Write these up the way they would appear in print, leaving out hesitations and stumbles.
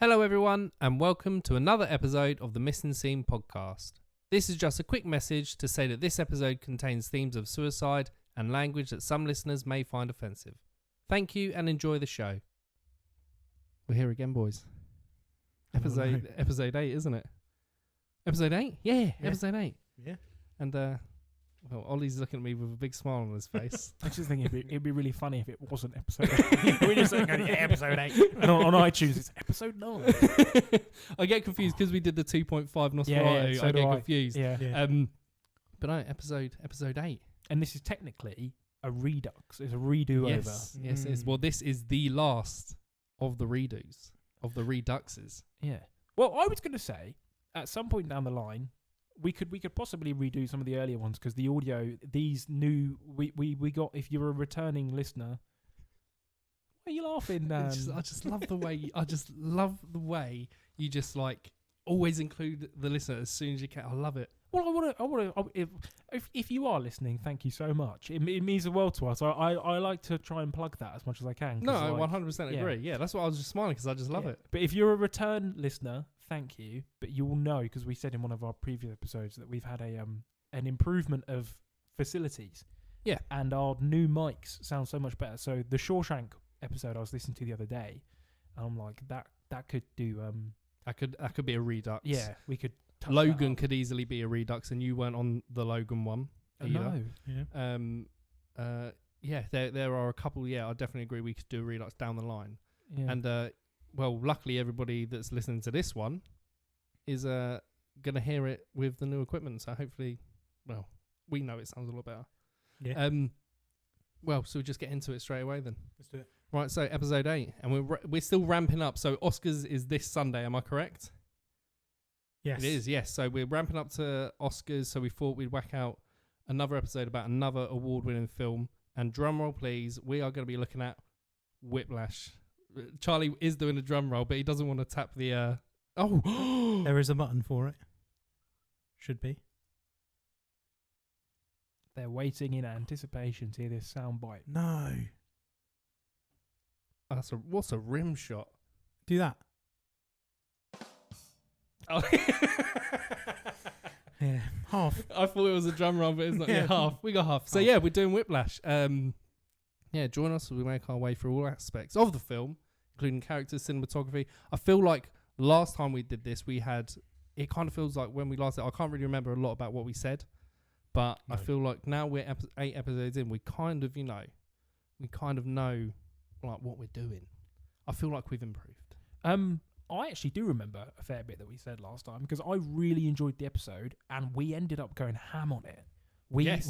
Hello everyone and welcome to another episode of the Missing Scene podcast. This is just a quick message to say that this episode contains themes of suicide and language that some listeners may find offensive. Thank you and enjoy the show. We're here again, boys. Episode 8, isn't it? Episode 8? Yeah, episode 8. Yeah. And well, Ollie's looking at me with a big smile on his face. I just think it'd be really funny if it wasn't episode 8. We're just saying, yeah, episode 8. And on iTunes, it's episode 9. I get confused because we did the 2.5 Nosferatu. So I do get confused. Yeah. But no, episode 8. And this is technically a redux. It's a redo over. Yes, it is. Well, this is the last of the redos, of the reduxes. Yeah. Well, I was going to say, at some point down the line, we could possibly redo some of the earlier ones because the audio, these new, we got, if you're a returning listener, why are you laughing, Dan? I just love the way, you just like always include the listener as soon as you can. I love it. Well, if you are listening, thank you so much. It means the world to us. I like to try and plug that as much as I can. No, I 100% agree. Yeah, that's why I was just smiling because I just love it. But if you're a return listener, thank you. But you will know, because we said in one of our previous episodes that we've had an improvement of facilities. Yeah. And our new mics sound so much better. So the Shawshank episode I was listening to the other day, I'm like, that could do... That could be a redux. Yeah, we could... Logan could easily be a redux, and you weren't on the Logan one either. No. Yeah. There are a couple. Yeah, I definitely agree. We could do a redux down the line. Yeah. And well, luckily everybody that's listening to this one is gonna hear it with the new equipment. So hopefully, well, we know it sounds a lot better. Yeah. Well, so we just get into it straight away then. Let's do it. Right. So episode 8, and we're still ramping up. So Oscars is this Sunday. Am I correct? Yes. It is, yes. So we're ramping up to Oscars, so we thought we'd whack out another episode about another award-winning film. And drum roll, please, we are going to be looking at Whiplash. Charlie is doing a drum roll, but he doesn't want to tap the... Oh! There is a button for it. Should be. They're waiting in anticipation to hear this soundbite. No. What's a rim shot? Do that. Oh. Yeah, half. I thought it was a drum roll, but it's not. Yeah. Half. We got half. So yeah, we're doing Whiplash. Yeah, join us as we make our way through all aspects of the film, including characters, cinematography. I feel like last time we did this, it kind of feels like when we last did, I can't really remember a lot about what we said, but No. I feel like now we're 8 episodes in, we kind of know like what we're doing. I feel like we've improved. I actually do remember a fair bit that we said last time because I really enjoyed the episode and we ended up going ham on it. Because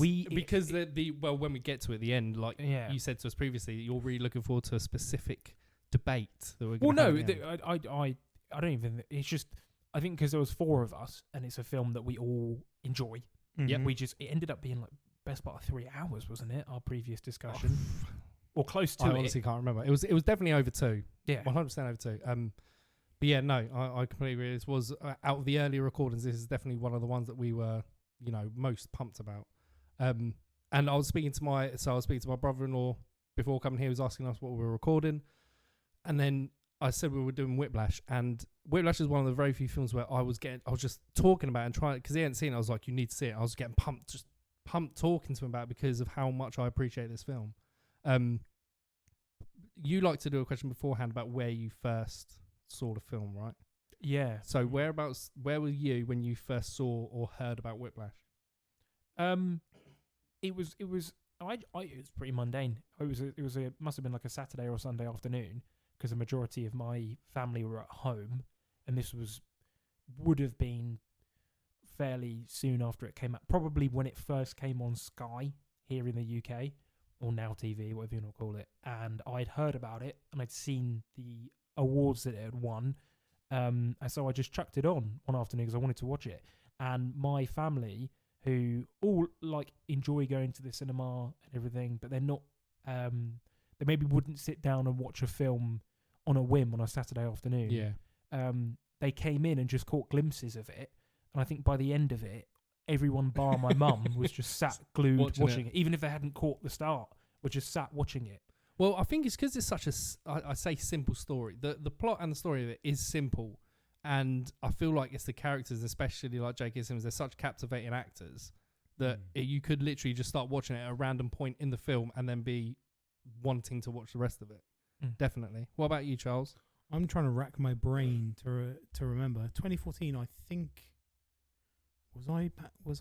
when we get to it at the end, like you said to us previously, you're really looking forward to a specific debate that we're going to have. I don't even. It's just I think because there was 4 of us and it's a film that we all enjoy. Mm-hmm. Yep. It ended up being like best part of 3 hours, wasn't it? Our previous discussion, or close to I it. honestly can't remember. It was definitely over 2. Yeah, 100% over 2. But yeah, no, I completely agree. This was out of the earlier recordings. This is definitely one of the ones that we were, most pumped about. And I was speaking to my brother-in-law before coming here. He was asking us what we were recording, and then I said we were doing Whiplash. And Whiplash is one of the very few films where I was just talking about it and trying, because he hadn't seen it. I was like, you need to see it. I was getting pumped talking to him about it because of how much I appreciate this film. You like to do a question beforehand about where you first saw the film, right? Yeah. So where were you when you first saw or heard about Whiplash? It was pretty mundane. It must have been like a Saturday or Sunday afternoon because the majority of my family were at home, and this would have been fairly soon after it came out, probably when it first came on Sky here in the UK, or Now TV, whatever you want to call it. And I'd heard about it and I'd seen the awards that it had won, and so I just chucked it on one afternoon because I wanted to watch it. And my family, who all like enjoy going to the cinema and everything, but they're not, they maybe wouldn't sit down and watch a film on a whim on a Saturday afternoon. Yeah. They came in and just caught glimpses of it, and I think by the end of it, everyone bar my mum was just sat glued watching it. Even if they hadn't caught the start, were just sat watching it. Well, I think it's because it's such I say simple story. The plot and the story of it is simple, and I feel like it's the characters, especially like J.K. Simmons. They're such captivating actors that you could literally just start watching it at a random point in the film and then be wanting to watch the rest of it. Definitely. What about you, Charles? I'm trying to rack my brain to remember. 2014, I think. Was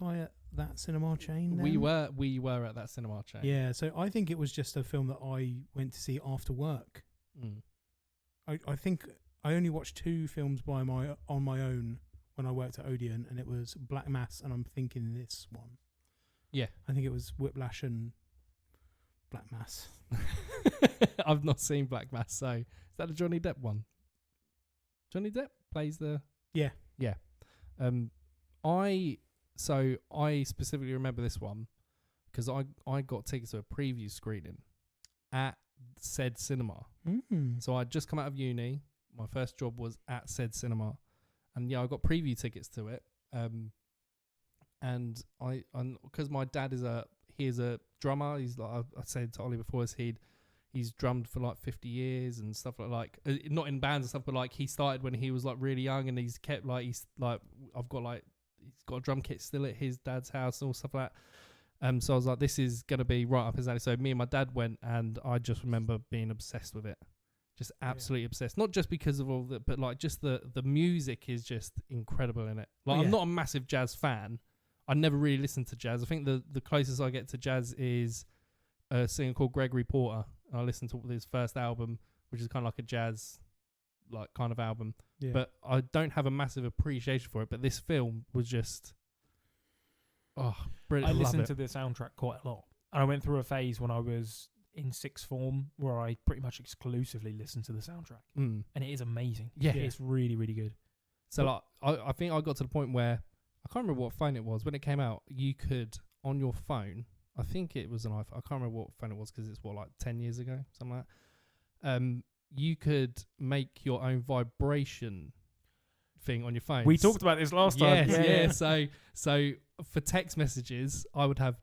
I at that cinema chain then? We were at that cinema chain. Yeah, so I think it was just a film that I went to see after work. I think I only watched 2 films on my own when I worked at Odeon, and it was Black Mass, and I'm thinking this one. Yeah. I think it was Whiplash and Black Mass. I've not seen Black Mass, so is that the Johnny Depp one? Johnny Depp plays the... Yeah. Yeah. I specifically remember this one because I got tickets to a preview screening at said cinema. So I'd just come out of uni. My first job was at said cinema, and yeah, I got preview tickets to it. And because my dad is a drummer. He's like I said to Ollie before, he's drummed for like 50 years and stuff like not in bands and stuff, but like he started when he was like really young, and he's kept like he's got a drum kit still at his dad's house and all stuff like that. So I was like, this is gonna be right up his alley. So me and my dad went, and I just remember being obsessed with it, just absolutely obsessed. Not just because of all that, but like just the music is just incredible in it. Like I'm not a massive jazz fan. I never really listened to jazz. I think the closest I get to jazz is a singer called Gregory Porter. I listened to his first album, which is kind of like a jazz like kind of album. Yeah. But I don't have a massive appreciation for it. But this film was just brilliant. I listened to the soundtrack quite a lot. And I went through a phase when I was in sixth form where I pretty much exclusively listened to the soundtrack. And it is amazing. Yeah. It's really, really good. So like I think I got to the point where I can't remember what phone it was. When it came out, you could, on your phone, I think it was an iPhone. I can't remember what phone it was because it's like 10 years ago, something like that. You could make your own vibration thing on your phone. We talked about this last time. Yeah. So for text messages, I would have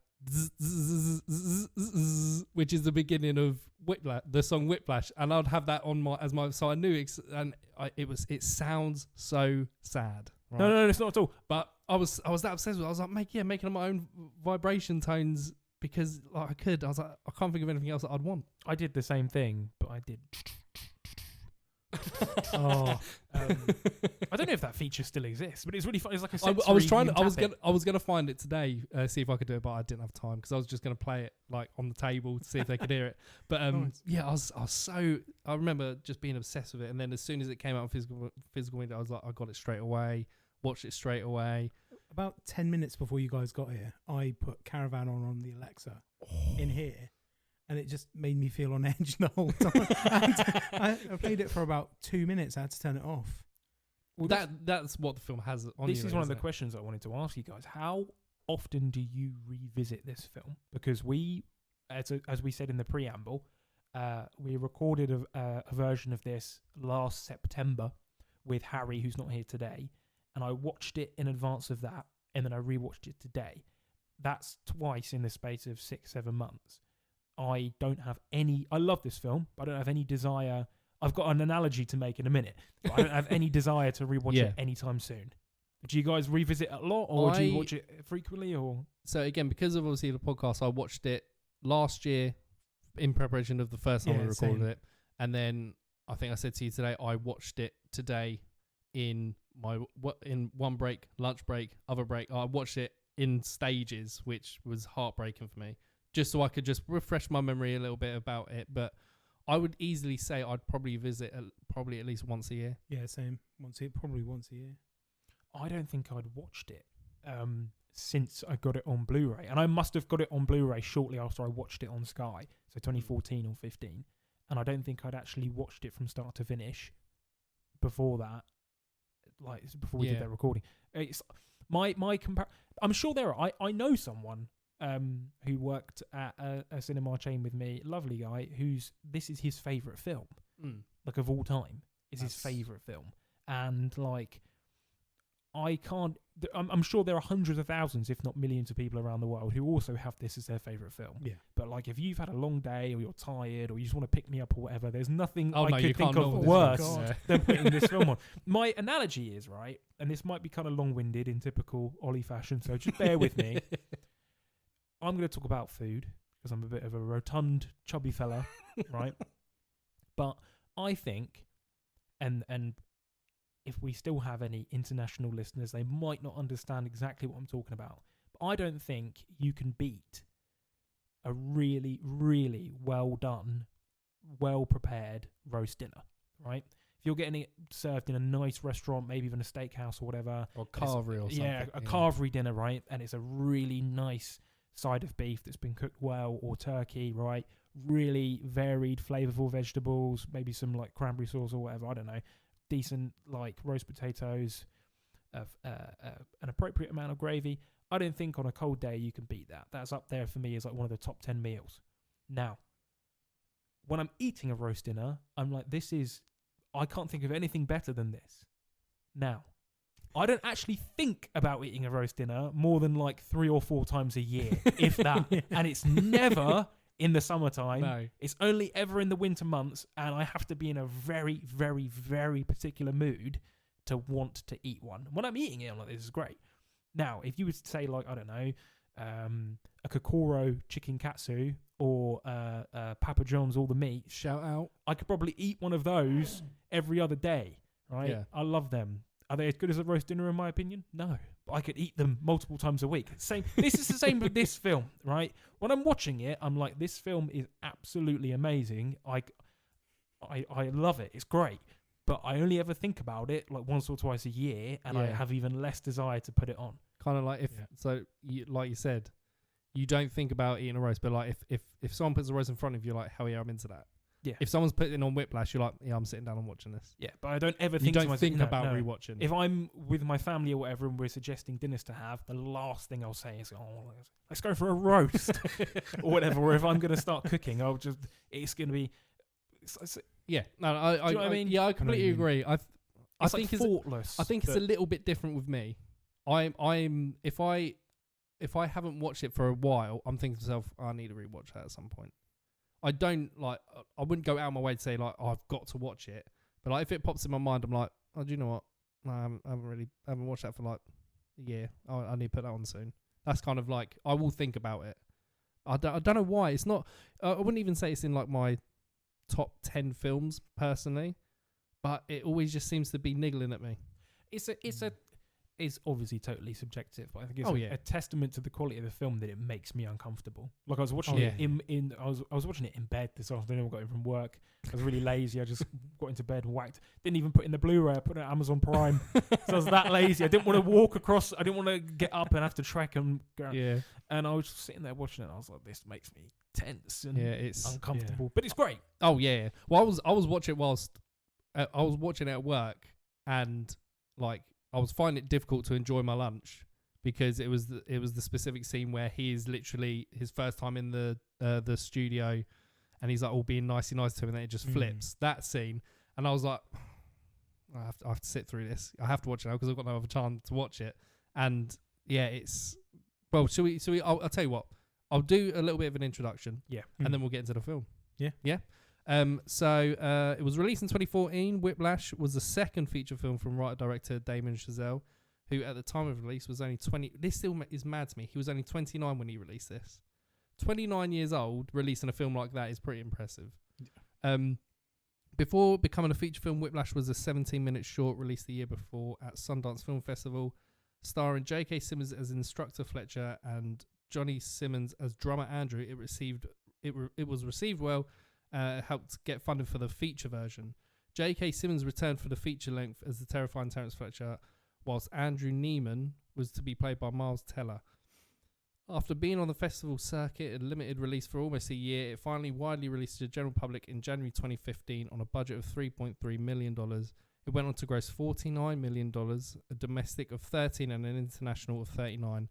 which is the beginning of Whiplash, the song Whiplash, and I'd have that on my. So I knew it sounds so sad. Right? No, it's not at all. But I was that obsessed with it. I was like, making my own vibration tones because like I could. I was like, I can't think of anything else that I'd want. I did the same thing, but I did. I don't know if that feature still exists, but it's really fun. It's like a sensory. I was gonna find it today, see if I could do it, but I didn't have time because I was just gonna play it like on the table to see if they could hear it. But I remember just being obsessed with it, and then as soon as it came out on physical window, I was like, I got it straight away, watched it straight away. About 10 minutes before you guys got here, I put Caravan on the Alexa in here. And it just made me feel on edge the whole time. I played it for about 2 minutes. I had to turn it off. Well, that's what the film has on This is one of the questions I wanted to ask you guys. How often do you revisit this film? Because we, as we said in the preamble, we recorded a version of this last September with Harry, who's not here today. And I watched it in advance of that. And then I rewatched it today. That's twice in the space of 6-7 months. I love this film, but I don't have any desire. I've got an analogy to make in a minute, but I don't have any desire to rewatch it anytime soon. Do you guys revisit it a lot, or do you watch it frequently? Or so again, because of obviously the podcast, I watched it last year in preparation of the first time we recorded it, and then I think I said to you today, I watched it today in one break, lunch break, other break. I watched it in stages, which was heartbreaking for me. Just so I could just refresh my memory a little bit about it. But I would easily say I'd probably visit at least once a year. Yeah, same. Probably once a year. I don't think I'd watched it since I got it on Blu-ray. And I must have got it on Blu-ray shortly after I watched it on Sky. So 2014 or 15. And I don't think I'd actually watched it from start to finish before that. Like, before we did that recording. It's I'm sure there are. I know someone who worked at a cinema chain with me, lovely guy, this is his favourite film, like of all time, is his favourite film. And like, I can't. I'm sure there are hundreds of thousands, if not millions, of people around the world who also have this as their favorite film. Yeah. But like, if you've had a long day or you're tired or you just want to pick me up or whatever, there's nothing Oh, I no, you could think can't of know this worse film. Yeah. than putting this film on. My analogy is, right, and this might be kind of long-winded in typical Ollie fashion, so just bear with me. I'm going to talk about food because I'm a bit of a rotund, chubby fella, right? But I think, and if we still have any international listeners, they might not understand exactly what I'm talking about. But I don't think you can beat a really, really well done, well prepared roast dinner, right? If you're getting it served in a nice restaurant, maybe even a steakhouse or whatever, Or carvery or something. yeah, a carvery dinner, right? And it's a really nice side of beef that's been cooked well, or turkey, right? Really varied, flavorful vegetables, maybe some like cranberry sauce or whatever, I don't know. Decent like roast potatoes, an appropriate amount of gravy. I don't think on a cold day you can beat that. That's up there for me as like one of the top 10 meals. Now, when I'm eating a roast dinner, I'm like, I can't think of anything better than this. Now, I don't actually think about eating a roast dinner more than like 3 or 4 times a year, if that. And it's never in the summertime. No. It's only ever in the winter months, and I have to be in a very, very, very particular mood to want to eat one. When I'm eating it, I'm like, this is great. Now, if you were to say, like, I don't know, a Kokoro chicken katsu or Papa John's all the meat, Shout out. I could probably eat one of those every other day, right? Yeah. I love them. Are they as good as a roast dinner in my opinion? No. But I could eat them multiple times a week. This is the same with this film, right? When I'm watching it, I'm like, this film is absolutely amazing. I love it. It's great. But I only ever think about it like once or twice a year, and I Yeah. have even less desire to put it on. Kind of like like you said, you don't think about eating a roast, but like if someone puts a roast in front of you, like, hell yeah, I'm into that. Yeah. If someone's putting on Whiplash, you're like, yeah, I'm sitting down and watching this. Yeah, but I don't ever You think to don't myself, think no, about no. rewatching. If I'm with my family or whatever and we're suggesting dinners to have, the last thing I'll say is, oh, let's go for a roast or whatever. Or if I'm going to start cooking, it's going to be... Yeah. No, Do you know what I mean? Yeah, I completely agree. I It's think like thoughtless. I think it's a little bit different with me. I'm if I haven't watched it for a while, I'm thinking to myself, I need to rewatch that at some point. I wouldn't go out of my way to say like, I've got to watch it. But like, if it pops in my mind, I'm like, oh, do you know what? I haven't watched that for like a year. I need to put that on soon. That's kind of like, I will think about it. I don't know why. It's not, I wouldn't even say it's in like my top 10 films personally, but it always just seems to be niggling at me. It's obviously totally subjective, but I think it's a testament to the quality of the film that it makes me uncomfortable. Like I was watching it I was watching it in bed this afternoon. I got in from work. I was really lazy. I just got into bed, whacked. Didn't even put in the Blu-ray. I put it on Amazon Prime. So I was that lazy. I didn't want to walk across. I didn't want to get up and have to trek and go. Yeah. And I was just sitting there watching it. And I was like, this makes me tense and it's uncomfortable. But it's great. Oh yeah. Well, I was watching it whilst I was watching it at work, and like, I was finding it difficult to enjoy my lunch because it was the specific scene where he is literally his first time in the studio, and he's like all being nice to him, and then it just flips that scene, and I was like, I have to sit through this. I have to watch it now because I've got no other time to watch it. And yeah, it's Shall we? I'll tell you what. I'll do a little bit of an introduction, and then we'll get into the film. Yeah. So it was released in 2014. Whiplash was the second feature film from writer-director Damien Chazelle, who at the time of release was only 20. This still is mad to me. He was only 29 when he released this. 29 years old, releasing a film like that is pretty impressive. Yeah. Before becoming a feature film, Whiplash was a 17-minute short released the year before at Sundance Film Festival, starring J.K. Simmons as instructor Fletcher and Johnny Simmons as drummer Andrew. It was received well. Helped get funded for the feature version. J.K. Simmons returned for the feature length as the terrifying Terence Fletcher, whilst Andrew Neiman was to be played by Miles Teller. After being on the festival circuit and limited release for almost a year, it finally widely released to the general public in January 2015 on a budget of $3.3 million. It went on to gross $49 million, a domestic of 13 and an international of 39.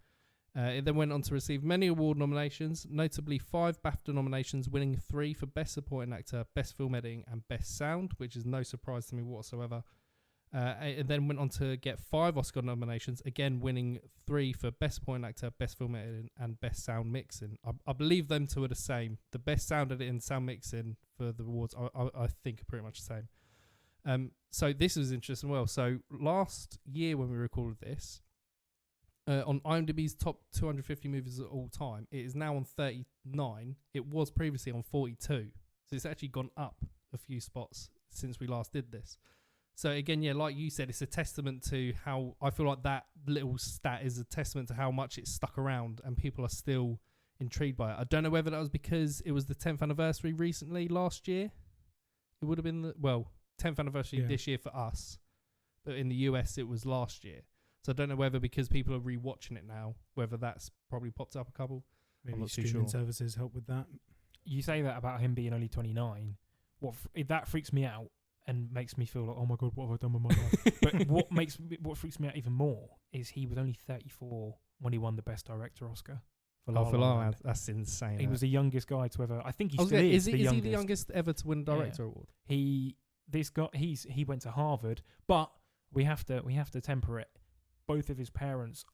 It then went on to receive many award nominations, notably 5 BAFTA nominations, winning 3 for Best Supporting Actor, Best Film Editing and Best Sound, which is no surprise to me whatsoever. And then went on to get 5 Oscar nominations, again winning 3 for Best Supporting Actor, Best Film Editing, and Best Sound Mixing. I believe them two are the same. The Best Sound Editing and Sound Mixing for the awards, I think, are pretty much the same. So this was interesting. Well, so last year when we recorded this, on IMDb's top 250 movies of all time, it is now on 39. It was previously on 42. So it's actually gone up a few spots since we last did this. So again, yeah, like you said, it's a testament to how I feel like that little stat is a testament to how much it's stuck around and people are still intrigued by it. I don't know whether that was because it was the 10th anniversary recently last year. It would have been 10th anniversary this year for us, but in the US it was last year. So I don't know whether because people are rewatching it now, whether that's probably popped up a couple. Maybe I'm not too streaming sure. services help with that. You say that about him being only 29. That freaks me out and makes me feel like, oh my god, what have I done with my life? But what freaks me out even more is he was only 34 when he won the Best Director Oscar for La La Land. That's insane. He was the youngest guy to ever. I think he is the he youngest. the youngest ever to win a director award? He went to Harvard, but we have to temper it. Both of his parents,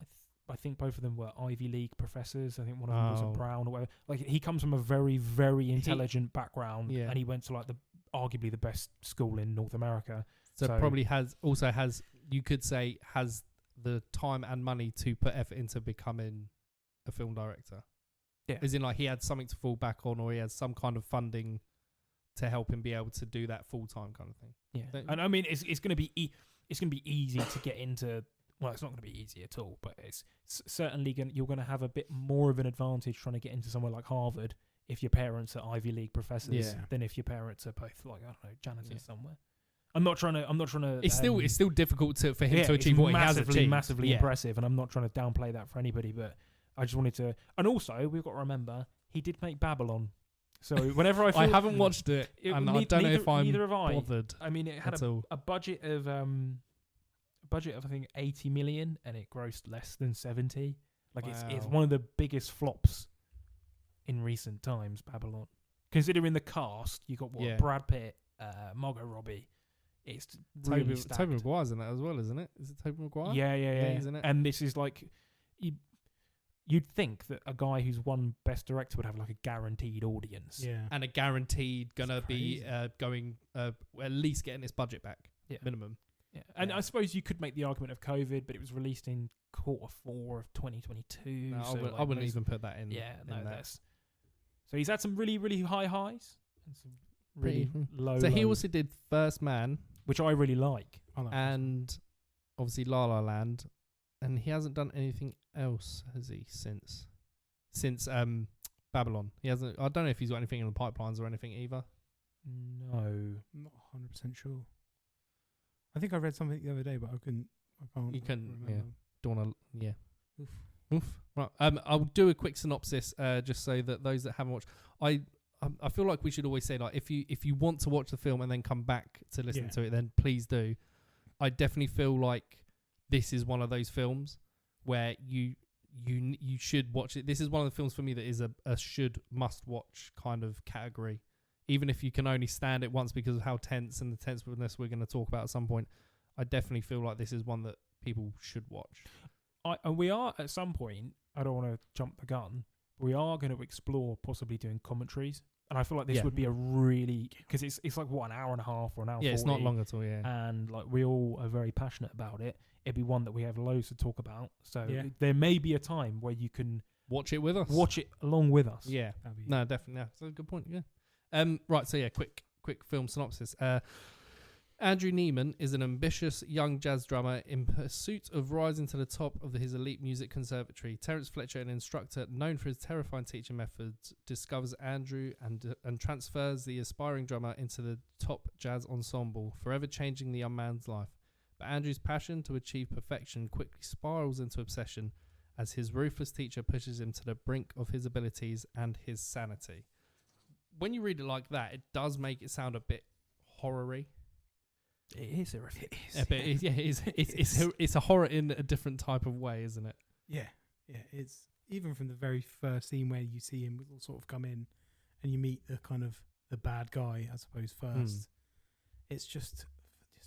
I think both of them were Ivy League professors. I think one of them was at Brown or whatever. Like, he comes from a very, very intelligent background, and he went to like arguably the best school in North America. So probably has you could say has the time and money to put effort into becoming a film director. Yeah, as in like he had something to fall back on, or he had some kind of funding to help him be able to do that full time kind of thing. Yeah, and I mean it's going to be easy to get into. Well, it's not going to be easy at all, but it's certainly you're going to have a bit more of an advantage trying to get into somewhere like Harvard if your parents are Ivy League professors than if your parents are both like, I don't know, janitors somewhere. I'm not trying to. It's still difficult for him to achieve what he has achieved. Massively impressive, and I'm not trying to downplay that for anybody. But I just wanted to. And also, we've got to remember he did make Babylon. So whenever I haven't watched it, and I don't know if I'm bothered. I mean, it had a budget of I think 80 million, and it grossed less than 70. Like it's one of the biggest flops in recent times. Babylon, considering the cast, you got Brad Pitt, Margot Robbie. It's really stacked. Tobey Maguire's in that as well, isn't it? Is it Tobey Maguire? Yeah. He's in it. And this is like, you'd think that a guy who's won Best Director would have like a guaranteed audience. Yeah. And a guaranteed gonna be going at least getting its budget back. Yeah. Minimum. Yeah. And I suppose you could make the argument of COVID, but it was released in Q4 of 2022. No, I wouldn't even put that in. Yeah, no, that's. So he's had some really, really high highs and some really low. So he also did First Man, which I really like. And obviously La La Land, and he hasn't done anything else, has he? Since Babylon, he hasn't. I don't know if he's got anything in the pipelines or anything either. No, I'm not 100% sure. I think I read something the other day, but I can't. You can, remember. Don't want to, Oof. Right. I'll do a quick synopsis, just so that those that haven't watched, I feel like we should always say, like, if you want to watch the film and then come back to listen to it, then please do. I definitely feel like this is one of those films where you should watch it. This is one of the films for me that is a must watch kind of category. Even if you can only stand it once because of how tense and the tenseness we're going to talk about at some point, I definitely feel like this is one that people should watch. And we are, at some point, I don't want to jump the gun, but we are going to explore possibly doing commentaries. And I feel like this would be a really... Because it's like, what, an hour and a half or an hour 40? It's not long at all, And like we all are very passionate about it. It'd be one that we have loads to talk about. So there may be a time where you can... Watch it with us. Watch it along with us. Yeah. No, definitely. Yeah. That's a good point, Right, so quick film synopsis. Andrew Neiman is an ambitious young jazz drummer in pursuit of rising to the top of his elite music conservatory. Terence Fletcher, an instructor known for his terrifying teaching methods, discovers Andrew and transfers the aspiring drummer into the top jazz ensemble, forever changing the young man's life. But Andrew's passion to achieve perfection quickly spirals into obsession as his ruthless teacher pushes him to the brink of his abilities and his sanity. When you read it like that, it does make it sound a bit horror-y. It is horrific. It's a horror in a different type of way, isn't it? Yeah. It's even from the very first scene where you see him sort of come in, and you meet the kind of the bad guy, I suppose, first. It's just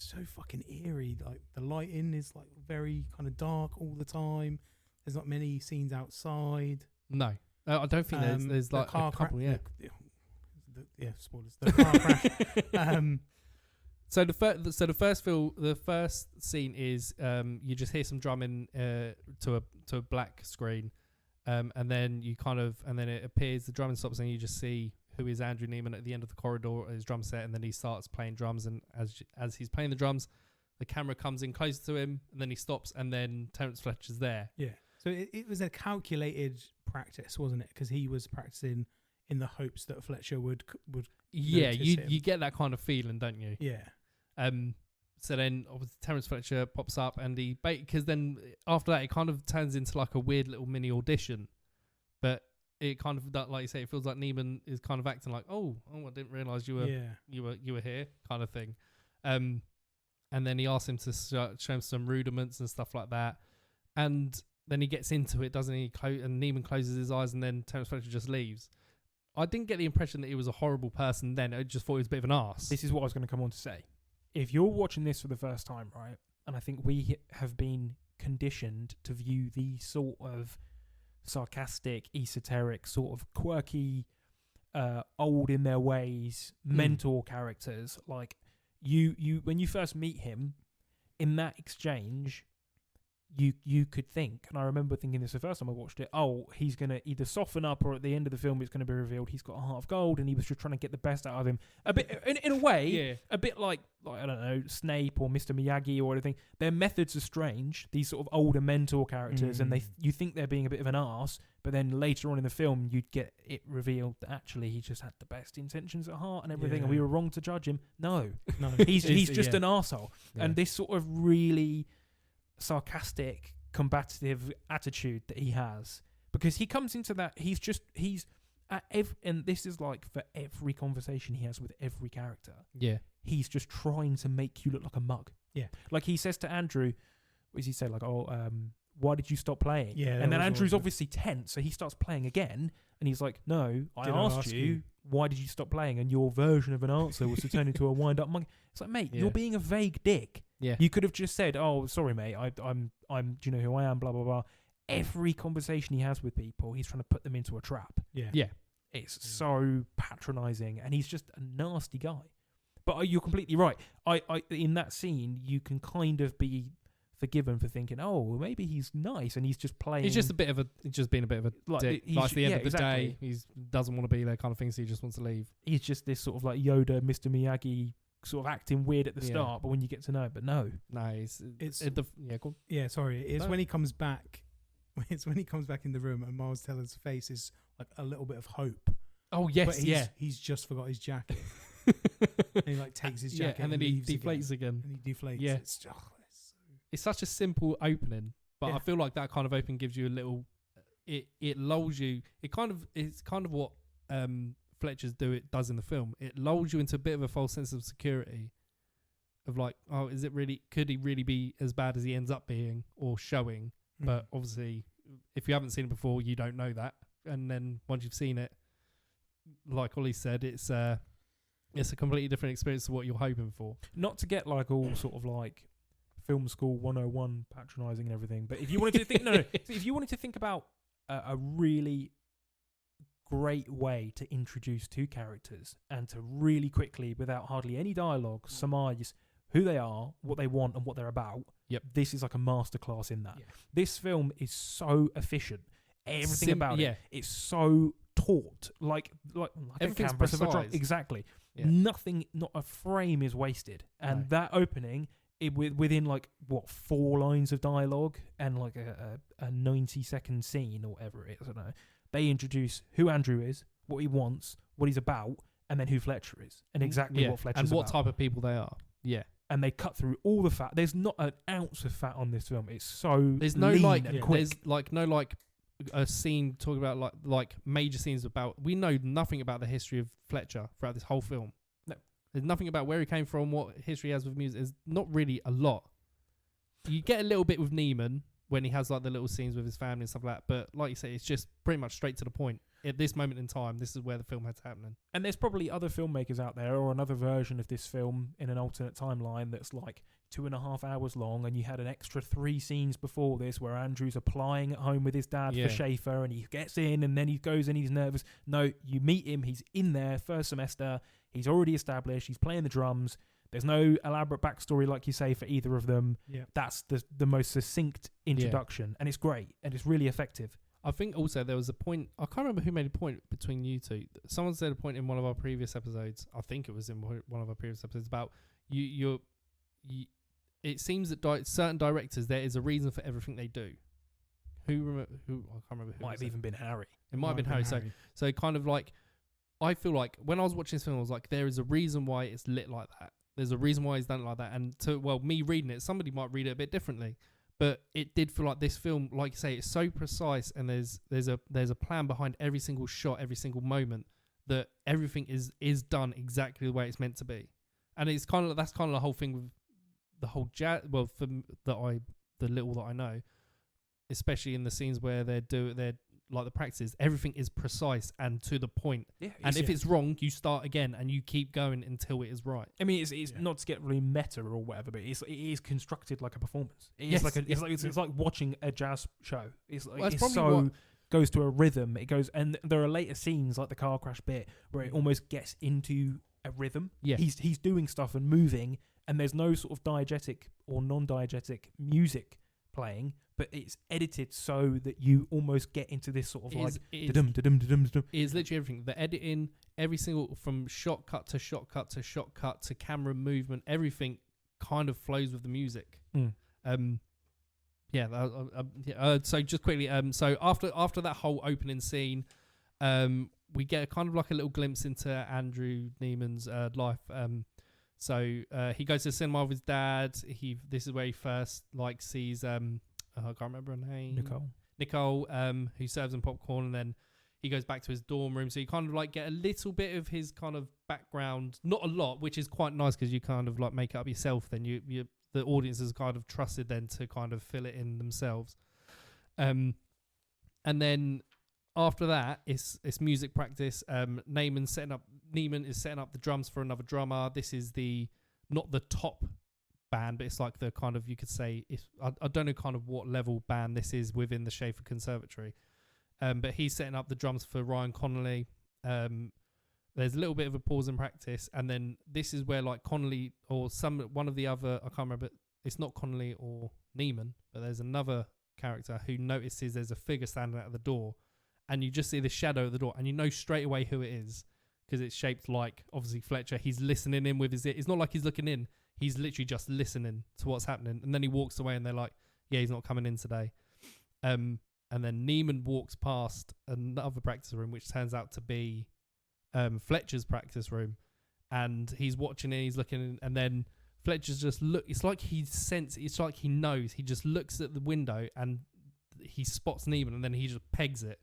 so fucking eerie. Like the lighting is like very kind of dark all the time. There's not many scenes outside. No, I don't think there's the like car a couple. Spoilers. The car crash. So the first scene is you just hear some drumming to a black screen, and then it appears, the drumming stops, and you just see who is Andrew Neiman at the end of the corridor at his drum set, and then he starts playing drums, and as he's playing the drums, the camera comes in closer to him, and then he stops, and then Terence Fletcher's there. Yeah. So it was a calculated practice, wasn't it? Because he was practicing in the hopes that Fletcher would. Yeah, notice him. you get that kind of feeling, don't you? Yeah. So then obviously Terence Fletcher pops up, and because then after that it kind of turns into like a weird little mini audition, but it kind of, like you say, it feels like Neiman is kind of acting like, oh, I didn't realise you were here, kind of thing. And then he asks him to show him some rudiments and stuff like that, and then he gets into it, doesn't he? And Neiman closes his eyes, and then Terence Fletcher just leaves. I didn't get the impression that he was a horrible person then. I just thought he was a bit of an arse. This is what I was going to come on to say. If you're watching this for the first time, right, and I think we have been conditioned to view these sort of sarcastic, esoteric, sort of quirky, old in their ways, mentor characters, like you when you first meet him, in that exchange, you could think, and I remember thinking this the first time I watched it, he's going to either soften up, or at the end of the film it's going to be revealed he's got a heart of gold, and he was just trying to get the best out of him. A bit, in a way, a bit like I don't know, Snape or Mr. Miyagi or anything. Their methods are strange, these sort of older mentor characters, and you think they're being a bit of an arse, but then later on in the film you'd get it revealed that actually he just had the best intentions at heart and everything, and we were wrong to judge him. No. he's just an arsehole. And this sort of really sarcastic, combative attitude that he has, because he comes into that, he's at and this is like for every conversation he has with every character, he's just trying to make you look like a mug. Like he says to Andrew, what does he say, like, why did you stop playing? And then Andrew's obviously tense, so he starts playing again, and he's like, no, I asked you why did you stop playing, and your version of an answer was to turn into a wind up monkey. It's like, mate, you're being a vague dick. You could have just said, oh, sorry, mate, I'm do you know who I am, blah, blah, blah. Every conversation he has with people, he's trying to put them into a trap. It's so patronising, and he's just a nasty guy. But you're completely right. I in that scene, you can kind of be forgiven for thinking, oh, maybe he's nice, and he's just playing. He's just being a bit of a dick. Like at the end of the day, he doesn't want to be there, kind of thing, so he just wants to leave. He's just this sort of like Yoda, Mr. Miyagi, sort of acting weird at the start, but when you get to know it, but no, cool. Sorry, it's when he comes back. It's when he comes back in the room, and Miles Teller's face is like a little bit of hope. Oh yes, but he's just forgot his jacket. And he like takes his jacket, and then he deflates again. And he deflates. Yeah, it's such a simple opening, but I feel like that kind of opening gives you a little. It lulls you. It's kind of what Fletcher's does in the film. It lulls you into a bit of a false sense of security, of like, oh, is it really? Could he really be as bad as he ends up being or showing? But obviously, if you haven't seen it before, you don't know that. And then once you've seen it, like Ollie said, it's a completely different experience to what you're hoping for. Not to get like all sort of like film school 101 patronising and everything, but if you wanted to think, if you wanted to think about a really great way to introduce two characters and to really quickly, without hardly any dialogue, surmise who they are, what they want, and what they're about. This is like a masterclass in that. This film is so efficient. Everything about it, it's so taut. Like everything's precise. Exactly. Nothing, not a frame is wasted. And that opening, within like 4 lines of dialogue and like a 90-second scene or whatever it is, I don't know. They introduce who Andrew is, what he wants, what he's about, and then who Fletcher is, and exactly what Fletcher's and what about. type of people they are. And they cut through all the fat. There's not an ounce of fat on this film. It's so there's no lean and quick. There's like no like a scene talking about like major scenes about. We know nothing about the history of Fletcher throughout this whole film. No, there's nothing about where he came from, what history he has with music. There's not really a lot. You get a little bit with Neiman when he has like the little scenes with his family and stuff like that. But like you say, it's just pretty much straight to the point. at this moment in time, this is where the film has happening. And there's probably other filmmakers out there or another version of this film in an alternate timeline that's like 2.5 hours long, and you had an extra 3 scenes before this where Andrew's applying at home with his dad for Schaefer, and he gets in and then he goes and he's nervous. No, you meet him, he's in there first semester, he's already established, he's playing the drums. There's no elaborate backstory, like you say, for either of them. Yeah. That's the most succinct introduction, and it's great, and it's really effective. I think also there was a point, I can't remember who made a point between you two. Someone said a point in one of our previous episodes, I think it was in one of our previous episodes, about you it seems that certain directors, there is a reason for everything they do. Who I can't remember who. Might have even been Harry. It might have been Harry. So kind of like, I feel like when I was watching this film, I was like, there is a reason why it's lit like that. There's a reason why it's done like that. And me reading it, somebody might read it a bit differently. But it did feel like this film, like you say, it's so precise, and there's a plan behind every single shot, every single moment, that everything is done exactly the way it's meant to be. And it's kind of that's kind of the whole thing with the whole jazz. Well, the little that I know, especially in the scenes where they're like the practices, everything is precise and to the point. Yeah, and if it's wrong, you start again and you keep going until it is right. I mean, it's not to get really meta or whatever, but it is constructed like a performance. It's like watching a jazz show. It's goes to a rhythm. It goes, and there are later scenes like the car crash bit where it almost gets into a rhythm. Yeah, he's doing stuff and moving, and there's no sort of diegetic or non-diegetic music playing, but it's edited so that you almost get into this sort of it's literally everything. The editing, every single, from shot cut to shot cut to shot cut to camera movement, everything kind of flows with the music. So just quickly, so after that whole opening scene, we get kind of like a little glimpse into Andrew Neiman's life. So he goes to the cinema with his dad. This is where he first sees I can't remember her name. Nicole, who serves him popcorn, and then he goes back to his dorm room. So you kind of get a little bit of his kind of background, not a lot, which is quite nice because you kind of make it up yourself. Then the audience is kind of trusted then to kind of fill it in themselves. And then after that, it's music practice. Neiman is setting up the drums for another drummer. This is not the top band, but it's like the kind of, you could say, I don't know kind of what level band this is within the Schaefer Conservatory. But he's setting up the drums for Ryan Connolly. There's a little bit of a pause in practice, and then this is where Connolly or one of the other, I can't remember, it's not Connolly or Neiman, but there's another character who notices there's a figure standing at the door, and you just see the shadow at the door, and you know straight away who it is because it's shaped like, obviously, Fletcher. He's listening in with his ear. It's not like he's looking in. He's literally just listening to what's happening, and then he walks away, and they're like, yeah, he's not coming in today. And then Neiman walks past another practice room, which turns out to be Fletcher's practice room, and he's watching it, he's looking in, and then Fletcher's just it's like it's like he knows. He just looks at the window and he spots Neiman, and then he just pegs it.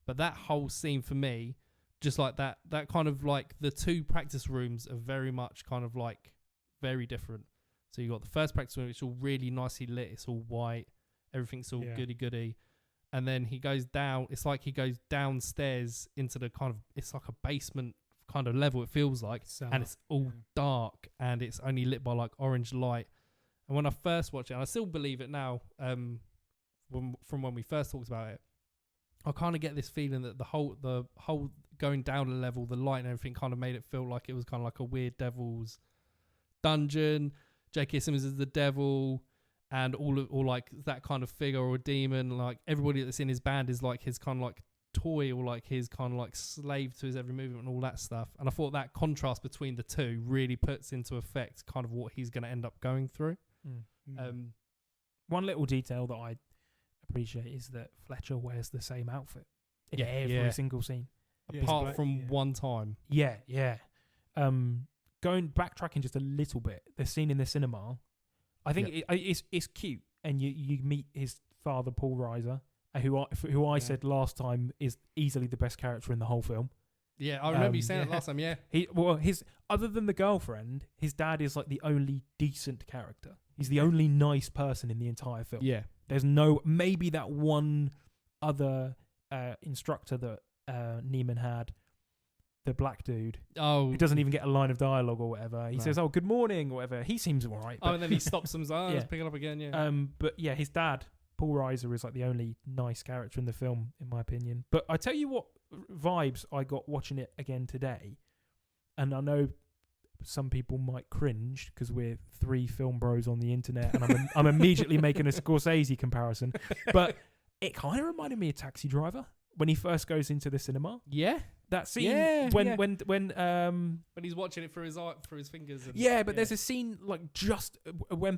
But that whole scene for me, just like that kind of the two practice rooms are very much kind of very different. So you got the first practice room, it's all really nicely lit, it's all white, everything's all goody, and then he goes down. It's like he goes downstairs into the kind of, it's like a basement kind of level, it feels like, and it's all dark, and it's only lit by orange light. And when I first watched it, and I still believe it now, from when we first talked about it, I kind of get this feeling that the whole going down a level, the light and everything kind of made it feel like it was kind of like a weird devil's dungeon. J.K. Simmons is the devil, and all that kind of figure or demon. Everybody that's in his band is his kind of toy, or his kind of slave to his every movement and all that stuff. And I thought that contrast between the two really puts into effect kind of what he's going to end up going through. One little detail that I appreciate is that Fletcher wears the same outfit in every single scene, apart from one time. Backtracking just a little bit, the scene in the cinema, I think it's cute, and you meet his father, Paul Reiser, who I said last time is easily the best character in the whole film. Yeah, I remember you saying it last time. Yeah, his other than the girlfriend, his dad is the only decent character. He's the only nice person in the entire film. Yeah, there's maybe that one other instructor that Neiman had the black dude Oh, who doesn't even get a line of dialogue or whatever. He No. says, "Oh, good morning," or whatever. He seems all right. and then he stops him. Yeah. Let's pick it up again. Yeah. But yeah, his dad, Paul Reiser, is like the only nice character in the film, in my opinion. But I tell you what vibes I got watching it again today, and I know some people might cringe because we're 3 film bros on the internet, and I'm immediately making a Scorsese comparison, but it kind of reminded me of Taxi Driver when he first goes into the cinema. Yeah. That scene Yeah, when yeah. when But he's watching it through his eye, through his fingers. And, yeah, but there's a scene like just when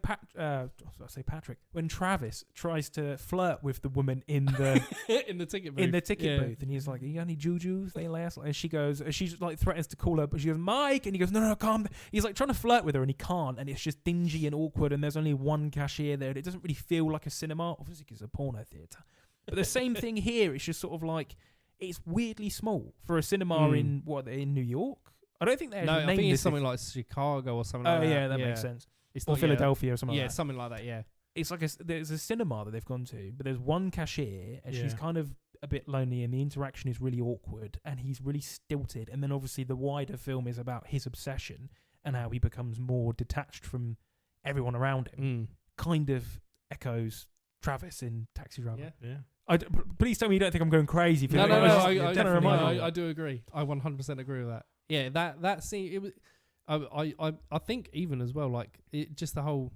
when Travis tries to flirt with the woman in the in the ticket booth. in the ticket booth, and he's like, "You got any jujus?" They last, and she goes, she like threatens to call her, but she goes, "Mike," and he goes, "No, calm." He's like trying to flirt with her, and he can't, and it's just dingy and awkward, and there's only one cashier there, and it doesn't really feel like a cinema. Obviously, it's a porno theater, but the same thing here. It's just sort of like it's weirdly small for a cinema in New York. I don't think they No, I named think this it's something like Chicago or something like that. Oh yeah, that makes sense. It's Or not, Philadelphia or something Yeah, like that. something like that. Yeah. It's like there's a cinema that they've gone to, but there's one cashier, and she's Yeah. kind of a bit lonely, and the interaction is really awkward, and he's really stilted. And then obviously the wider film is about his obsession and how he becomes more detached from everyone around him. Kind of echoes Travis in Taxi Driver. Yeah. Yeah. Please tell me you don't think I'm going crazy. No, I Kinda definitely, remind me. I do agree. I 100% agree with that. Yeah, that scene. It was. I think even as well, like it just the whole,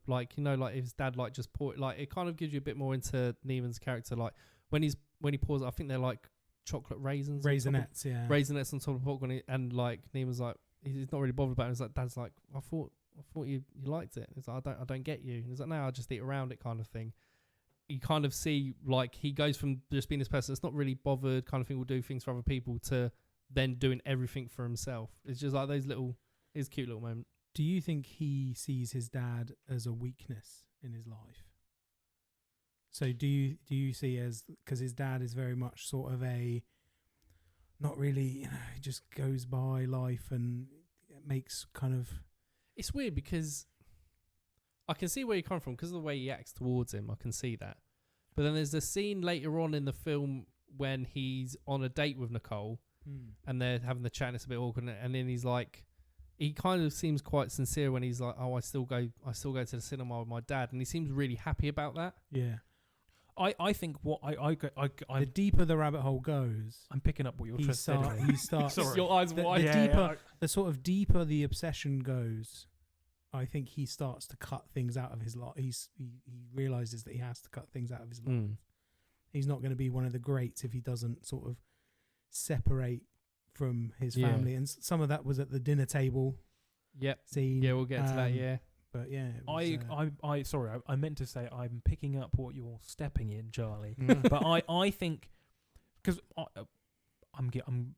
like like his dad like just pour like it kind of gives you a bit more into Neiman's character. Like when he pours, I think they're like chocolate raisins, Raisinets, yeah. Raisinets on top of popcorn, and like Neiman's like he's not really bothered about it. He's like, Dad's like, I thought you liked it. He's like, I don't get you. And he's like, no, I just eat around it, kind of thing. You kind of see like he goes from just being this person that's not really bothered, kind of thing, will do things for other people, to then doing everything for himself. It's just like his cute little moment. Do you think he sees his dad as a weakness in his life? So do you see as, because his dad is very much sort of a, not really, he just goes by life and makes kind of. It's weird because I can see where you come from because of the way he acts towards him. I can see that. But then there's a scene later on in the film when he's on a date with Nicole and they're having the chat and it's a bit awkward, and then he's like, he kind of seems quite sincere when he's like, oh, I still go to the cinema with my dad, and he seems really happy about that. Yeah. I think what The deeper the rabbit hole goes, I'm picking up what you're trying to say. he starts. Sorry. Your eyes The, wide. the deeper, the sort of deeper the obsession goes, I think he starts to cut things out of his life. He realizes that he has to cut things out of his life. He's not going to be one of the greats if he doesn't sort of separate from his family. And some of that was at the dinner table. Yep. Scene. Yeah, we'll get to that. Yeah. But yeah, it was, Sorry, I meant to say I'm picking up what you're stepping in, Charlie. But I think, because I'm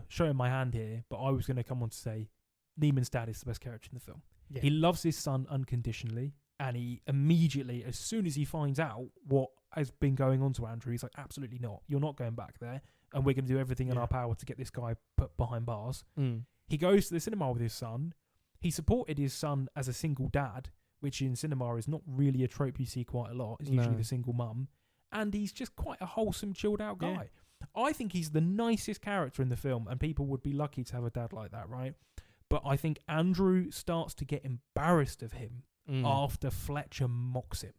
showing my hand here, but I was going to come on to say Neiman's dad is the best character in the film. yeah. He loves his son unconditionally, and he immediately, as soon as he finds out what has been going on to Andrew, he's like, absolutely not. You're not going back there, and we're going to do everything in our power to get this guy put behind bars. He goes to the cinema with his son. He supported his son as a single dad, which in cinema is not really a trope you see quite a lot. It's usually the single mum. And he's just quite a wholesome, chilled out guy. Yeah. I think he's the nicest character in the film, and people would be lucky to have a dad like that, right? But I think Andrew starts to get embarrassed of him after Fletcher mocks him.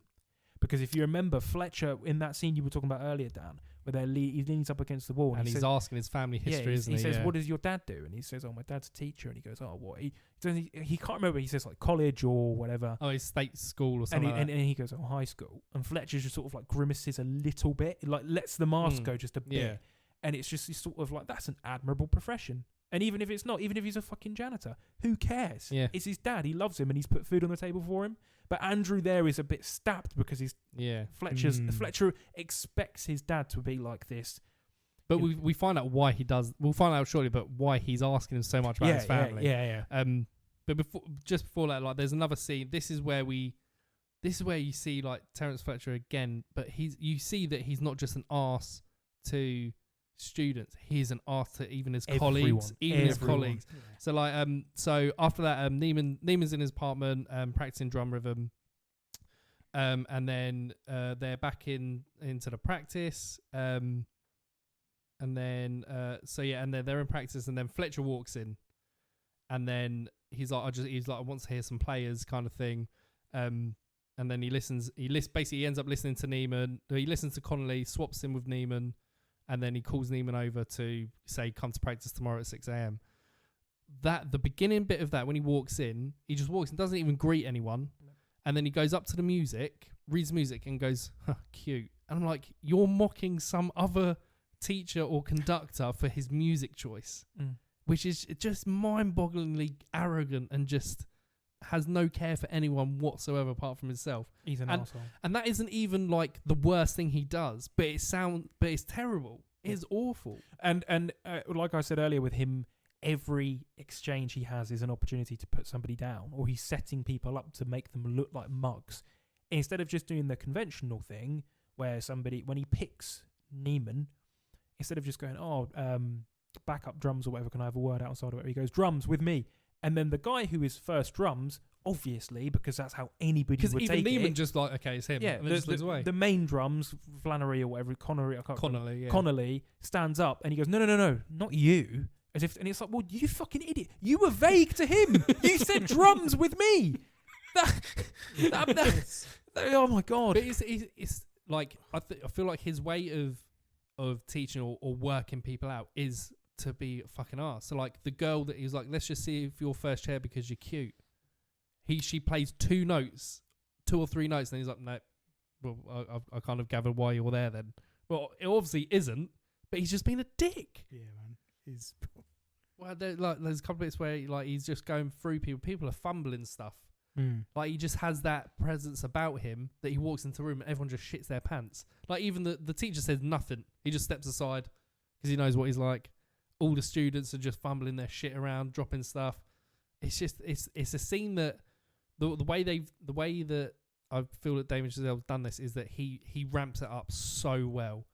Because if you remember, Fletcher, in that scene you were talking about earlier, Dan, where he leans up against the wall and he's asking his family history, isn't he? He says, what does your dad do? And he says, oh, my dad's a teacher. And he goes, oh, what? He can't remember. He says, like, college or whatever. Oh, his state school or something and he goes, oh, high school. And Fletcher just sort of, like, grimaces a little bit. Like, lets the mask go just a bit. Yeah. And it's just sort of like, that's an admirable profession. And even if it's not, even if he's a fucking janitor, who cares? Yeah. It's his dad. He loves him and he's put food on the table for him. But Andrew there is a bit stabbed because Fletcher expects his dad to be like this. But we find out why he does. We'll find out shortly, but why he's asking him so much about his family. Yeah. But before that, like, there's another scene. This is where you see like Terence Fletcher again. But you see that he's not just an arse to students. He's an arse to even his colleagues, his colleagues. Yeah. So like so after that, Neiman's in his apartment practicing drum rhythm. And then they're back into the practice. and then and then they're in practice, and then Fletcher walks in, and then he's like, I want to hear some players, kind of thing. And then he basically ends up listening to Neiman. He listens to Connolly, swaps him with Neiman, and then he calls Neiman over to say, come to practice tomorrow at 6 a.m. The beginning bit of that, when he walks in, he just walks and doesn't even greet anyone. No. And then he goes up to the music, reads music, and goes, cute. And I'm like, you're mocking some other teacher or conductor for his music choice, which is just mind-bogglingly arrogant and just has no care for anyone whatsoever apart from himself. He's an arsehole. And that isn't even like the worst thing he does, but it's terrible. It's awful. And like I said earlier with him, every exchange he has is an opportunity to put somebody down, or he's setting people up to make them look like mugs. Instead of just doing the conventional thing where when he picks Neiman, instead of just going, backup drums or whatever, can I have a word outside of it? He goes, drums with me. And then the guy who is first drums, obviously, because that's how anybody would take it. Because even Neiman just like, okay, it's him. Yeah, and then just looks away. The main drums, Flannery or whatever, Connolly stands up and he goes, no, not you. And it's like, well, you fucking idiot. You were vague to him. You said drums with me. Oh my God. But it's like, I feel like his way of teaching or working people out is to be a fucking arse. So like the girl that he's like, let's just see if you're first chair because you're cute. She plays 2 or 3 notes, and he's like, no. Well, I kind of gathered why you're there then. Well, it obviously isn't, but he's just being a dick. Yeah, man. He's well, there's a couple of bits where like he's just going through people. People are fumbling stuff. Like he just has that presence about him that he walks into the room and everyone just shits their pants. Like even the teacher says nothing. He just steps aside because he knows what he's like. All the students are just fumbling their shit around, dropping stuff. It's just it's a scene that the way that I feel that Damien Chazelle's done this is that he ramps it up so well.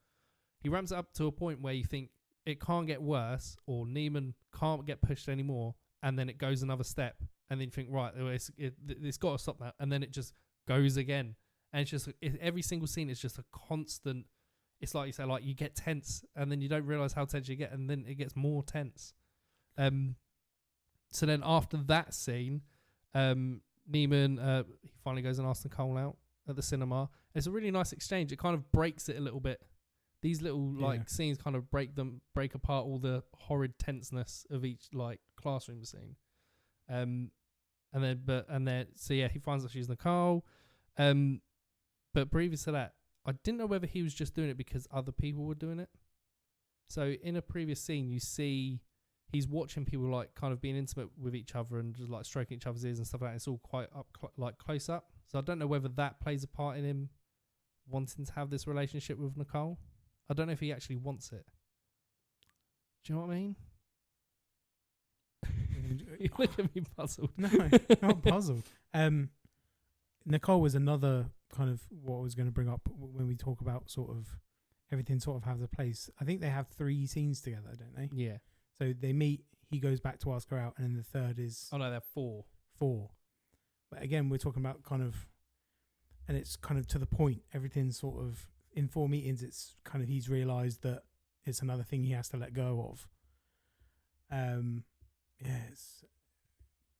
He ramps it up to a point where you think it can't get worse, or Neiman can't get pushed anymore, and then it goes another step, and then you think, right, it's got to stop that, and then it just goes again, and it's just every single scene is just a constant. It's like you say, like you get tense, and then you don't realize how tense you get, and then it gets more tense. So then after that scene, Neiman he finally goes and asks Nicole out at the cinema. It's a really nice exchange. It kind of breaks it a little bit. These little scenes kind of break apart all the horrid tenseness of each like classroom scene. He finds out she's Nicole. But previous to that, I didn't know whether he was just doing it because other people were doing it. So in a previous scene, you see he's watching people like kind of being intimate with each other and just like stroking each other's ears and stuff like that. It's all quite up, like close up. So I don't know whether that plays a part in him wanting to have this relationship with Nicole. I don't know if he actually wants it. Do you know what I mean? You look at me puzzled. No, not puzzled. Nicole was another kind of what I was going to bring up when we talk about sort of everything sort of has a place. I think they have 3 scenes together, don't they? Yeah. So they meet, he goes back to ask her out, and then the third is... Oh, no, they're 4. 4. But again, we're talking about kind of... And it's kind of to the point. Everything's sort of... In 4 meetings, it's kind of he's realised that it's another thing he has to let go of. It's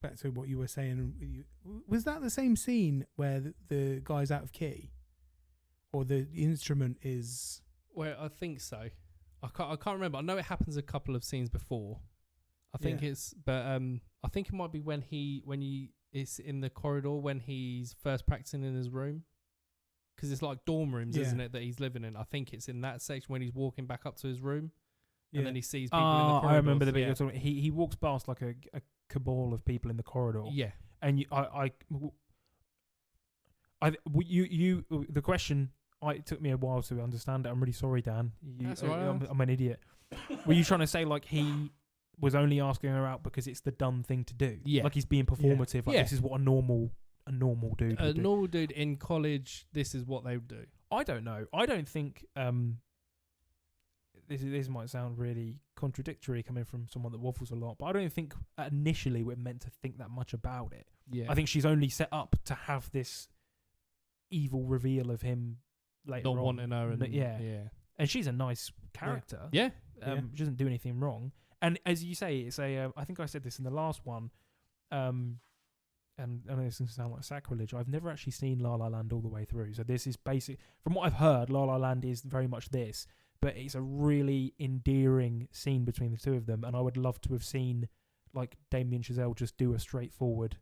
back to what you were saying. Was that the same scene where the guy's out of key, or the instrument is? Well, I think so. I can't remember. I know it happens a couple of scenes before. I think I think it might be when he is in the corridor when he's first practicing in his room. Because it's like dorm rooms, isn't it, that he's living in? I think it's in that section when he's walking back up to his room, and then he sees people in the corridor. I remember the bit you're talking about. He walks past like a cabal of people in the corridor. Yeah. And the question, it took me a while to understand it. I'm really sorry, Dan. That's all right. I'm an idiot. Were you trying to say like he was only asking her out because it's the done thing to do? Yeah. Like he's being performative. Like this is what a normal dude would do. Normal dude in college, this is what they would do. I don't know. I don't think this might sound really contradictory coming from someone that waffles a lot, but I don't think initially we're meant to think that much about it. Yeah. I think she's only set up to have this evil reveal of him later not on. wanting her. And yeah. And she's a nice character. Yeah. She doesn't do anything wrong. And as you say, it's a. I think I said this in the last one. And I know this is going to sound like sacrilege. I've never actually seen La La Land all the way through. So this is basic. From what I've heard, La La Land is very much this, but it's a really endearing scene between the two of them. And I would love to have seen like Damien Chazelle just do a straightforward.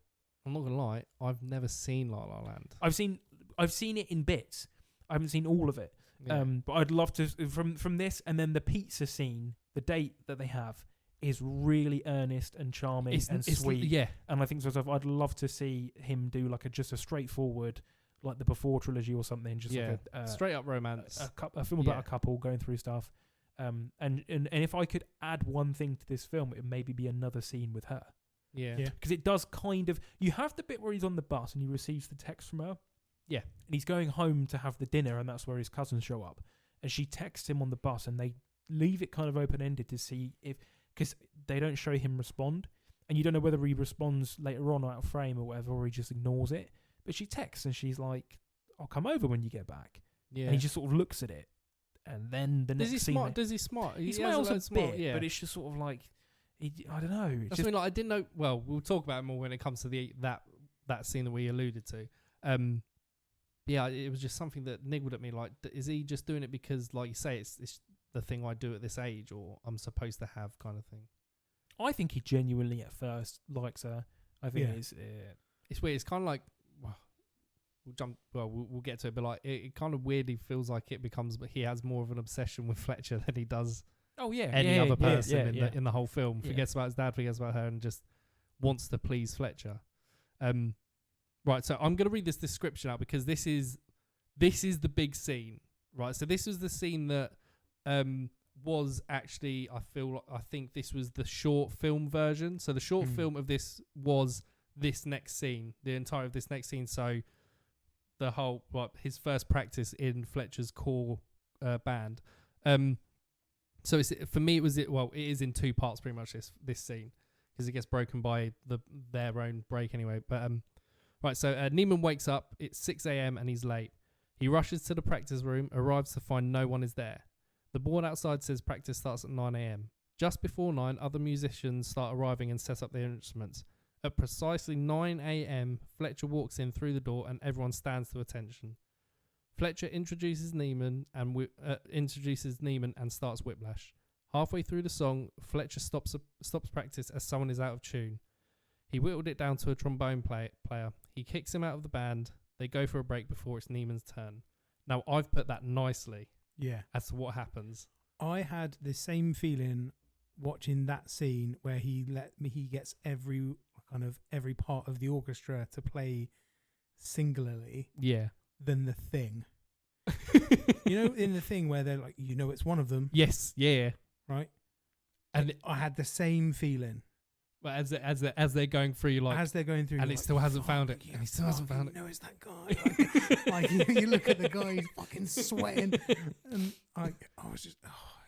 I'm not gonna lie, I've never seen La La Land. I've seen it in bits. I haven't seen all of it. Yeah. But I'd love to from this, and then the pizza scene, the date that they have is really earnest and charming and sweet. Yeah, and I think to myself, I'd love to see him do like just a straightforward, like the Before trilogy or something. Just like a straight up romance, a film about a couple going through stuff. And if I could add one thing to this film, it would maybe be another scene with her. Yeah, Because it does kind of. You have the bit where he's on the bus and he receives the text from her. Yeah. And he's going home to have the dinner, and that's where his cousins show up. And she texts him on the bus, and they leave it kind of open-ended to see if. Because they don't show him respond. And you don't know whether he responds later on out of frame or whatever, or he just ignores it. But she texts, and she's like, I'll come over when you get back. Yeah. And he just sort of looks at it. And then the next scene. Does he smart? He smiles a bit, yeah. but it's just sort of like. I don't know. That's just, I didn't know. Well, we'll talk about it more when it comes to that scene that we alluded to. Yeah, it was just something that niggled at me. Like, is he just doing it because, like you say, it's the thing I do at this age, or I'm supposed to have, kind of thing? I think he genuinely at first likes her. I think it's weird. It's kind of like we'll get to it, but like it kind of weirdly feels like it becomes. He has more of an obsession with Fletcher than he does. Oh yeah, any other person in the whole film. Yeah. Forgets about his dad, forgets about her, and just wants to please Fletcher. Right, so I'm going to read this description out because this is the big scene, right? So this was the scene that was actually, I think this was the short film version. So the short film of this was this next scene, the entire of this next scene. So the whole, his first practice in Fletcher's core band. So for me, it is in two parts pretty much, this scene, because it gets broken by their own break anyway. But right, so Neiman wakes up. It's 6 a.m. and he's late. He rushes to the practice room, arrives to find no one is there. The board outside says practice starts at 9 a.m. Just before 9, other musicians start arriving and set up their instruments. At precisely 9 a.m., Fletcher walks in through the door and everyone stands to attention. Fletcher introduces Neiman and starts Whiplash. Halfway through the song, Fletcher stops practice as someone is out of tune. He whittled it down to a trombone player. He kicks him out of the band. They go for a break before it's Neiman's turn. Now, I've put that nicely as to what happens. I had the same feeling watching that scene where he gets every part of the orchestra to play singularly. Yeah. Than The Thing. In The Thing where they're like, it's one of them. Yes, yeah. Right? And I had the same feeling. But as they're going through, and it still hasn't found it. And he still hasn't found it. No, it's that guy. You look at the guy, he's fucking sweating. And I was just,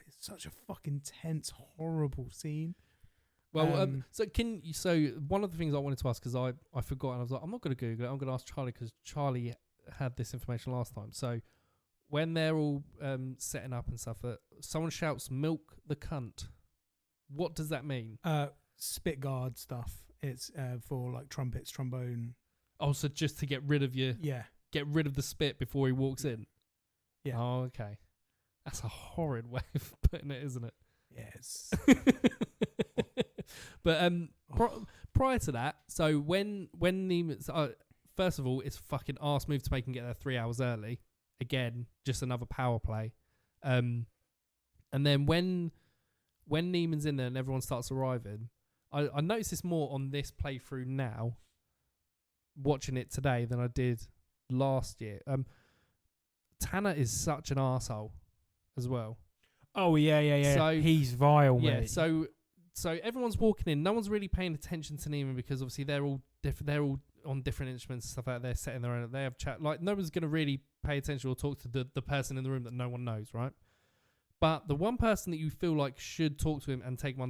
it's such a fucking tense, horrible scene. Well, so one of the things I wanted to ask, because I forgot, and I was like, I'm not going to Google it. I'm going to ask Charlie, because Charlie had this information last time. So when they're all setting up and stuff, someone shouts, "Milk the cunt." What does that mean? Spit guard stuff. It's for like trumpets, trombone. Oh, so just to get rid of get rid of the spit before he walks in. Yeah. Oh, okay. That's a horrid way of putting it, isn't it? Yes. But prior to that, so when Neiman's, first of all, it's a fucking arse move to make him get there 3 hours early. Again, just another power play. And then when Neiman's in there and everyone starts arriving, I noticed this more on this playthrough now, watching it today, than I did last year. Tanner is such an arsehole as well. Oh, yeah. So he's vile, mate. Yeah, so everyone's walking in. No one's really paying attention to Neiman because obviously they're all different. They're all on different instruments and stuff like that. They're setting their own. They have chat. Like, no one's going to really pay attention or talk to the person in the room that no one knows, right? But the one person that you feel like should talk to him and take him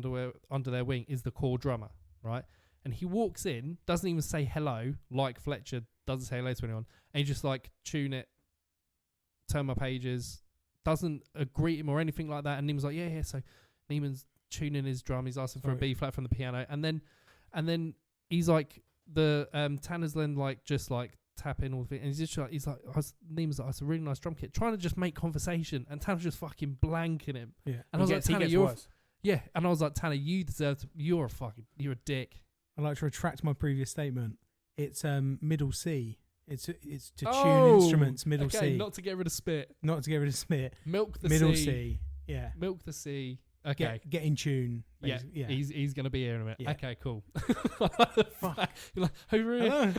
under their wing is the core drummer, right? And he walks in, doesn't even say hello, like Fletcher doesn't say hello to anyone, and he just like tune it, turn my pages, doesn't greet him or anything like that. And Neiman's like, yeah. So Neiman's tuning his drum. He's asking for a Sorry. B flat from the piano, and then he's like the Tanner's then like just like tapping all the things, and he's like Neiman's like, it's a really nice drum kit, trying to just make conversation, and Tanner's just fucking blanking him. Yeah. And I was like, Tanner, you're worse. yeah, and I was like, Tanner, you deserve to. You're a dick. I'd like to retract my previous statement. It's middle C. It's to tune Oh, instruments middle okay, C. not to get rid of spit. Not to get rid of spit. Milk the Middle C. C. Yeah. Milk the C. Okay. Get in tune. Yeah, basically. Yeah. he's gonna be here in a minute. Yeah. Okay, cool. Fuck. You're like, who really?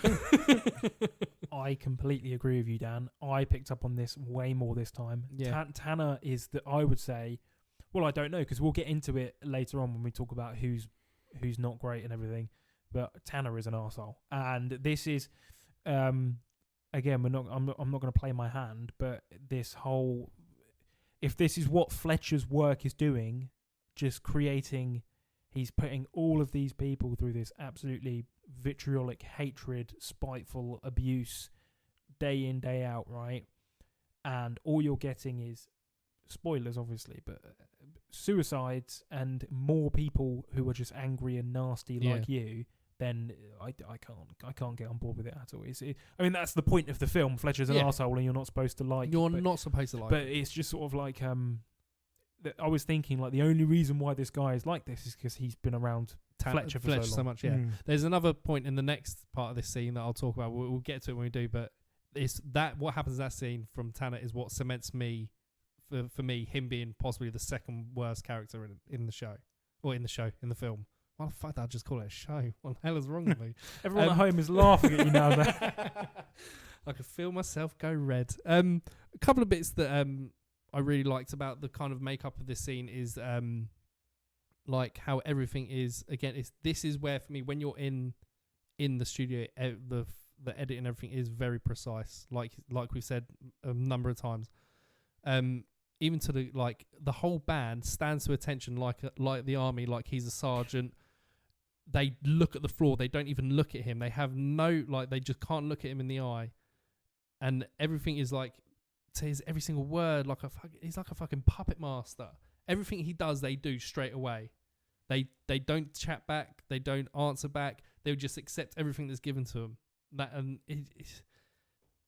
I completely agree with you, Dan. I picked up on this way more this time. Yeah. Tanner is I would say, well, I don't know because we'll get into it later on when we talk about who's not great and everything. But Tanner is an arsehole, and this is, again, I'm not going to play my hand, but this whole, if this is what Fletcher's work is doing, just creating, he's putting all of these people through this absolutely vitriolic hatred, spiteful abuse, day in, day out, right? And all you're getting is, spoilers obviously, but suicides and more people who are just angry and nasty like you, then I can't get on board with it at all. I mean, that's the point of the film. Fletcher's an arsehole and you're not supposed to like. Not supposed to like. But it's just sort of like I was thinking like the only reason why this guy is like this is because he's been around Fletcher for so long. much. Yeah. There's another point in the next part of this scene that I'll talk about. We'll get to it when we do. But it's that what happens in that scene from Tanner is what cements me. For me, him being possibly the second worst character in the show, or in the film. Why the fuck did I just call it a show? What the hell is wrong with me? Everyone at home is laughing at you now. I could feel myself go red. A couple of bits that I really liked about the kind of makeup of this scene is like how everything is. Again, this is where for me when you're in the studio, the edit and everything is very precise. Like we've said a number of times. Even to the whole band stands to attention like the army, like he's a sergeant. They look at the floor. They don't even look at him. They have they just can't look at him in the eye. And everything is like, says every single word he's like a fucking puppet master. Everything he does, they do straight away. They don't chat back. They don't answer back. They'll just accept everything that's given to them.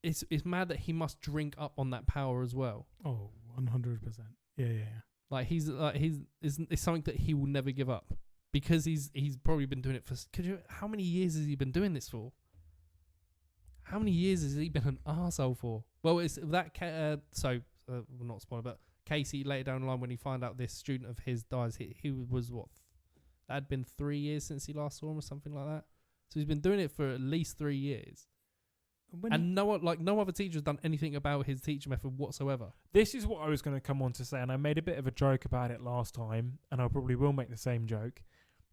It's mad that he must drink up on that power as well. Oh, 100%. Yeah. Like it's something that he will never give up because he's probably been doing it for. How many years has he been doing this for? How many years has he been an arsehole for? Well, it's that. We'll not spoil, but Casey later down the line when he find out this student of his dies, he was what? That had been 3 years since he last saw him or something like that. So he's been doing it for at least 3 years. No other teacher has done anything about his teaching method whatsoever. This is what I was going to come on to say, and I made a bit of a joke about it last time, and I probably will make the same joke.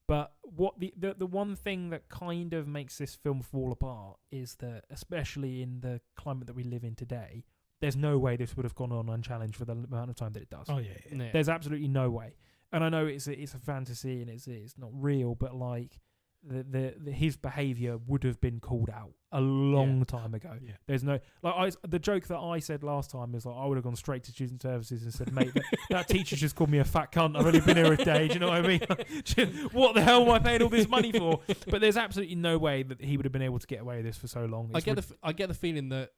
But what the one thing that kind of makes this film fall apart is that, especially in the climate that we live in today, there's no way this would have gone on unchallenged for the amount of time that it does. Oh yeah. There's absolutely no way. And I know it's a fantasy and it's not real, but like his behaviour would have been called out a long time ago. Yeah. There's no the joke that I said last time is like I would have gone straight to student services and said, mate, that teacher just called me a fat cunt. I've only been here a day. Do you know what I mean? What the hell am I paying all this money for? But there's absolutely no way that he would have been able to get away with this for so long. I get the feeling that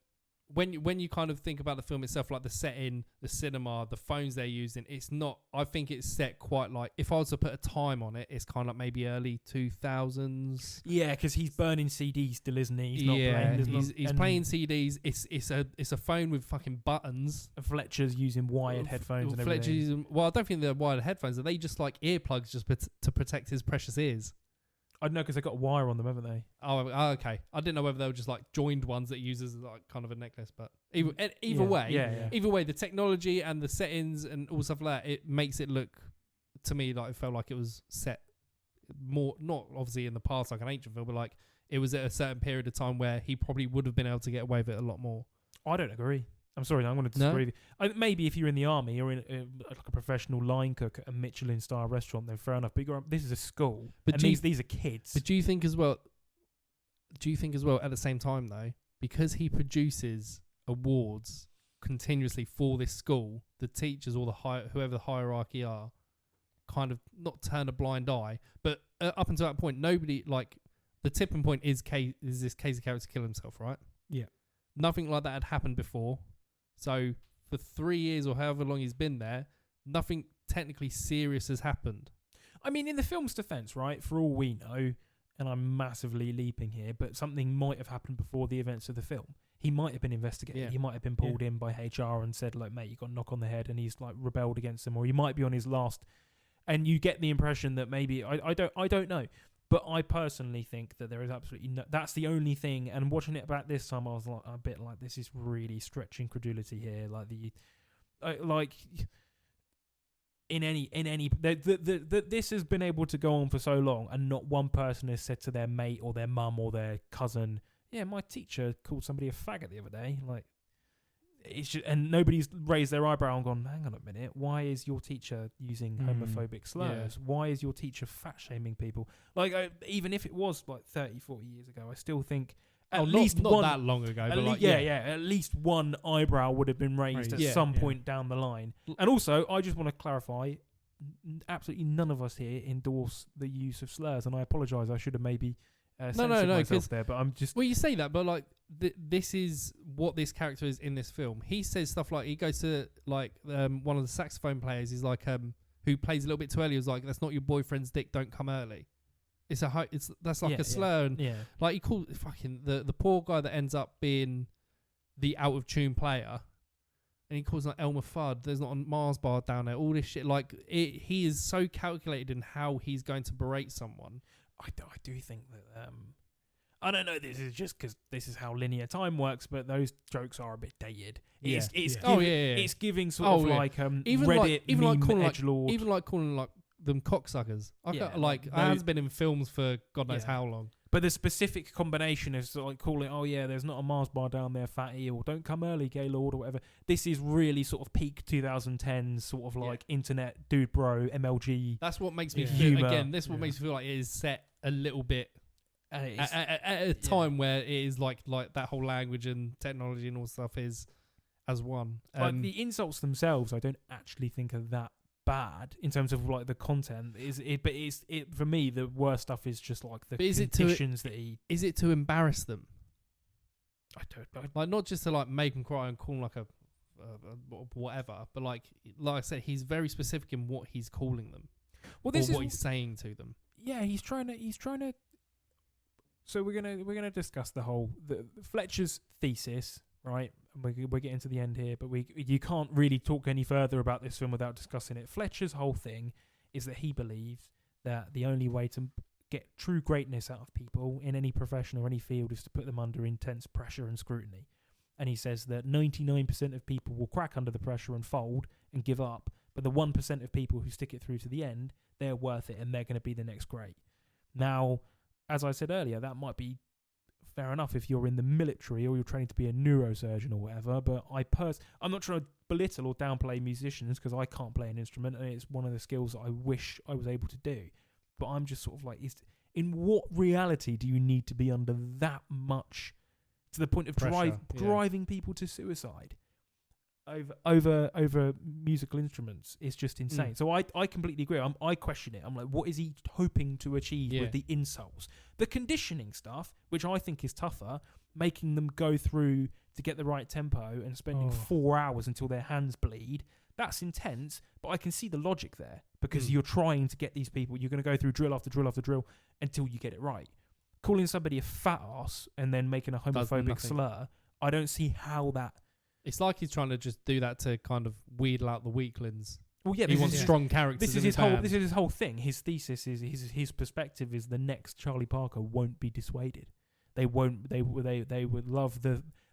when you kind of think about the film itself, like the setting, the cinema, the phones they're using, it's not. I think it's set quite like if I was to put a time on it, it's kind of like maybe early 2000s. Yeah, because he's burning CDs still, isn't he? He's not playing. He's playing CDs. It's a phone with fucking buttons. Fletcher's using wired headphones and everything. I don't think they're wired headphones. Are they just like earplugs just to protect his precious ears? I don't know because they got a wire on them, haven't they? Oh, okay. I didn't know whether they were just like joined ones that he uses like kind of a necklace, but either way, the technology and the settings and all stuff like that, it makes it look to me like it felt like it was set more, not obviously in the past like an ancient film, but like it was at a certain period of time where he probably would have been able to get away with it a lot more. I don't agree. I'm sorry, I'm going to disagree with you. Maybe if you're in the army or in like a professional line cook at a Michelin-star restaurant, then fair enough. But this is a school, but these are kids. But do you think as well, at the same time, though, because he produces awards continuously for this school, the teachers or whoever the hierarchy are, kind of not turn a blind eye, but up until that point, nobody like the tipping point is this Casey character kill himself, right? Yeah. Nothing like that had happened before. So for 3 years or however long he's been there, nothing technically serious has happened. I mean, in the film's defense, right, for all we know, and I'm massively leaping here, but something might have happened before the events of the film. He might have been investigated. Yeah. He might have been pulled in by HR and said, like, mate, you got a knock on the head, and he's like rebelled against them, or he might be on his last. And you get the impression that maybe I don't know, but I personally think that there is absolutely no. That's the only thing. And watching it back this time, I was like a bit like, this is really stretching credulity here. Like this has been able to go on for so long, and not one person has said to their mate or their mum or their cousin, yeah, my teacher called somebody a faggot the other day. Like, it's just, and nobody's raised their eyebrow and gone, hang on a minute, why is your teacher using homophobic slurs? Yeah. Why is your teacher fat shaming people? Like, even if it was like 30, 40 years ago, I still think at least not one, that long ago, but like at least one eyebrow would have been raised at some point down the line. And also, I just want to clarify, absolutely none of us here endorse the use of slurs, and I apologise. I should have maybe censored myself there, but I'm just. Well, you say that, but like this is what this character is in this film. He says stuff like, he goes to like one of the saxophone players. He's like who plays a little bit too early. He was like, "That's not your boyfriend's dick. Don't come early." That's like a slur, and like he called fucking the poor guy that ends up being the out of tune player, and he calls like Elmer Fudd. There's not a Mars bar down there. All this shit, like he is so calculated in how he's going to berate someone. I do think that I don't know. This is just because this is how linear time works, but those jokes are a bit dated. It's giving sort of like even Reddit even meme like calling edgelord. even like calling like them cocksuckers. That has been in films for God knows how long. But the specific combination is sort of like calling, oh yeah, there's not a Mars bar down there, fatty, or don't come early, Gaylord, or whatever. This is really sort of peak 2010s, sort of like internet dude bro MLG. That's what makes me feel again. This what makes me feel like it is set a little bit at a time where it is like that whole language and technology and all stuff is as one. Like the insults themselves, I don't actually think are that bad in terms of like the content. But it's for me the worst stuff is just like the conditions that he. Is it to embarrass them? I don't know. Like not just to like make them cry and call them like a whatever, but like I said, he's very specific in what he's calling them. Well, this or is what he's saying to them. Yeah, he's trying to. So we're gonna discuss the Fletcher's thesis, right? We're getting to the end here, but you can't really talk any further about this film without discussing it. Fletcher's whole thing is that he believes that the only way to get true greatness out of people in any profession or any field is to put them under intense pressure and scrutiny. And he says that 99% of people will crack under the pressure and fold and give up, but the 1% of people who stick it through to the end, they're worth it and they're going to be the next great. Now, as I said earlier, that might be fair enough if you're in the military or you're training to be a neurosurgeon or whatever, but I'm not trying to belittle or downplay musicians because I can't play an instrument and it's one of the skills that I wish I was able to do. But I'm just sort of like, in what reality do you need to be under that much to the point of driving people to suicide over musical instruments? It's just insane. So I completely agree. I question it. I'm like, what is he hoping to achieve with the insults? The conditioning stuff, which I think is tougher, making them go through to get the right tempo and spending 4 hours until their hands bleed, that's intense, but I can see the logic there because you're trying to get these people, you're going to go through drill after drill after drill until you get it right. Calling somebody a fat ass and then making a homophobic slur, I don't see how that... It's like he's trying to just do that to kind of wheedle out the weaklings. Well, yeah, he wants strong characters. This is his whole thing. His thesis is his perspective is the next Charlie Parker won't be dissuaded. They won't. They would love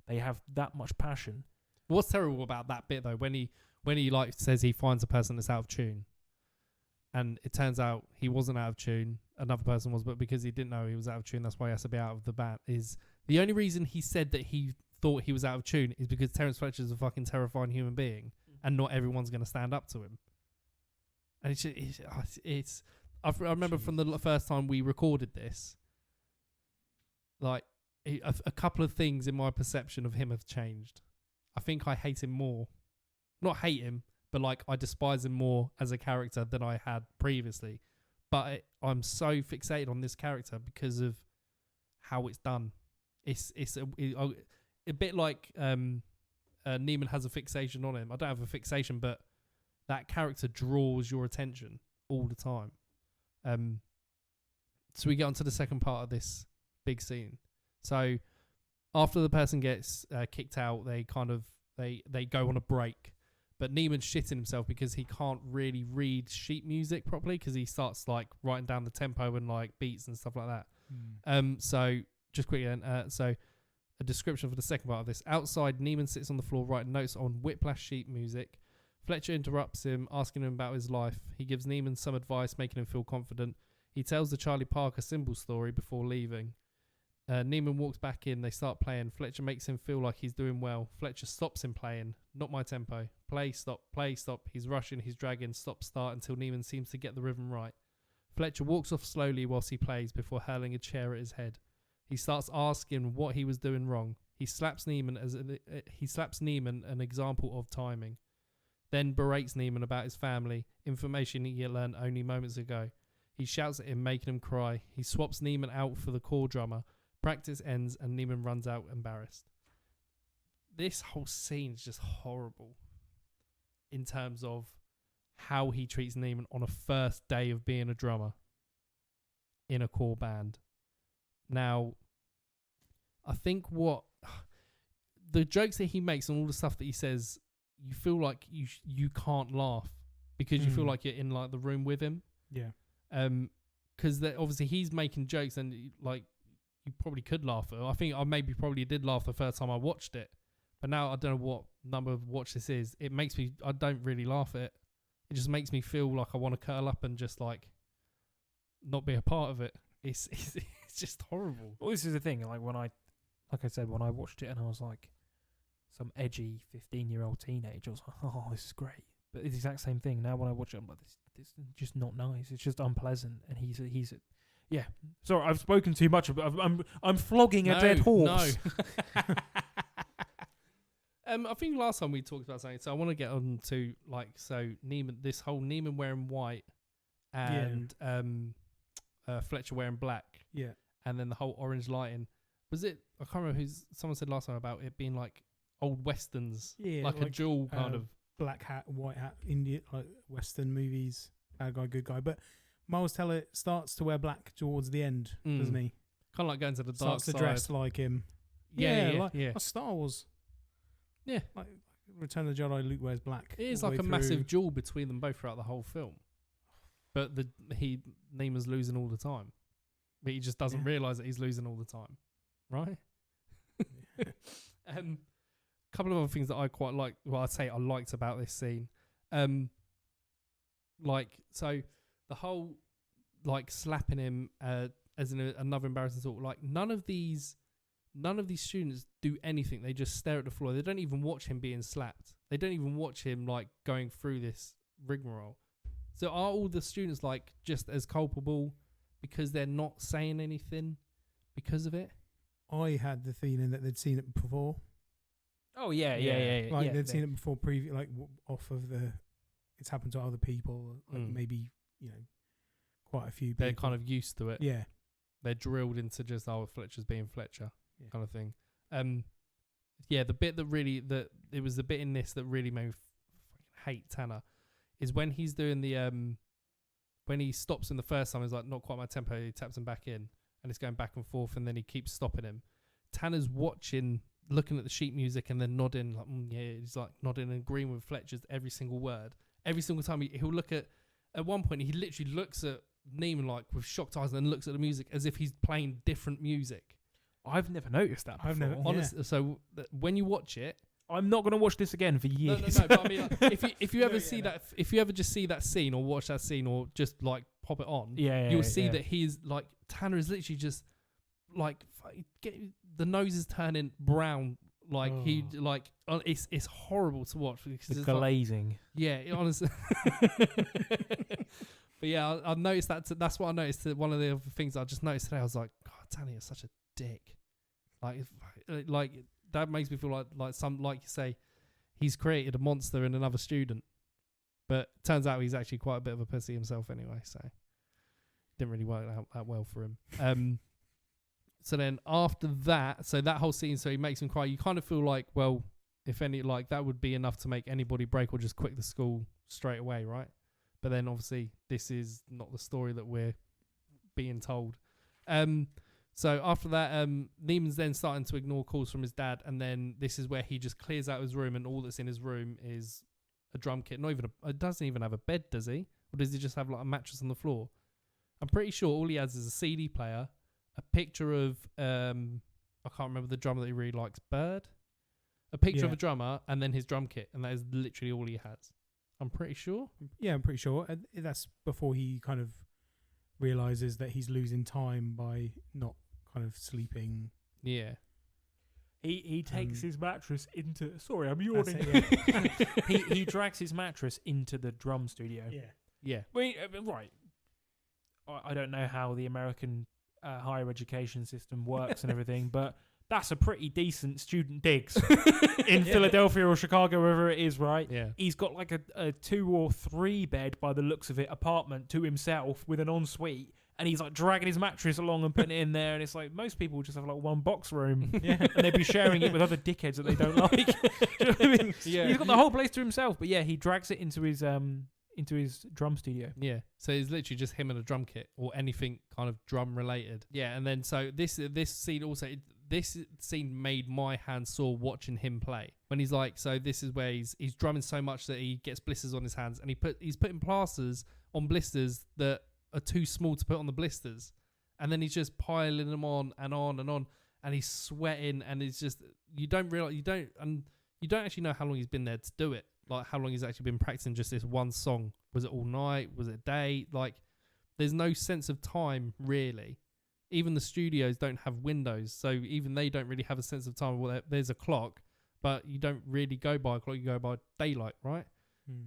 They have that much passion. What's terrible about that bit though, when he like says he finds a person that's out of tune, and it turns out he wasn't out of tune. Another person was, but because he didn't know he was out of tune, that's why he has to be out of the band. Is the only reason he said that he thought he was out of tune is because Terence Fletcher's a fucking terrifying human being, and not everyone's going to stand up to him. And I remember from the first time we recorded this, like a couple of things in my perception of him have changed. I think I hate him more. Not hate him, but like I despise him more as a character than I had previously. But I'm so fixated on this character because of how it's done. It's a bit like Neiman has a fixation on him. I don't have a fixation, but that character draws your attention all the time. So we get on to the second part of this big scene. So after the person gets kicked out, they go on a break. But Neiman's shitting himself because he can't really read sheet music properly because he starts like writing down the tempo and like beats and stuff like that. So just quickly then, so a description for the second part of this. Outside, Neiman sits on the floor writing notes on Whiplash sheet music. Fletcher interrupts him, asking him about his life. He gives Neiman some advice, making him feel confident. He tells the Charlie Parker symbol story before leaving. Neiman walks back in. They start playing. Fletcher makes him feel like he's doing well. Fletcher stops him playing. Not my tempo. Play, stop, play, stop. He's rushing, he's dragging, stop, start until Neiman seems to get the rhythm right. Fletcher walks off slowly whilst he plays before hurling a chair at his head. He starts asking what he was doing wrong. He slaps Neiman an example of timing. Then berates Neiman about his family, information he learned only moments ago. He shouts at him, making him cry. He swaps Neiman out for the core drummer. Practice ends and Neiman runs out embarrassed. This whole scene is just horrible in terms of how he treats Neiman on a first day of being a drummer in a core band. Now, I think what the jokes that he makes and all the stuff that he says, you feel like you can't laugh because you feel like you're in like the room with him. Yeah. Because obviously he's making jokes and like you probably could laugh at it. I think I maybe probably did laugh the first time I watched it, but now I don't know what number of watch this is. It makes me, I don't really laugh at it. It just makes me feel like I want to curl up and just like not be a part of it. It's just horrible. Well, this is the thing. Like I said, when I watched it and I was like some edgy 15-year-old teenager, I was like, oh, this is great. But it's the exact same thing. Now when I watch it, I'm like, this is just not nice. It's just unpleasant. And he's yeah. Sorry, I've spoken too much. I'm flogging a dead horse. No. I think last time we talked about something, so I want to get on to like, so Neiman, this whole Neiman wearing white and Fletcher wearing black. Yeah. And then the whole orange lighting. Was it, I can't remember someone said last time about it being like old westerns. Yeah. Like a dual kind of. Black hat, white hat, Indian, like Western movies, bad guy, good guy. But Miles Teller starts to wear black towards the end, doesn't he? Kind of like going to the dark side. Starts to dress like him. Yeah. Like Star Wars. Yeah. Like Return of the Jedi, Luke wears black. It is like a massive duel between them both throughout the whole film. But Neiman's losing all the time. But he just doesn't realise that he's losing all the time. Right? Couple of other things that I quite like. Well, I'd say I liked about this scene. Like, so the whole like slapping him as another embarrassing thought. Like, none of these students do anything. They just stare at the floor. They don't even watch him being slapped. They don't even watch him like going through this rigmarole. So are all the students like just as culpable because they're not saying anything because of it? I had the feeling that they'd seen it before. Oh yeah. Like they'd seen it before, off of it's happened to other people. Like maybe quite a few people. They're kind of used to it. Yeah, they're drilled into just Fletcher's being Fletcher kind of thing. The bit that it was the bit in this that really made me fucking hate Tanner is when he's doing the when he stops him the first time. He's like, not quite my tempo. He taps him back in, and it's going back and forth, and then he keeps stopping him. Tanner's looking at the sheet music and then nodding, like, he's like nodding and agreeing with Fletcher's every single word. Every single time he'll look at one point, he literally looks at Neiman like with shocked eyes and then looks at the music as if he's playing different music. I've never noticed that before. Honestly, so when you watch it, I'm not going to watch this again for years. No, but I mean, like, if you ever see that, if you ever just see that scene or watch that scene or just like pop it on, you'll see that he's like, Tanner is literally just like, the nose is turning brown. Like it's horrible to watch. The glazing. Honestly. But yeah, I noticed that. That's what I noticed. One of the other things I just noticed today, I was like, God, Tanner is such a dick. Like that makes me feel like you say, he's created a monster in another student. But turns out he's actually quite a bit of a pussy himself anyway, so didn't really work out that well for him. So then after that, so that whole scene, so he makes him cry. You kind of feel like, well, if any, like that would be enough to make anybody break or just quit the school straight away, right? But then obviously this is not the story that we're being told. So after that, Neiman's then starting to ignore calls from his dad, and then this is where he just clears out his room, and all that's in his room is a drum kit. Not even it doesn't even have a bed, does he? Or does he just have like a mattress on the floor? I'm pretty sure all he has is a CD player, a picture of I can't remember the drummer that he really likes, Bird. A picture of a drummer, and then his drum kit, and that is literally all he has. I'm pretty sure. Yeah, I'm pretty sure. And that's before he kind of realizes that he's losing time by not kind of sleeping. Yeah. He takes his mattress into. Sorry, I'm yawning. It, he drags his mattress into the drum studio. Yeah. Right. I don't know how the American higher education system works and everything, but that's a pretty decent student digs in Philadelphia or Chicago, wherever it is, right? Yeah. He's got like a 2 or 3 bed, by the looks of it, apartment to himself with an ensuite. And he's like dragging his mattress along and putting it in there. And it's like most people just have like one box room. And they'd be sharing it with other dickheads that they don't like. Do you know what I mean? Yeah. He's got the whole place to himself. But yeah, he drags it into his drum studio. Yeah. So it's literally just him and a drum kit or anything kind of drum related. Yeah. And then so this scene also, this scene made my hands sore watching him play. When he's like, so this is where he's drumming so much that he gets blisters on his hands, and he's putting plasters on blisters that are too small to put on the blisters, and then he's just piling them on and on and on, and he's sweating, and it's just you don't actually know how long he's been there to do it, like how long he's actually been practicing just this one song. Was it all night? Was it day? Like there's no sense of time really. Even the studios don't have windows, so even they don't really have a sense of time. Well, there's a clock, but you don't really go by a clock, you go by daylight, right?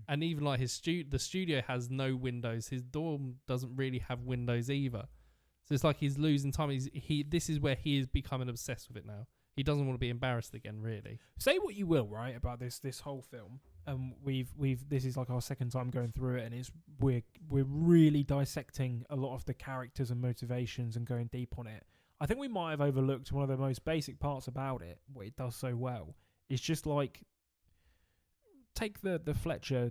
And even like the studio has no windows. His dorm doesn't really have windows either. So it's like he's losing time. This is where he is becoming obsessed with it now. He doesn't want to be embarrassed again, really. Say what you will, right, about this whole film. This is like our second time going through it, and we're really dissecting a lot of the characters and motivations and going deep on it. I think we might have overlooked one of the most basic parts about it. What it does so well is just like take the Fletcher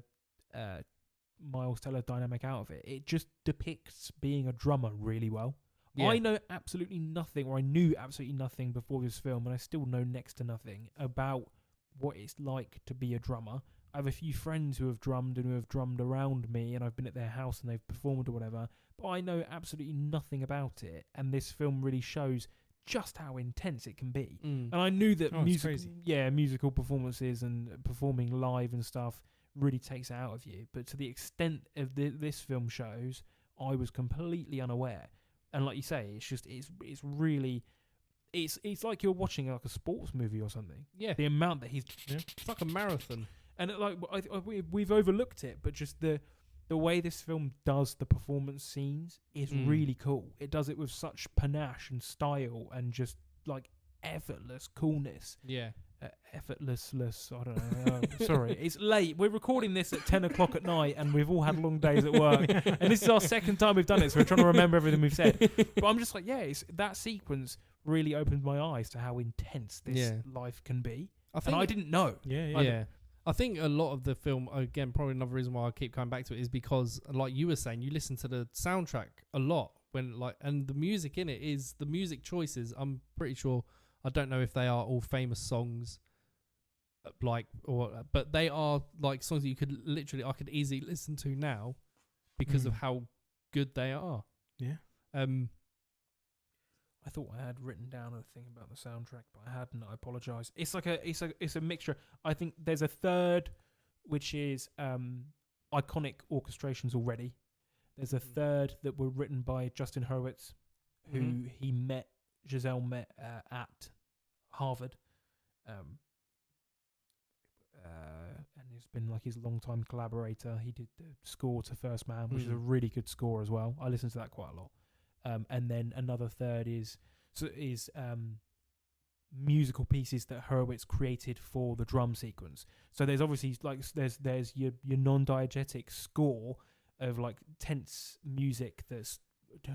Miles Teller dynamic out of it. It just depicts being a drummer really well. Yeah. I know absolutely nothing, or I knew absolutely nothing before this film, and I still know next to nothing about what it's like to be a drummer. I have a few friends who have drummed and who have drummed around me, and I've been at their house and they've performed or whatever, but I know absolutely nothing about it, and this film really shows just how intense it can be. And I knew that musical performances and performing live and stuff really takes it out of you, but to the extent of this film shows, I was completely unaware. And like you say, it's really like you're watching like a sports movie or something. Yeah, the amount that it's like a marathon. And we've overlooked it, but just the way this film does the performance scenes is really cool. It does it with such panache and style and just like effortless coolness. Yeah. Effortless. I don't know. Sorry, it's late. We're recording this at 10 o'clock at night, and we've all had long days at work. And this is our second time we've done it, so we're trying to remember everything we've said. But I'm just like, that sequence really opened my eyes to how intense this life can be. I didn't know. Yeah. I think a lot of the film, again, probably another reason why I keep coming back to it is because, like you were saying, you listen to the soundtrack a lot and the music in it is the music choices. I'm pretty sure. I don't know if they are all famous songs, but they are like songs that I could easily listen to now because of how good they are. Yeah. I thought I had written down a thing about the soundtrack, but I hadn't. I apologise. It's like it's a mixture. I think there's a third, which is iconic orchestrations already. There's a third that were written by Justin Hurwitz, who Giselle met at Harvard, and he's been like his longtime collaborator. He did the score to First Man, which is a really good score as well. I listen to that quite a lot. And then another third is musical pieces that Horowitz created for the drum sequence. So there's obviously like there's your non-diegetic score of like tense music that's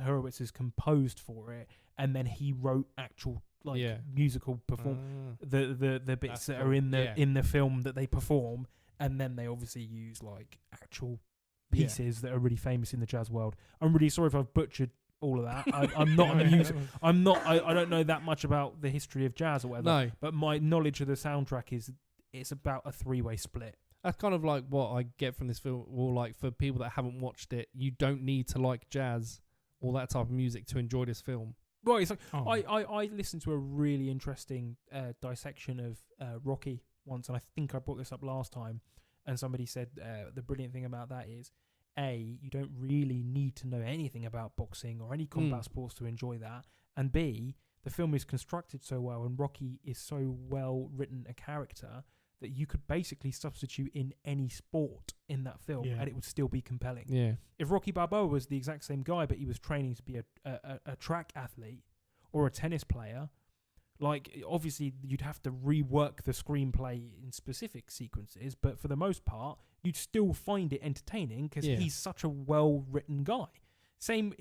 Horowitz has composed for it, and then he wrote actual like musical the bits that are in the film that they perform, and then they obviously use like actual pieces that are really famous in the jazz world. I'm really sorry if I've butchered all of that. I'm not I don't know that much about the history of jazz or whatever. No. But my knowledge of the soundtrack is it's about a 3-way split. That's kind of like what I get from this film, or like for people that haven't watched it, you don't need to like jazz or that type of music to enjoy this film. Right, it's like I listened to a really interesting dissection of Rocky once, and I think I brought this up last time, and somebody said the brilliant thing about that is, A, you don't really need to know anything about boxing or any combat sports to enjoy that, and B, the film is constructed so well and Rocky is so well written a character that you could basically substitute in any sport in that film and it would still be compelling. Yeah. If Rocky Balboa was the exact same guy but he was training to be a track athlete or a tennis player, like obviously you'd have to rework the screenplay in specific sequences, but for the most part you'd still find it entertaining because he's such a well-written guy. Same,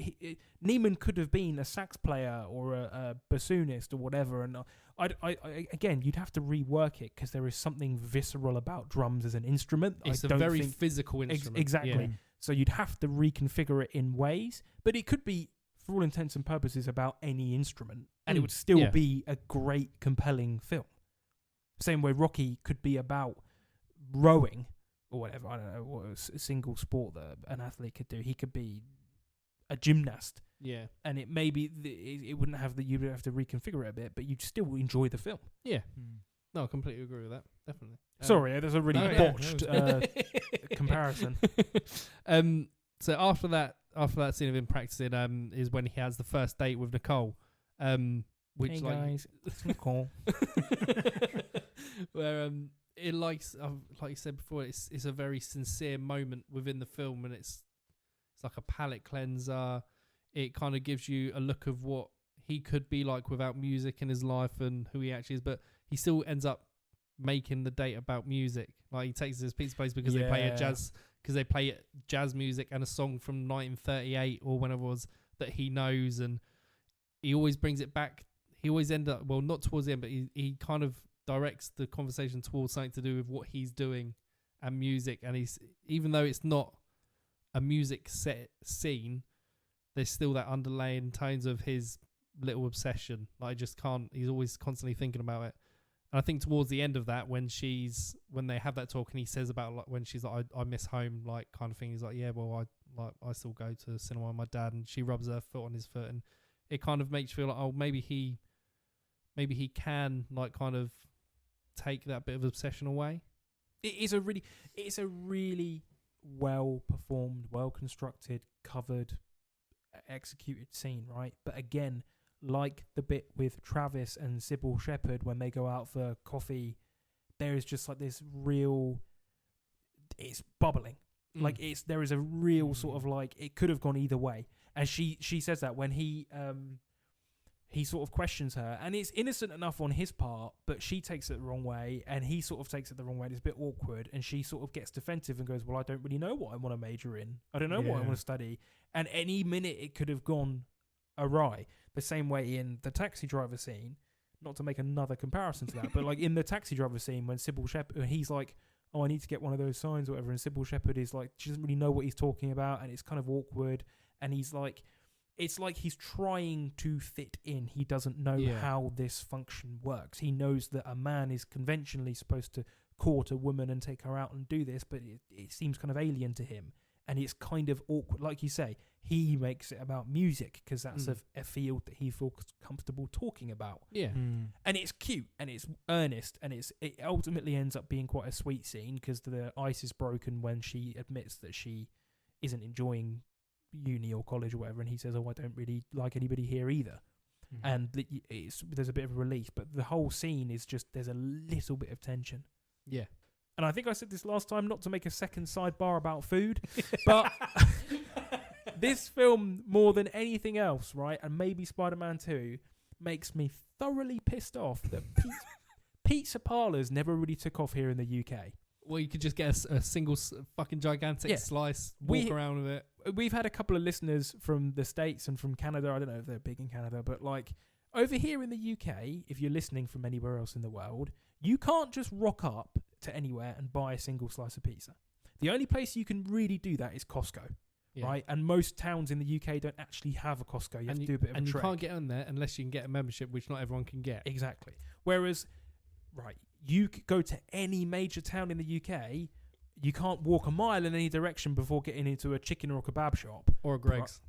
Neiman could have been a sax player or a bassoonist or whatever, and I again, you'd have to rework it because there is something visceral about drums as an instrument. It's a very physical instrument. Exactly. Yeah. So you'd have to reconfigure it in ways, but it could be, for all intents and purposes, about any instrument, and it would still be a great, compelling film. Same way Rocky could be about rowing or whatever. I don't know what a single sport that an athlete could do. He could be a gymnast, and it maybe it wouldn't have that. You'd have to reconfigure it a bit, but you'd still enjoy the film. No, I completely agree with that. Definitely. Sorry, there's a really botched comparison. So after that scene of him practicing, is when he has the first date with Nicole. Which, hey like, guys, it's Nicole. Where it likes, like you said before, it's a very sincere moment within the film, and it's like a palate cleanser. It kind of gives you a look of what he could be like without music in his life and who he actually is, but he still ends up making the date about music. Like he takes his pizza place because they play jazz music and a song from 1938 or whenever it was that he knows, and he always brings it back. He always end up, well, not towards the end, but he kind of directs the conversation towards something to do with what he's doing and music. And he's, even though it's not a music set scene, there's still that underlying tones of his little obsession. Like, he's always constantly thinking about it. And I think towards the end of that, when they have that talk and he says about, like, when she's like, I miss home, like, kind of thing, he's like, yeah, well, I still go to the cinema with my dad, and she rubs her foot on his foot, and it kind of makes you feel like, oh, maybe he can, like, kind of take that bit of obsession away. It's a really well performed, well constructed, covered, executed scene, right? But again, like the bit with Travis and Sybil Shepherd when they go out for coffee, there is just like this real, it's bubbling. Like there is a real sort of like, it could have gone either way. And she says that when he sort of questions her, and it's innocent enough on his part, but she takes it the wrong way, and he sort of takes it the wrong way, and it's a bit awkward, and she sort of gets defensive and goes, well, I don't really know what I want to major in. I don't know what I want to study. And any minute it could have gone awry. The same way in the taxi driver scene, not to make another comparison to that, but like in the taxi driver scene when Sybil Shepherd, he's like, oh, I need to get one of those signs or whatever, and Sybil Shepherd is like, she doesn't really know what he's talking about, and it's kind of awkward, and he's like, it's like he's trying to fit in. He doesn't know how this function works. He knows that a man is conventionally supposed to court a woman and take her out and do this, but it seems kind of alien to him. And it's kind of awkward. Like you say, he makes it about music because that's a field that he feels comfortable talking about. Yeah. And it's cute and it's earnest, and it ultimately ends up being quite a sweet scene because the ice is broken when she admits that she isn't enjoying uni or college or whatever, and he says, oh, I don't really like anybody here either. And there's a bit of a release, but the whole scene is just, there's a little bit of tension. Yeah. And I think I said this last time, not to make a second sidebar about food, but this film, more than anything else, right, and maybe Spider-Man 2, makes me thoroughly pissed off that pizza parlours never really took off here in the UK. Well, you could just get a single fucking gigantic slice, walk around with it. We've had a couple of listeners from the States and from Canada. I don't know if they're big in Canada, but like over here in the UK, if you're listening from anywhere else in the world, you can't just rock up to anywhere and buy a single slice of pizza. The only place you can really do that is Costco, right? And most towns in the UK don't actually have a Costco. You have to do a bit of a trek. And you can't get on there unless you can get a membership, which not everyone can get. Exactly. Whereas, you could go to any major town in the UK, you can't walk a mile in any direction before getting into a chicken or a kebab shop. Or a Greg's.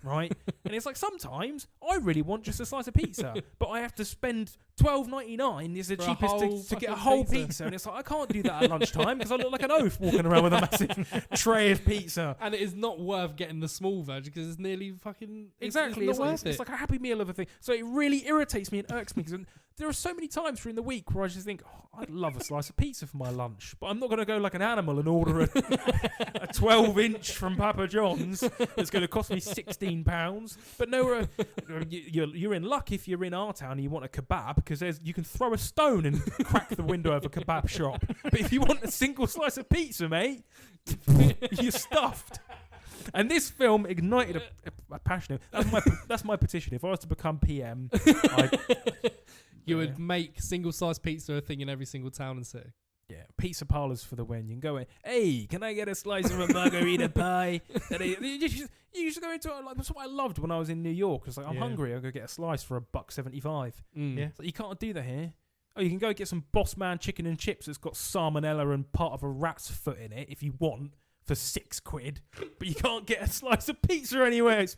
Right? And it's like, sometimes I really want just a slice of pizza, but I have to spend $12.99 is the cheapest to get a whole pizza. And it's like, I can't do that at lunchtime because I look like an oaf walking around with a massive tray of pizza. And it is not worth getting the small version because it's nearly fucking... Exactly. It's like a Happy Meal of a thing. So it really irritates me and irks me because there are so many times during the week where I just think, I'd love a slice of pizza for my lunch, but I'm not going to go like an animal and order a 12-inch from Papa John's that's going to cost me £16. But no, you're in luck if you're in our town and you want a kebab because you can throw a stone and crack the window of a kebab shop. But if you want a single slice of pizza, mate, you're stuffed. And this film ignited a passion. That's my petition. If I was to become PM, you would make single slice pizza a thing in every single town and city. Yeah, pizza parlours for the win. You can go in, hey, can I get a slice of a margarita pie? You just go into it. Like, that's what I loved when I was in New York. It's like, I'm hungry, I'll go get a slice for $1.75. Yeah. So you can't do that here. Oh, you can go get some Boss Man chicken and chips that's got salmonella and part of a rat's foot in it if you want for £6. But you can't get a slice of pizza anywhere. It's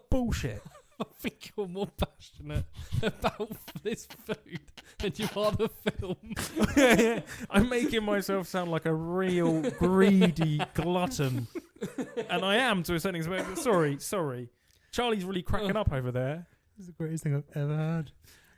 bullshit. I think you're more passionate about this food than you are the film. I'm making myself sound like a real greedy glutton. And I am to a certain extent. Sorry. Charlie's really cracking up over there. This is the greatest thing I've ever heard.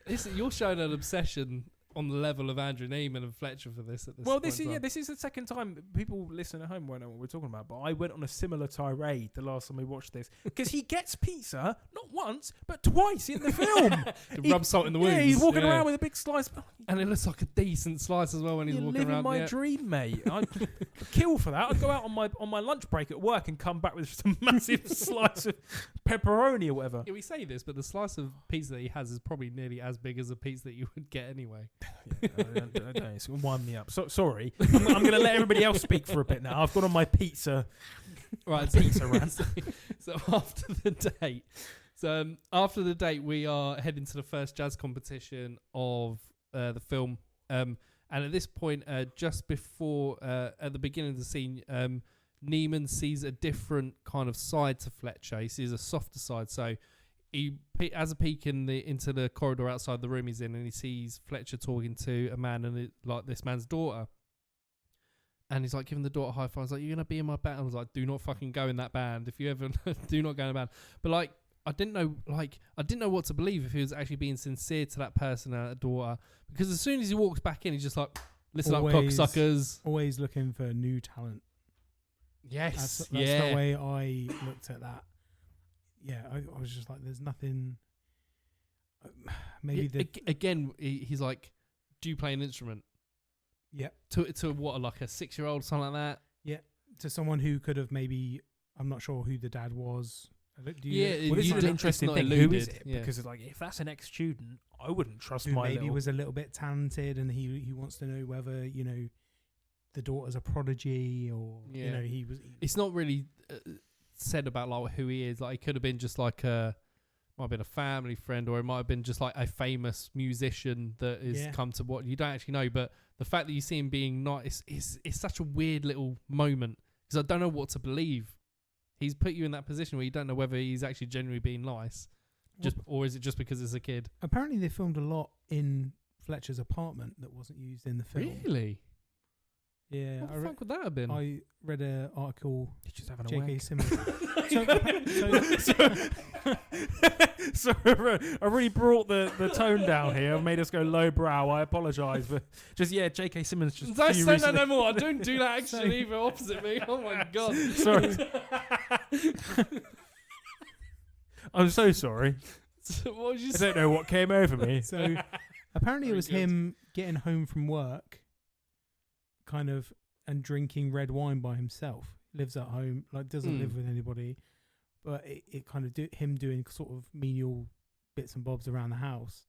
Listen, you're showing an obsession on the level of Andrew Neiman and Fletcher for this at this point. This is the second time people listening at home won't know what we're talking about, but I went on a similar tirade the last time we watched this because he gets pizza not once but twice in the film. Rub salt in the wounds. Yeah, he's walking around with a big slice, and it looks like a decent slice as well when he's walking around. Living my dream, mate. I'd kill for that. I'd go out on my lunch break at work and come back with just a massive slice of pepperoni or whatever. Yeah, we say this, but the slice of pizza that he has is probably nearly as big as a pizza that you would get anyway. It's going to wind me up. Sorry. I'm going to let everybody else speak for a bit now. I've got on my pizza. Right, pizza rant. So after the date, we are heading to the first jazz competition of the film. And at this point, just before, at the beginning of the scene, Neiman sees a different kind of side to Fletcher. He sees a softer side. So he has a peek into the corridor outside the room he's in, and he sees Fletcher talking to a man and this man's daughter. And he's like giving the daughter a high five. He's like, "You're gonna be in my band." I was like, "Do not fucking go in that band. If you ever do not go in a band." But like, I didn't know what to believe if he was actually being sincere to that person and that daughter, because as soon as he walks back in, he's just like, "Listen up, cocksuckers." Always looking for new talent. Yes, that's the way I looked at that. Yeah, I was just like, there's nothing. Again, he's like, "Do you play an instrument?" Yeah. To what, like a 6-year-old, something like that? Yeah. To someone who could have maybe, I'm not sure who the dad was. Well, this is an interesting thing. Who is it? Yeah. Because like, if that's an ex-student, I wouldn't trust who maybe was a little bit talented, and he wants to know whether the daughter's a prodigy or he was. It's not really said about like who he is. Like, it could have been just like might have been a family friend, or it might have been just like a famous musician that is come to what you don't actually know. But the fact that you see him being nice is such a weird little moment, because I don't know what to believe. He's put you in that position where you don't know whether he's actually genuinely being nice, or is it just because it's a kid? Apparently, they filmed a lot in Fletcher's apartment that wasn't used in the film. Really? Yeah. What the fuck would that have been? I read an article. Just having a J.K. wank. Simmons. So I really brought the tone down here. I've made us go lowbrow. I apologise, but just J.K. Simmons just. Don't say that no more. I don't do that actually either. Opposite me. Oh my god. Sorry. I'm so sorry. So what was you I don't know what came over me. So apparently it Very was good. him getting home from work, kind of, and drinking red wine by himself. Lives at home, like doesn't live with anybody, but it kind of him doing sort of menial bits and bobs around the house,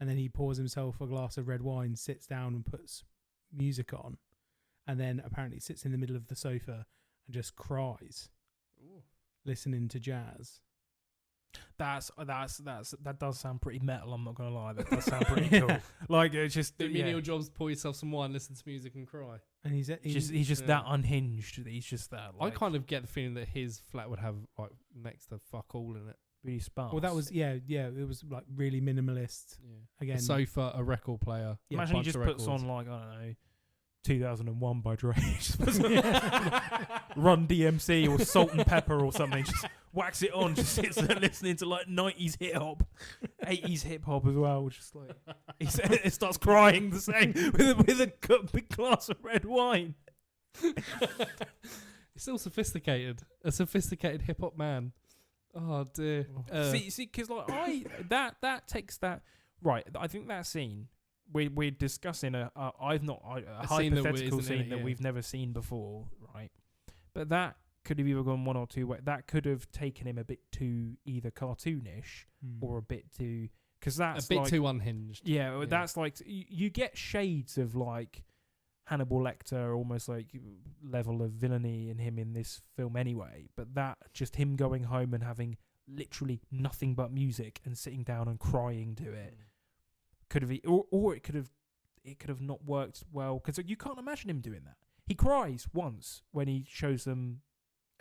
and then he pours himself a glass of red wine, sits down and puts music on, and then apparently sits in the middle of the sofa and just cries, listening to jazz. That does sound pretty metal. I'm not gonna lie. That does sound pretty cool. Like it's just Do menial jobs, pour yourself some wine, listen to music and cry. And he's just that unhinged. He's just that. I Like, kind of get the feeling that his flat would have like next to fuck all in it. really sparse. well, that was it was like really minimalist. Yeah. Again, A sofa, a record player. Yeah, Imagine he bunch just of puts records. on like, I don't know, 2001 by Dre. Run DMC or Salt and Pepper or something. Just whacks it on. Just sits there listening to like 90s hip hop, 80s hip hop as well. Just like it starts crying the same with a big glass of red wine. It's still sophisticated. A sophisticated hip hop man. Oh dear. See, because like that takes that right. I think that scene we're discussing a scene that hypothetical isn't in scene it, that yeah. we've never seen before, right? But that could have either gone one or two ways. That could have taken him a bit too either cartoonish or a bit too, because that's a bit like, too unhinged. Yeah, Yeah. that's like you get shades of like Hannibal Lecter, almost like level of villainy in him in this film anyway. But that just him going home and having literally nothing but music and sitting down and crying to it could have, or it could have not worked well, because you can't imagine him doing that. He cries once when he shows them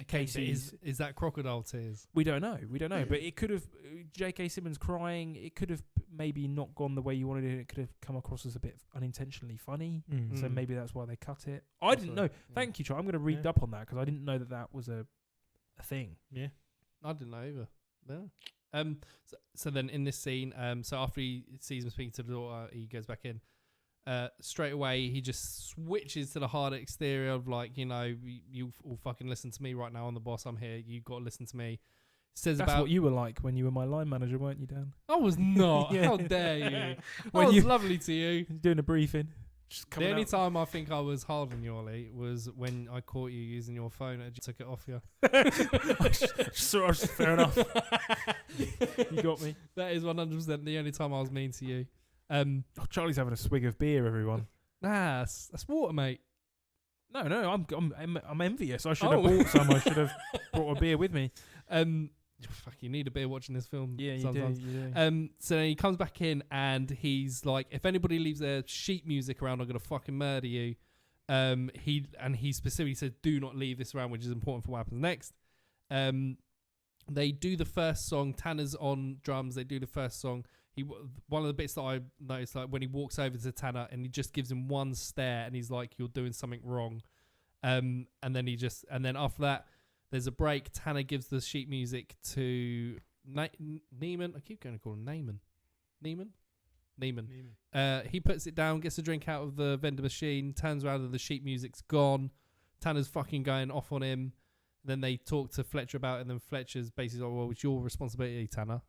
Casey's. Is that crocodile tears? We don't know, but it could have J.K. Simmons crying. It could have maybe not gone the way you wanted it. It could have come across as a bit unintentionally funny. So maybe that's why they cut it. I didn't know. Thank you, Charlie. I'm going to read up on that because I didn't know that was a thing. Yeah, I didn't know either. No. So then in this scene, so after he sees him speaking to the daughter, he goes back in. Straight away, he just switches to the hard exterior of like, you all fucking listen to me right now. I'm the boss. I'm here. You got to listen to me. Says That's about what you were like when you were my line manager, weren't you, Dan? I was not. Yeah. How dare you? When I was you- lovely to you. Doing a briefing. Just The coming only out. time I think I was hard on you, Ollie, was when I caught you using your phone and just took it off you. Fair enough. You got me. That is 100% the only time I was mean to you. Oh, Charlie's having a swig of beer, everyone. Nah, that's water, mate. No, I'm envious. I should have Oh. bought some. I should have brought a beer with me. Fuck, you need a beer watching this film. Yeah, you sometimes. do. You do. So then he comes back in and he's like, if anybody leaves their sheet music around, I'm gonna fucking murder you. He specifically says, do not leave this around, which is important for what happens next. They do the first song. Tanner's on drums. They do the first song. One of the bits that I noticed, like when he walks over to Tanner and he just gives him one stare and he's like, you're doing something wrong. And then after that, there's a break. Tanner gives the sheet music to Neiman. I keep going to call him Neiman. He puts it down, gets a drink out of the vendor machine, turns around and the sheet music's gone. Tanner's fucking going off on him. Then they talk to Fletcher about it, and then Fletcher's basically like, well, it's your responsibility, Tanner.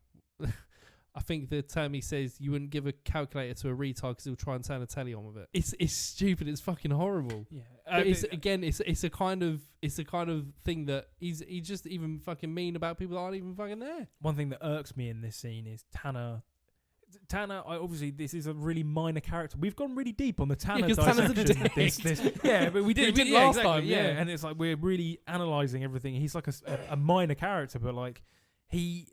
I think the term he says, you wouldn't give a calculator to a retard because he'll try and turn a telly on with it. It's stupid. It's fucking horrible. Yeah. But it's a kind of thing that he's just even fucking mean about people that aren't even fucking there. One thing that irks me in this scene is Tanner, obviously, this is a really minor character. We've gone really deep on the Tanner 'cause Tanner's a dissection. dick. Yeah, but we did last exactly, time. Yeah, and it's like we're really analysing everything. He's like a minor character, but like he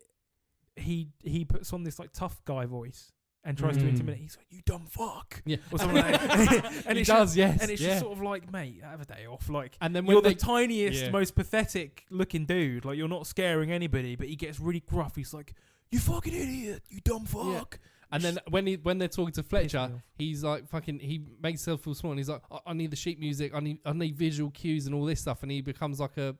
puts on this like tough guy voice and tries to intimidate. He's like, "You dumb fuck," yeah. or something like that. And He it's does, yes. and it's yeah. just sort of like, mate, have a day off. Like, And then when you're they the tiniest, Yeah. most pathetic looking dude. Like, you're not scaring anybody, but he gets really gruff. He's like, "You fucking idiot, you dumb fuck." And then when they're talking to Pisses Fletcher, me off. he's like fucking. He makes himself feel small, and he's like, I need the sheet music. I need visual cues and all this stuff. And he becomes like a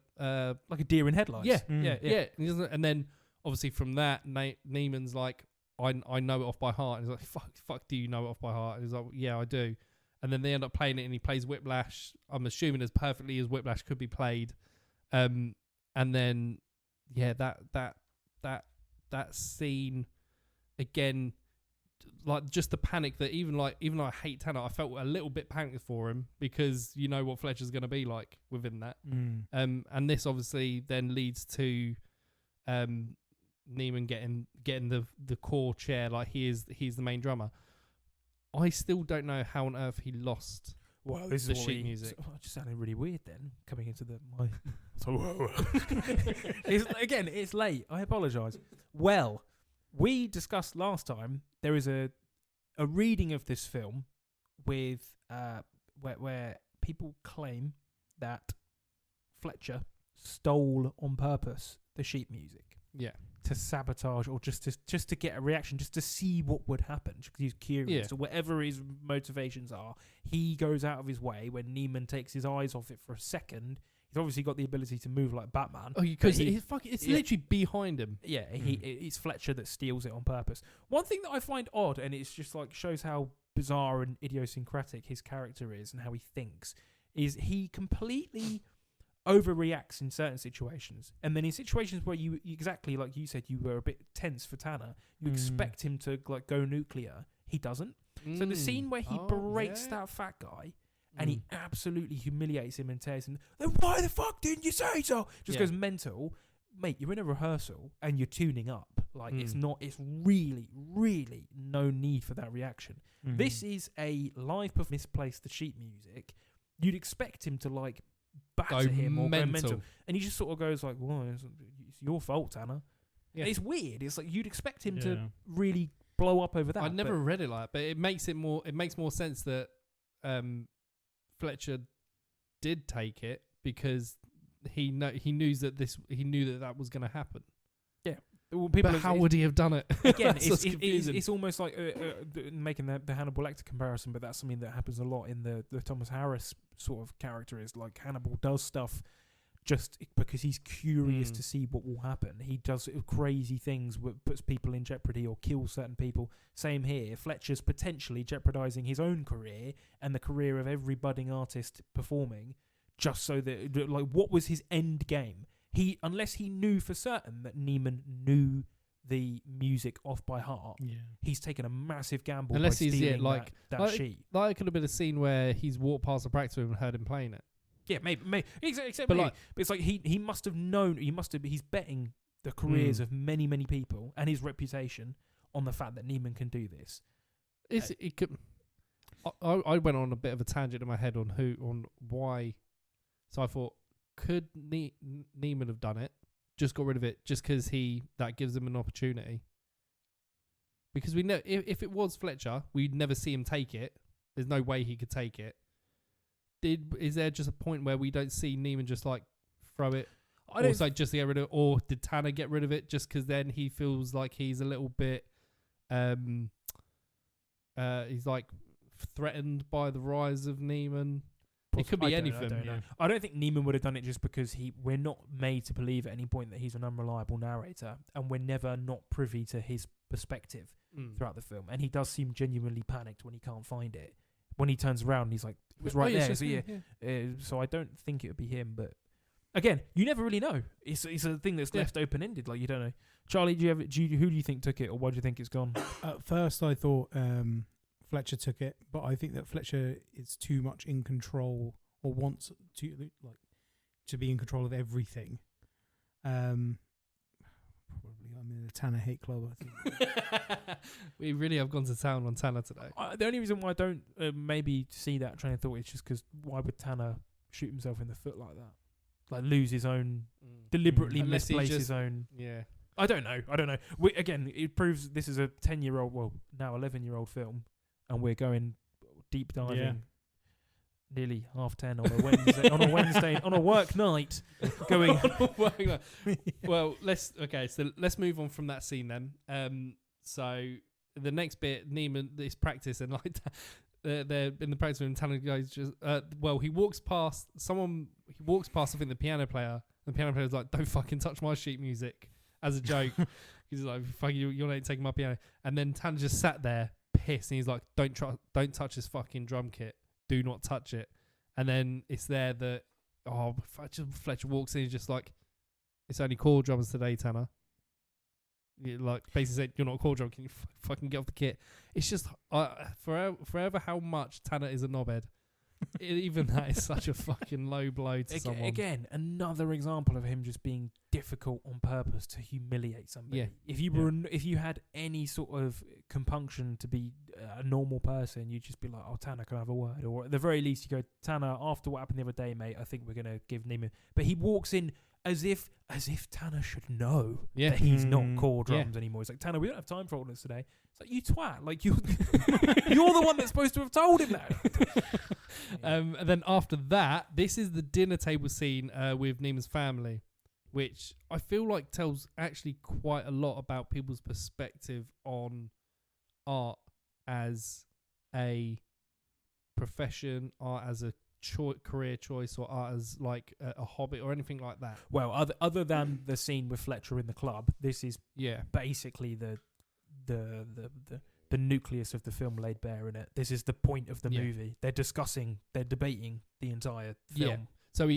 like a deer in headlights. yeah. yeah. And, he doesn't, and then obviously from that, Neiman's like, I know it off by heart. And he's like, fuck, do you know it off by heart? And he's like, yeah, I do. And then they end up playing it, and he plays Whiplash. I'm assuming as perfectly as Whiplash could be played. And then yeah, that scene. again, like just the panic that even though I hate Tanner, I felt a little bit panicked for him because you know what Fletcher's going to be like within that. And this obviously then leads to Neiman getting the core chair, like he's the main drummer. I still don't know how on earth he lost. Well, this the is sheet music. So, it just sounded really weird then coming into my. It's late. I apologise. Well, we discussed last time there is a reading of this film with where people claim that Fletcher stole on purpose the sheet music. Yeah. To sabotage or just to get a reaction, just to see what would happen, because he's curious. Yeah. Or whatever his motivations are, he goes out of his way. When Neiman takes his eyes off it for a second, he's obviously got the ability to move like Batman. Oh, because it's literally behind him. Yeah, it's Fletcher that steals it on purpose. One thing that I find odd, and it's just like shows how bizarre and idiosyncratic his character is and how he thinks, is he completely overreacts in certain situations, and then in situations where you exactly like you said, you were a bit tense for Tanner, you expect him to like go nuclear. He doesn't. So the scene where he berates that fat guy and he absolutely humiliates him and tears him, then why the fuck didn't you say so? Just goes mental. Mate, you're in a rehearsal and you're tuning up. Like it's really, really no need for that reaction. This is a live performance. Misplaced the sheet music. You'd expect him to like batter him or go mental, and he just sort of goes like, "Well, it's your fault, Tanner." Yeah. It's weird. It's like you'd expect him to really blow up over that. I never read it like that, but it makes more sense that Fletcher did take it because he knew that was going to happen. Yeah. Well, but how would he have done it? Again, it's almost like making the Hannibal Lecter comparison, but that's something that happens a lot in the Thomas Harris sort of character. Is like Hannibal does stuff just because he's curious to see what will happen. He does crazy things, puts people in jeopardy or kills certain people. Same here. Fletcher's potentially jeopardizing his own career and the career of every budding artist performing, just so that, like, what was his end game? Unless he knew for certain that Neiman knew the music off by heart, he's taken a massive gamble by stealing that sheet. Like, it could have been a scene where he's walked past the practice room and heard him playing it. Yeah, maybe. Except but it's like he must have known. He's betting the careers of many, many people and his reputation on the fact that Neiman can do this. It could. I went on a bit of a tangent in my head on why. So I thought, could Neiman have done it? Just got rid of it just because that gives him an opportunity. Because we know if it was Fletcher, we'd never see him take it. There's no way he could take it. Is there just a point where we don't see Neiman just like throw it? Also, just to get rid of it, or did Tanner get rid of it just because then he feels like he's a little bit, he's like threatened by the rise of Neiman? It could be anything. I don't think Neiman would have done it just because we're not made to believe at any point that he's an unreliable narrator, and we're never not privy to his perspective throughout the film. And he does seem genuinely panicked when he can't find it. When he turns around, he's like, it was right there. So I don't think it would be him. But again, you never really know. It's a thing that's left open-ended. Like, you don't know. Charlie, who do you think took it, or why do you think it's gone? At first, I thought Fletcher took it, but I think that Fletcher is too much in control, or wants to be in control of everything. Probably I'm in a Tanner hate club, I think. We really have gone to town on Tanner today. The only reason why I don't maybe see that train of thought is just because why would Tanner shoot himself in the foot like that? Like lose his own, deliberately misplace his own. Yeah. I don't know. Again, it proves this is a 10-year-old, well, now 11-year-old film, and we're going deep diving. Nearly 10:30 on a Wednesday, on a work night, going. Well, let's move on from that scene then. So the next bit, Neiman is practice, and like they're in the practice room. And Tanner goes he walks past someone. He walks past, I think, the piano player. And the piano player's like, "Don't fucking touch my sheet music," as a joke. He's like, "Fuck you, you're not taking my piano." And then Tanner just sat there, pissed, and he's like, "Don't touch this fucking drum kit. Do not touch it." And then it's there that Fletcher walks in. He's just like, "It's only chord drummers today, Tanner." like basically said, "You're not a core drummer. Can you fucking get off the kit?" It's just forever how much Tanner is a knobhead. Even that is such a fucking low blow to someone. Again, another example of him just being difficult on purpose to humiliate somebody. Yeah. If you were, if you had any sort of compunction to be a normal person, you'd just be like, "Oh, Tanner, can I have a word?" Or at the very least, you go, "Tanner, after what happened the other day, mate, I think we're gonna give Neiman." But he walks in as if Tanner should know that he's not core drums anymore. He's like, "Tanner, we don't have time for all this today." It's like, you twat, like you're the one that's supposed to have told him that. And then after that, this is the dinner table scene with Neiman's family, which I feel like tells actually quite a lot about people's perspective on art as a profession, art as a career choice, or art as like a hobby or anything like that. Well, other than the scene with Fletcher in the club, this is basically the nucleus of the film laid bare in it. This is the point of the movie. They're debating the entire film. So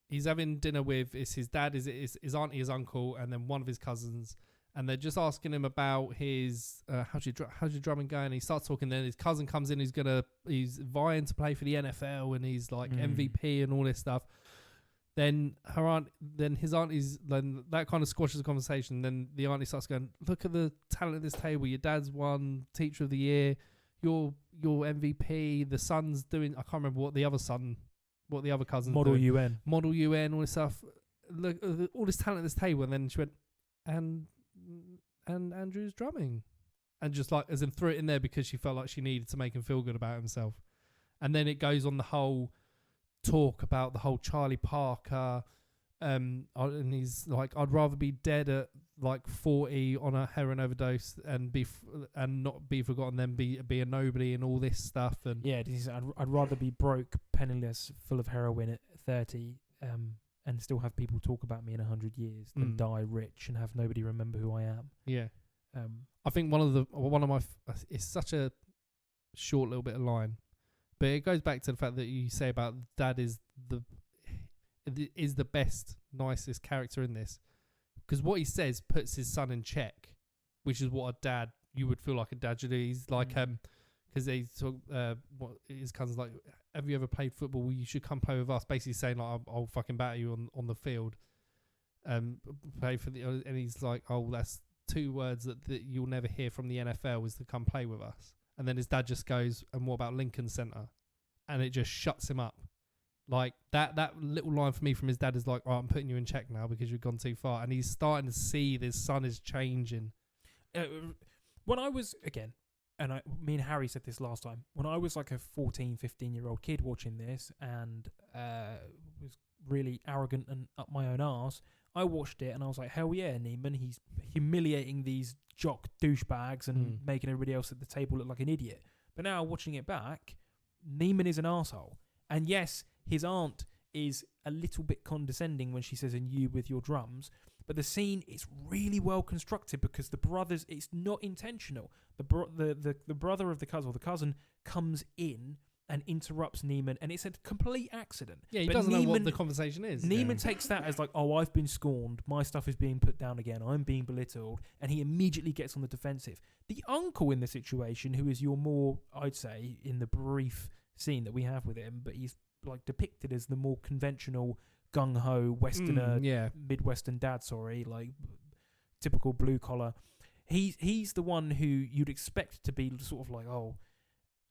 he's having dinner with his dad, his auntie, his uncle, and then one of his cousins. And they're just asking him about his how's your drumming going? And he starts talking. Then his cousin comes in. He's vying to play for the NFL, and he's like MVP and all this stuff. Then his auntie's, then that kind of squashes the conversation. Then the auntie starts going, "Look at the talent at this table. Your dad's won Teacher of the Year. You're MVP. The son's doing. I can't remember what the other cousin's Model doing. Model UN, all this stuff. Look, all this talent at this table." And then she went, and Andrew's drumming, and just like as in threw it in there because she felt like she needed to make him feel good about himself. And then it goes on the whole talk about the whole Charlie Parker, and he's like, "I'd rather be dead at like 40 on a heroin overdose and not be forgotten than be a nobody," and all this stuff. And I'd rather be broke, penniless, full of heroin at 30, and still have people talk about me in 100 years than die rich and have nobody remember who I am. Yeah. I think one of my it's such a short little bit of line, but it goes back to the fact that you say about dad is the best, nicest character in this, because what he says puts his son in check, which is what you would feel like a dad should do. He's like because they talk, what his cousin's like, "Have you ever played football? Well, you should come play with us." Basically saying like, I'll fucking batter you on the field. Play for and he's like, "Oh, that's 2 words that you'll never hear from the NFL is to come play with us." And then his dad just goes, "And what about Lincoln Center?" And it just shuts him up. Like that little line for me from his dad is like, "Oh, I'm putting you in check now because you've gone too far." And he's starting to see his son is changing. When I was, again, and me and Harry said this last time, when I was like a 14, 15-year-old kid watching this and was really arrogant and up my own arse, I watched it and I was like, hell yeah, Neiman, he's humiliating these jock douchebags and making everybody else at the table look like an idiot. But now watching it back, Neiman is an arsehole. And yes, his aunt is a little bit condescending when she says, "And you with your drums," but the scene is really well constructed because the brothers, it's not intentional. The brother of the cousin, or the cousin, comes in and interrupts Neiman, and it's a complete accident. Yeah, he doesn't know what the conversation is. Neiman takes that as like, "Oh, I've been scorned. My stuff is being put down again. I'm being belittled," and he immediately gets on the defensive. The uncle in the situation, who is your more, I'd say, in the brief scene that we have with him, but he's like depicted as the more conventional gung-ho Westerner, Midwestern dad, like typical blue collar. He's the one who you'd expect to be sort of like, "Oh,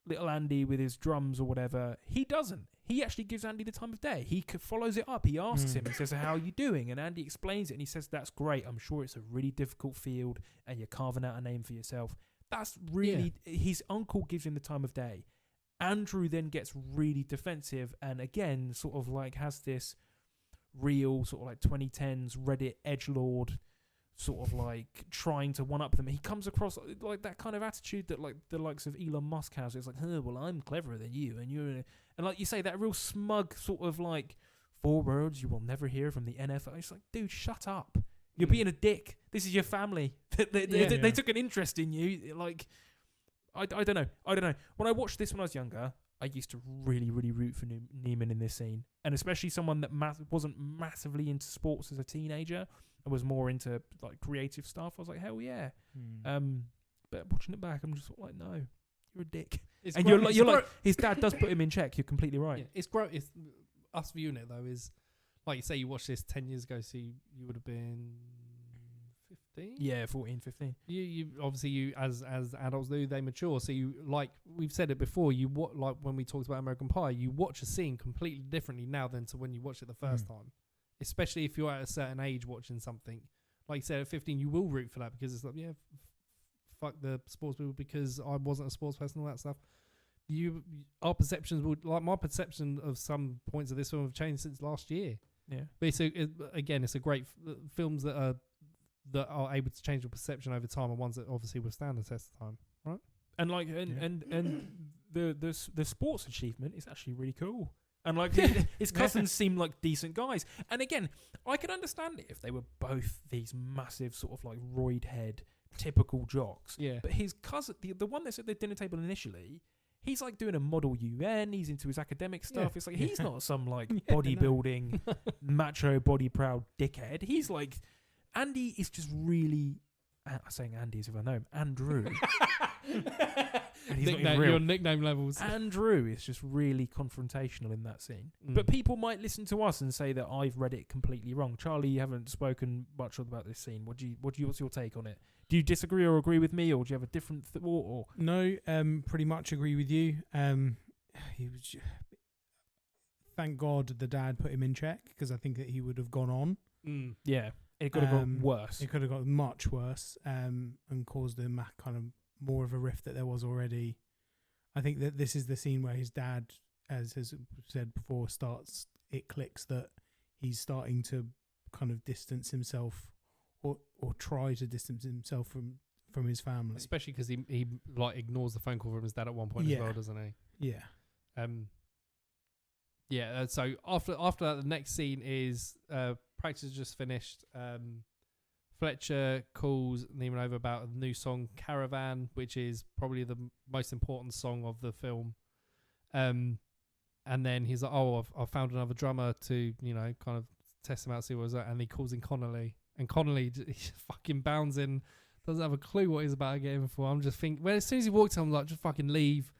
little Andy with his drums or whatever." He doesn't. He actually gives Andy the time of day. He follows it up. He asks him and says, "How are you doing?" And Andy explains it and he says, "That's great. I'm sure it's a really difficult field and you're carving out a name for yourself." That's really, his uncle gives him the time of day. Andrew then gets really defensive and again sort of like has this real sort of like 2010s Reddit edgelord sort of like trying to one-up them. He comes across like that kind of attitude that like the likes of Elon Musk has. It's like, well, I'm cleverer than you, and you're, and like you say, that real smug sort of like 4 words you will never hear from the NFL. It's like, dude, shut up. You're being a dick. This is your family. They took an interest in you. Like, I don't know. When I watched this when I was younger, I used to really, really root for Neiman in this scene. And especially someone that wasn't massively into sports as a teenager. and was more into like creative stuff, I was like, hell yeah. But watching it back, I'm just like, no, you're a dick. And you're like, his dad does put him in check. You're completely right. Yeah, it's us viewing it though is like you say you watched this 10 years ago, so you would have been 15. Yeah, 14, 15. You obviously you as adults do, they mature. So you, like we've said it before, like when we talked about American Pie, you watch a scene completely differently now than to when you watched it the first time. Especially if you're at a certain age watching something. Like you said, at 15, you will root for that because it's like, yeah, fuck the sports people because I wasn't a sports person, all that stuff. Our perceptions would, like my perception of some points of this film have changed since last year. Yeah, but it's a great films that are able to change your perception over time, and ones that obviously withstand the test of time, right? And like and the sports achievement is actually really cool. And like his cousins seem like decent guys. And again, I could understand it if they were both these massive sort of like roid head typical jocks. Yeah. But his cousin, the one that's at the dinner table initially, he's like doing a model UN. He's into his academic stuff. Yeah. It's like he's not some like bodybuilding, macho, body proud dickhead. He's like, Andy is just really. I'm saying Andy as if I know him. Andrew. And he's not even real. Your nickname levels. Andrew is just really confrontational in that scene. But people might listen to us and say that I've read it completely wrong. Charlie, you haven't spoken much about this scene. What's your take on it? Do you disagree or agree with me, or do you have a different thought? Or No, pretty much agree with you. He was. Thank God the dad put him in check because I think that he would have gone on. Yeah, it could have got worse. It could have got much worse, and caused him kind of more of a rift that there was already. I think that this is the scene where his dad, as has said before, it clicks that he's starting to kind of distance himself or try to distance himself from his family. Especially because he like ignores the phone call from his dad at one point as well, doesn't he? Yeah. So after that, the next scene is practice just finished. Fletcher calls Neiman over about a new song, Caravan, which is probably the most important song of the film. And then he's like, oh, I've found another drummer to, kind of test him out, see what was that. And he calls in Connolly. And Connolly, he fucking bounds in, doesn't have a clue what he's about to get him for. I'm just thinking, well, as soon as he walks in, I'm like, just fucking leave.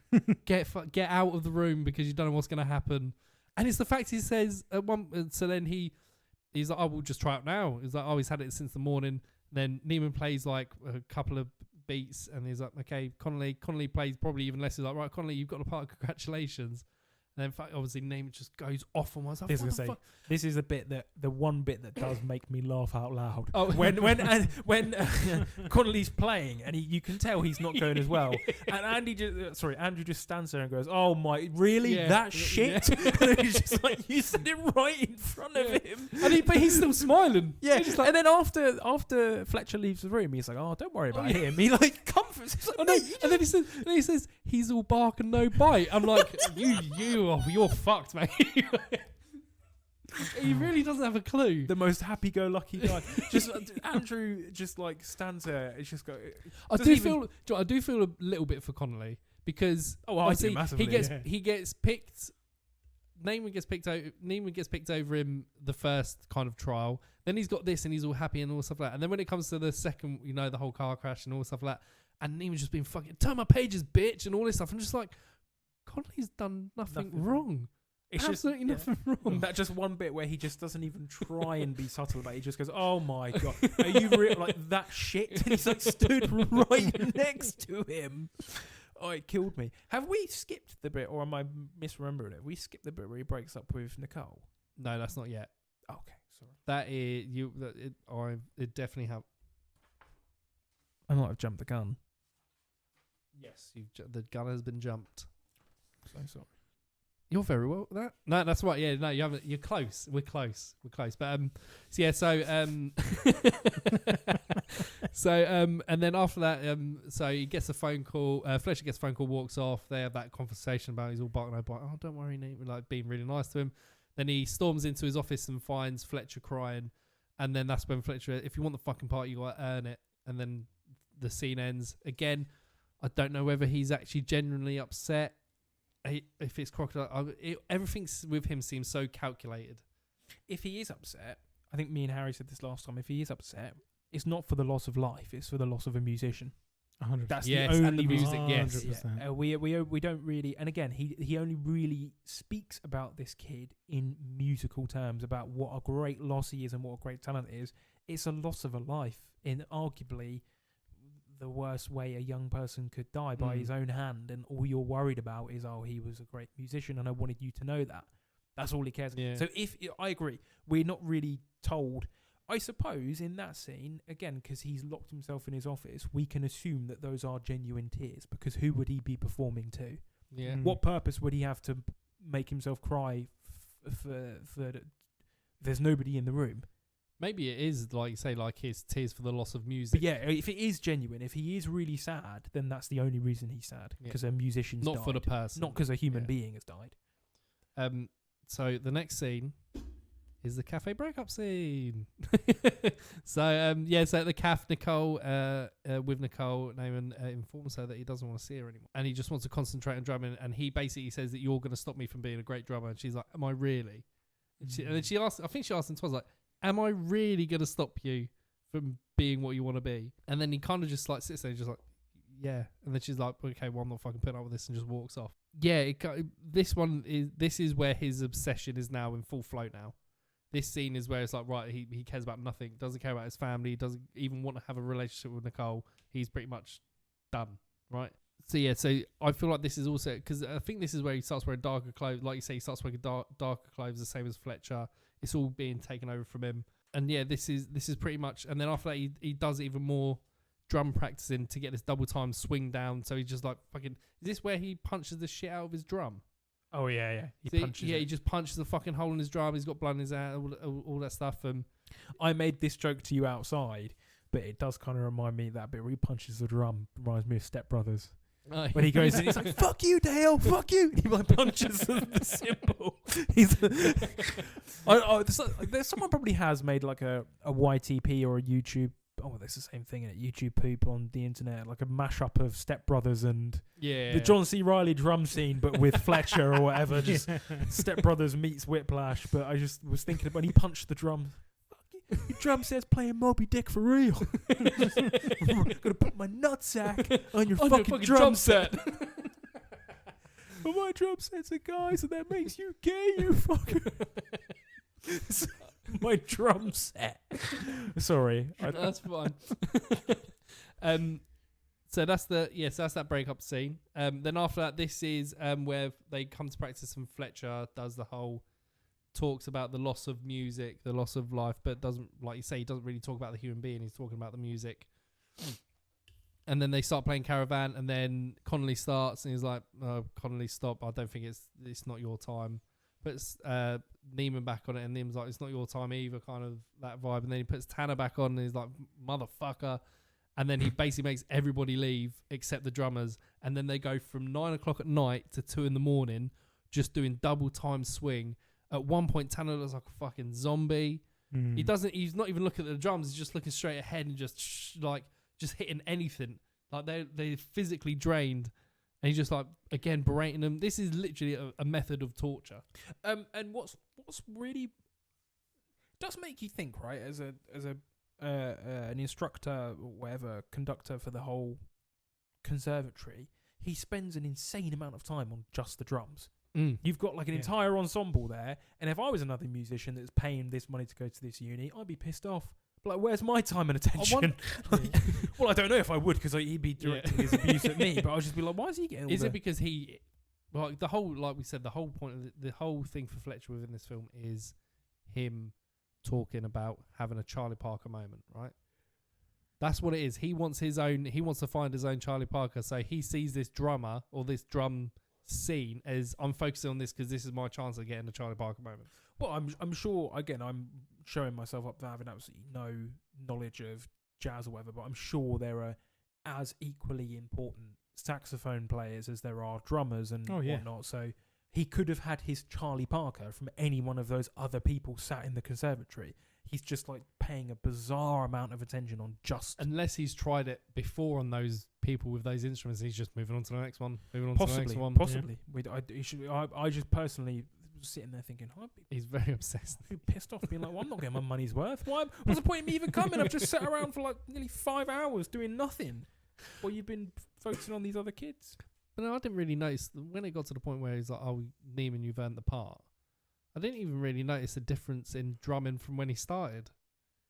Get out of the room because you don't know what's going to happen. And it's the fact he says, so then he's like, oh, we'll just try it now. He's like, oh, he's had it since the morning. Then Neiman plays like a couple of beats and he's like, okay, Connolly plays probably even less. He's like, right, Connolly, you've got the part, congratulations. And then in fact, obviously Neiman just goes off on myself. This is the one bit that does make me laugh out loud. Oh. When Connolly's playing and you can tell he's not going as well. And Andrew just stands there and goes, "Oh my, really? Yeah. That shit?" And he's just like, you said it right in front of him. But he's still smiling. Yeah. He's like, and then after Fletcher leaves the room, he's like, "Oh, don't worry about him." He like comforts. He's like, and then he says, he's all bark and no bite. I'm like, you're fucked, mate. He really doesn't have a clue. The most happy-go-lucky guy. Just Andrew just like stands there. It's just go. I do feel a little bit for Connolly because I do massively. He gets picked. Neiman gets picked over him the first kind of trial. Then he's got this and he's all happy and all stuff like that. And then when it comes to the second, the whole car crash and all stuff like that, and Neiman's just been fucking turn my pages, bitch, and all this stuff. I'm just like, Connolly's done nothing wrong. It's absolutely nothing wrong. That just one bit where he just doesn't even try and be subtle about it. He just goes, "Oh my god, are you like that shit?" And he's like stood right next to him. Oh, it killed me. Have we skipped the bit, or am I misremembering it? We skipped the bit where he breaks up with Nicole. No, that's not yet. Okay, sorry. That is you. It definitely have. I might have jumped the gun. Yes, the gun has been jumped. So sorry. You're very well with that. No, that's right. Yeah, no, you haven't. You're close. We're close. But and then after that, so he gets a phone call. Fletcher gets a phone call, walks off. They have that conversation about he's all barking, oh, don't worry, Nate. We're like being really nice to him. Then he storms into his office and finds Fletcher crying. And then that's when Fletcher, if you want the fucking part, you got to earn it. And then the scene ends again. I don't know whether he's actually genuinely upset. If it's crocodile, everything with him seems so calculated. If he is upset, I think me and Harry said this last time. If he is upset, it's not for the loss of life; it's for the loss of a musician. 100%. That's Yes, the and only the music, reason. yes. 100%. Yeah. We don't really, and again, he only really speaks about this kid in musical terms about what a great loss he is and what a great talent is. It's a loss of a life in arguably the worst way a young person could die, by his own hand, and all you're worried about is, oh, he was a great musician and I wanted you to know that. That's all he cares. Yeah. So I agree, we're not really told. I suppose in that scene, again, because he's locked himself in his office, we can assume that those are genuine tears, because who would he be performing to? Yeah. What purpose would he have to make himself cry for there's nobody in the room? Maybe it is, like you say, like his tears for the loss of music. But yeah, if it is genuine, if he is really sad, then that's the only reason he's sad, because a musician's Not died. for the person. Not because a human Yeah. being has died. So the next scene is the cafe breakup scene. So at the cafe, Nicole, with Nicole, Naaman informs her that he doesn't want to see her anymore, and he just wants to concentrate on drumming. And he basically says that you're going to stop me from being a great drummer. And she's like, "Am I really?" And then she asked, I think she asked him twice, like, "Am I really going to stop you from being what you want to be?" And then he kind of just like sits there, just like, "Yeah." And then she's like, "Okay, well, I'm not fucking putting up with this," and just walks off. Yeah, this is where his obsession is now in full flow now. This scene is where it's like, right, he cares about nothing, doesn't care about his family, doesn't even want to have a relationship with Nicole. He's pretty much done, right? So yeah, so I feel like this is also, because I think this is where he starts wearing darker clothes. Like you say, he starts wearing darker clothes, the same as Fletcher. It's all being taken over from him. And yeah, this is pretty much, and then after that he does even more drum practicing to get this double time swing down. So he's just like fucking, is this where he punches the shit out of his drum? Oh yeah. He just punches a fucking hole in his drum. He's got blood in his hand, all that stuff. I made this joke to you outside, but it does kind of remind me that bit where he punches the drum reminds me of Step Brothers. When he goes in, he's like, "Fuck you, Dale! Fuck you!" He like punches the cymbal. There's someone probably has made like a YTP or a YouTube. Oh, that's the same thing in it. YouTube poop on the internet, like a mashup of Step Brothers and the John C. Reilly drum scene, but with Fletcher or whatever. Just Step Brothers meets Whiplash. But I just was thinking about when he punched the drum. Your drum set's playing Moby Dick for real. I'm gonna put my nutsack on your fucking drum set. But my drum set's a guy, so that makes you gay, you fucker. My drum set. Sorry, that's fine. So that's that breakup scene. Then after that, this is where they come to practice, and Fletcher does the whole talks about the loss of music, the loss of life, but doesn't, like you say, he doesn't really talk about the human being. He's talking about the music. And then they start playing Caravan, and then Connolly starts, and he's like, "Connolly, stop! I don't think it's not your time." Puts Neiman back on it, and Neiman's like, "It's not your time either," kind of that vibe. And then he puts Tanner back on, and he's like, "Motherfucker!" And then he basically makes everybody leave except the drummers, and then they go from 9 o'clock at night to 2 in, just doing double time swing. At one point, Tanner looks like a fucking zombie. He's not even looking at the drums. He's just looking straight ahead and just hitting anything. Like they're physically drained, and he's just like, again, berating them. This is literally a method of torture. And what's really does make you think, right? As an instructor or whatever, conductor for the whole conservatory, he spends an insane amount of time on just the drums. You've got like an entire ensemble there, and if I was another musician that's paying this money to go to this uni, I'd be pissed off. But like, where's my time and attention? Well, I don't know if I would, because he'd be directing his abuse at me. But I'd just be like, why is he getting? Is it because he, like the whole, like we said, the whole point of the whole thing for Fletcher within this film is him talking about having a Charlie Parker moment, right? That's what it is. He wants his own. He wants to find his own Charlie Parker. So he sees this drummer or this drum scene as, I'm focusing on this because this is my chance of getting a Charlie Parker moment. Well, I'm sure, again, I'm showing myself up for having absolutely no knowledge of jazz or whatever, but I'm sure there are as equally important saxophone players as there are drummers and whatnot. So he could have had his Charlie Parker from any one of those other people sat in the conservatory. He's just like paying a bizarre amount of attention on just... Unless he's tried it before on those people with those instruments, he's just moving on to the next one. Possibly. Yeah. I just personally just sitting there thinking, He's very obsessed. I'd be pissed off, being like, well, I'm not getting my money's worth. What's the point of me even coming? I've just sat around for like nearly 5 hours doing nothing. Well, you've been focusing on these other kids. But no, I didn't really notice when it got to the point where he's like, "Oh, Neiman, you've earned the part." I didn't even really notice a difference in drumming from when he started.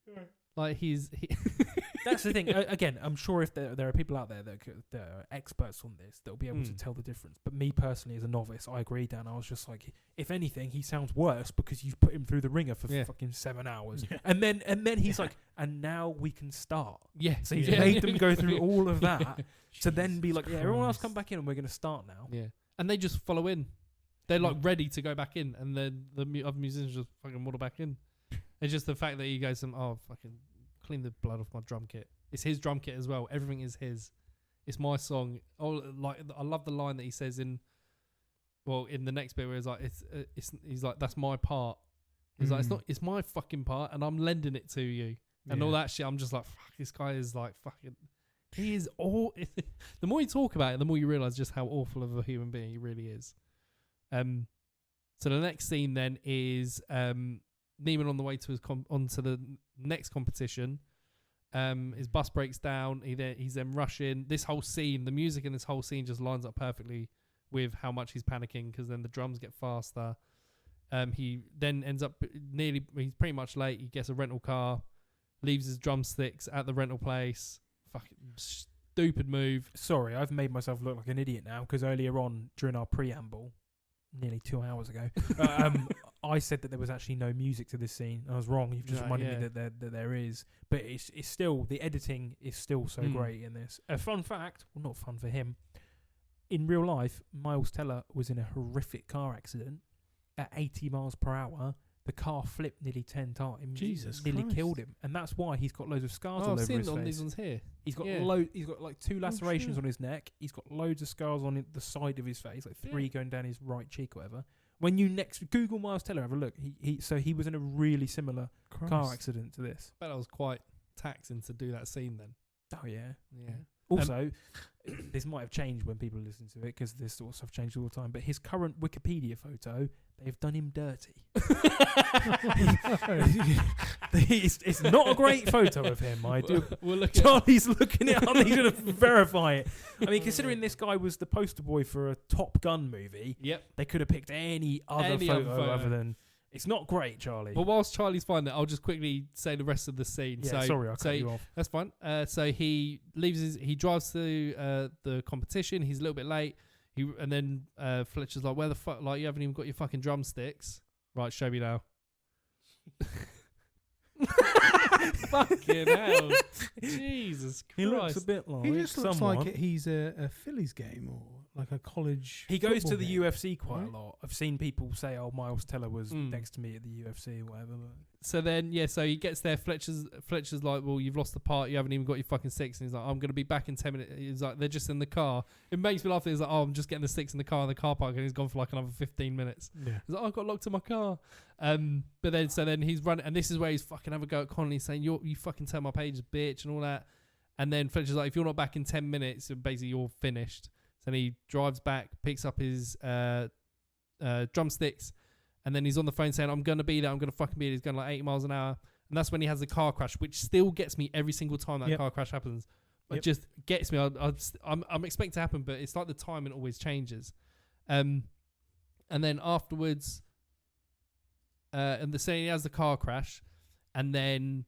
Yeah. Like That's the thing. Again, I'm sure if there are people out there that are experts on this, that'll be able to tell the difference. But me personally, as a novice, I agree, Dan. I was just like, if anything, he sounds worse because you've put him through the ringer for fucking 7 hours, and then he's like, and now we can start. Yeah. So he's made them go through all of that to then be like, Christ. everyone else come back in, and we're going to start now. Yeah. And they just follow in. They're like ready to go back in, and then the other musicians just fucking waddle back in. It's just the fact that he goes, fucking clean the blood off my drum kit. It's his drum kit as well. Everything is his. It's my song. Oh, like I love the line that he says in the next bit where he's like, he's like, that's my part. He's like, it's my fucking part, and I'm lending it to you, and all that shit. I'm just like, fuck, this guy is like fucking. He is all. The more you talk about it, the more you realize just how awful of a human being he really is. So the next scene then is Neiman on the way to his onto the next competition. His bus breaks down. He's then rushing. This whole scene, the music in this whole scene just lines up perfectly with how much he's panicking, because then the drums get faster. He then ends up he's pretty much late. He gets a rental car, leaves his drumsticks at the rental place. Fucking stupid move. Sorry, I've made myself look like an idiot now, because earlier on during our preamble, nearly 2 hours ago, I said that there was actually no music to this scene. I was wrong. You've just reminded me that there is. But it's still, the editing is still so great in this. A fun fact, well, not fun for him. In real life, Miles Teller was in a horrific car accident at 80 miles per hour. The car flipped nearly 10 times. Jesus nearly Christ. killed him. And that's why he's got loads of scars all I've over seen his on face. these ones here. He's got he's got like 2 lacerations shit. on his neck. He's got loads of scars on the side of his face, like 3 going down his right cheek or whatever. When you next Google Miles Teller, have a look. He was in a really similar car accident to this. I bet I was quite taxing to do that scene then. Oh yeah. Yeah. Also, this might have changed when people listen to it, because this sort of stuff changes all the time. But his current Wikipedia photo, they've done him dirty. It's not a great photo of him. I do. Charlie's looking it up. He's going to verify it. I mean, considering this guy was the poster boy for a Top Gun movie, they could have picked any other photo other than. It's not great, Charlie. But whilst Charlie's finding it, I'll just quickly say the rest of the scene. Yeah, sorry, I cut you off. That's fine. So he drives to the competition. He's a little bit late. And then Fletcher's like, "Where the fuck? Like, you haven't even got your fucking drumsticks." Right, show me now. Fucking hell. Jesus Christ. He looks a bit like He just looks someone. like he's a Phillies game or like a college. He goes to football the game. UFC quite Right. a lot. I've seen people say, "Oh, Miles Teller was next to me at the UFC or whatever." But So then, so he gets there. Fletcher's like, "Well, you've lost the part. You haven't even got your fucking sticks." And he's like, "I'm going to be back in 10 minutes." He's like, "They're just in the car." It makes me laugh. He's like, "Oh, I'm just getting the sticks in the car in the car park." And he's gone for like another 15 minutes. Yeah. He's like, "Oh, I got locked in my car." But then he's running. And this is where he's fucking have a go at Connolly, saying, you fucking turn my pages, bitch, and all that. And then Fletcher's like, "If you're not back in 10 minutes, basically you're finished." So then he drives back, picks up his drumsticks, and then he's on the phone saying, "I'm going to be there. I'm going to fucking be there." He's going like 80 miles an hour. And that's when he has the car crash, which still gets me every single time that car crash happens. It just gets me. I'm expecting to happen, but it's like the timing always changes. And then afterwards, and the saying he has the car crash, and then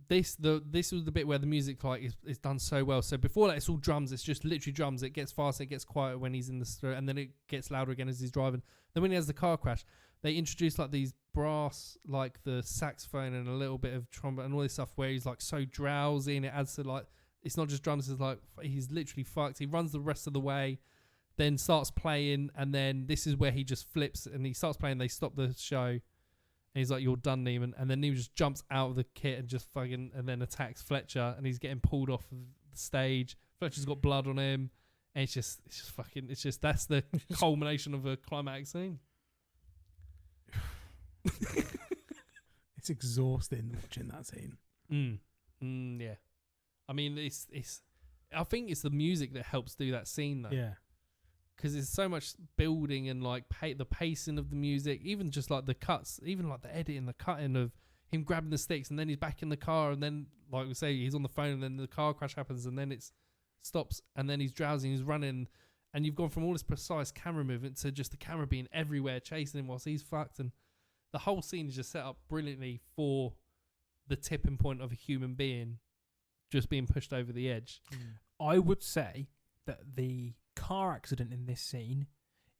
this was the bit where the music is done so well. So before that, it's all drums. It's just literally drums. It gets faster. It gets quieter when he's in the street, and then it gets louder again as he's driving. Then when he has the car crash, they introduce like these brass, like the saxophone and a little bit of trombone and all this stuff where he's like so drowsy, and it adds to like, it's not just drums. It's like he's literally fucked. He runs the rest of the way, then starts playing, and then this is where he just flips and he starts playing. They stop the show. And he's like, "You're done, Neiman." And then Neiman just jumps out of the kit and just fucking, and then attacks Fletcher, and he's getting pulled off of the stage. Fletcher's got blood on him, and it's just that's the culmination of a climax scene. It's exhausting watching that scene. Yeah. I mean, I think it's the music that helps do that scene though. Yeah. because there's so much building and like the pacing of the music, even just like the cuts, even like the editing, the cutting of him grabbing the sticks, and then he's back in the car, and then like we say, he's on the phone, and then the car crash happens, and then it stops, and then he's drowsing, he's running, and you've gone from all this precise camera movement to just the camera being everywhere chasing him whilst he's fucked, and the whole scene is just set up brilliantly for the tipping point of a human being just being pushed over the edge. I would say that the car accident in this scene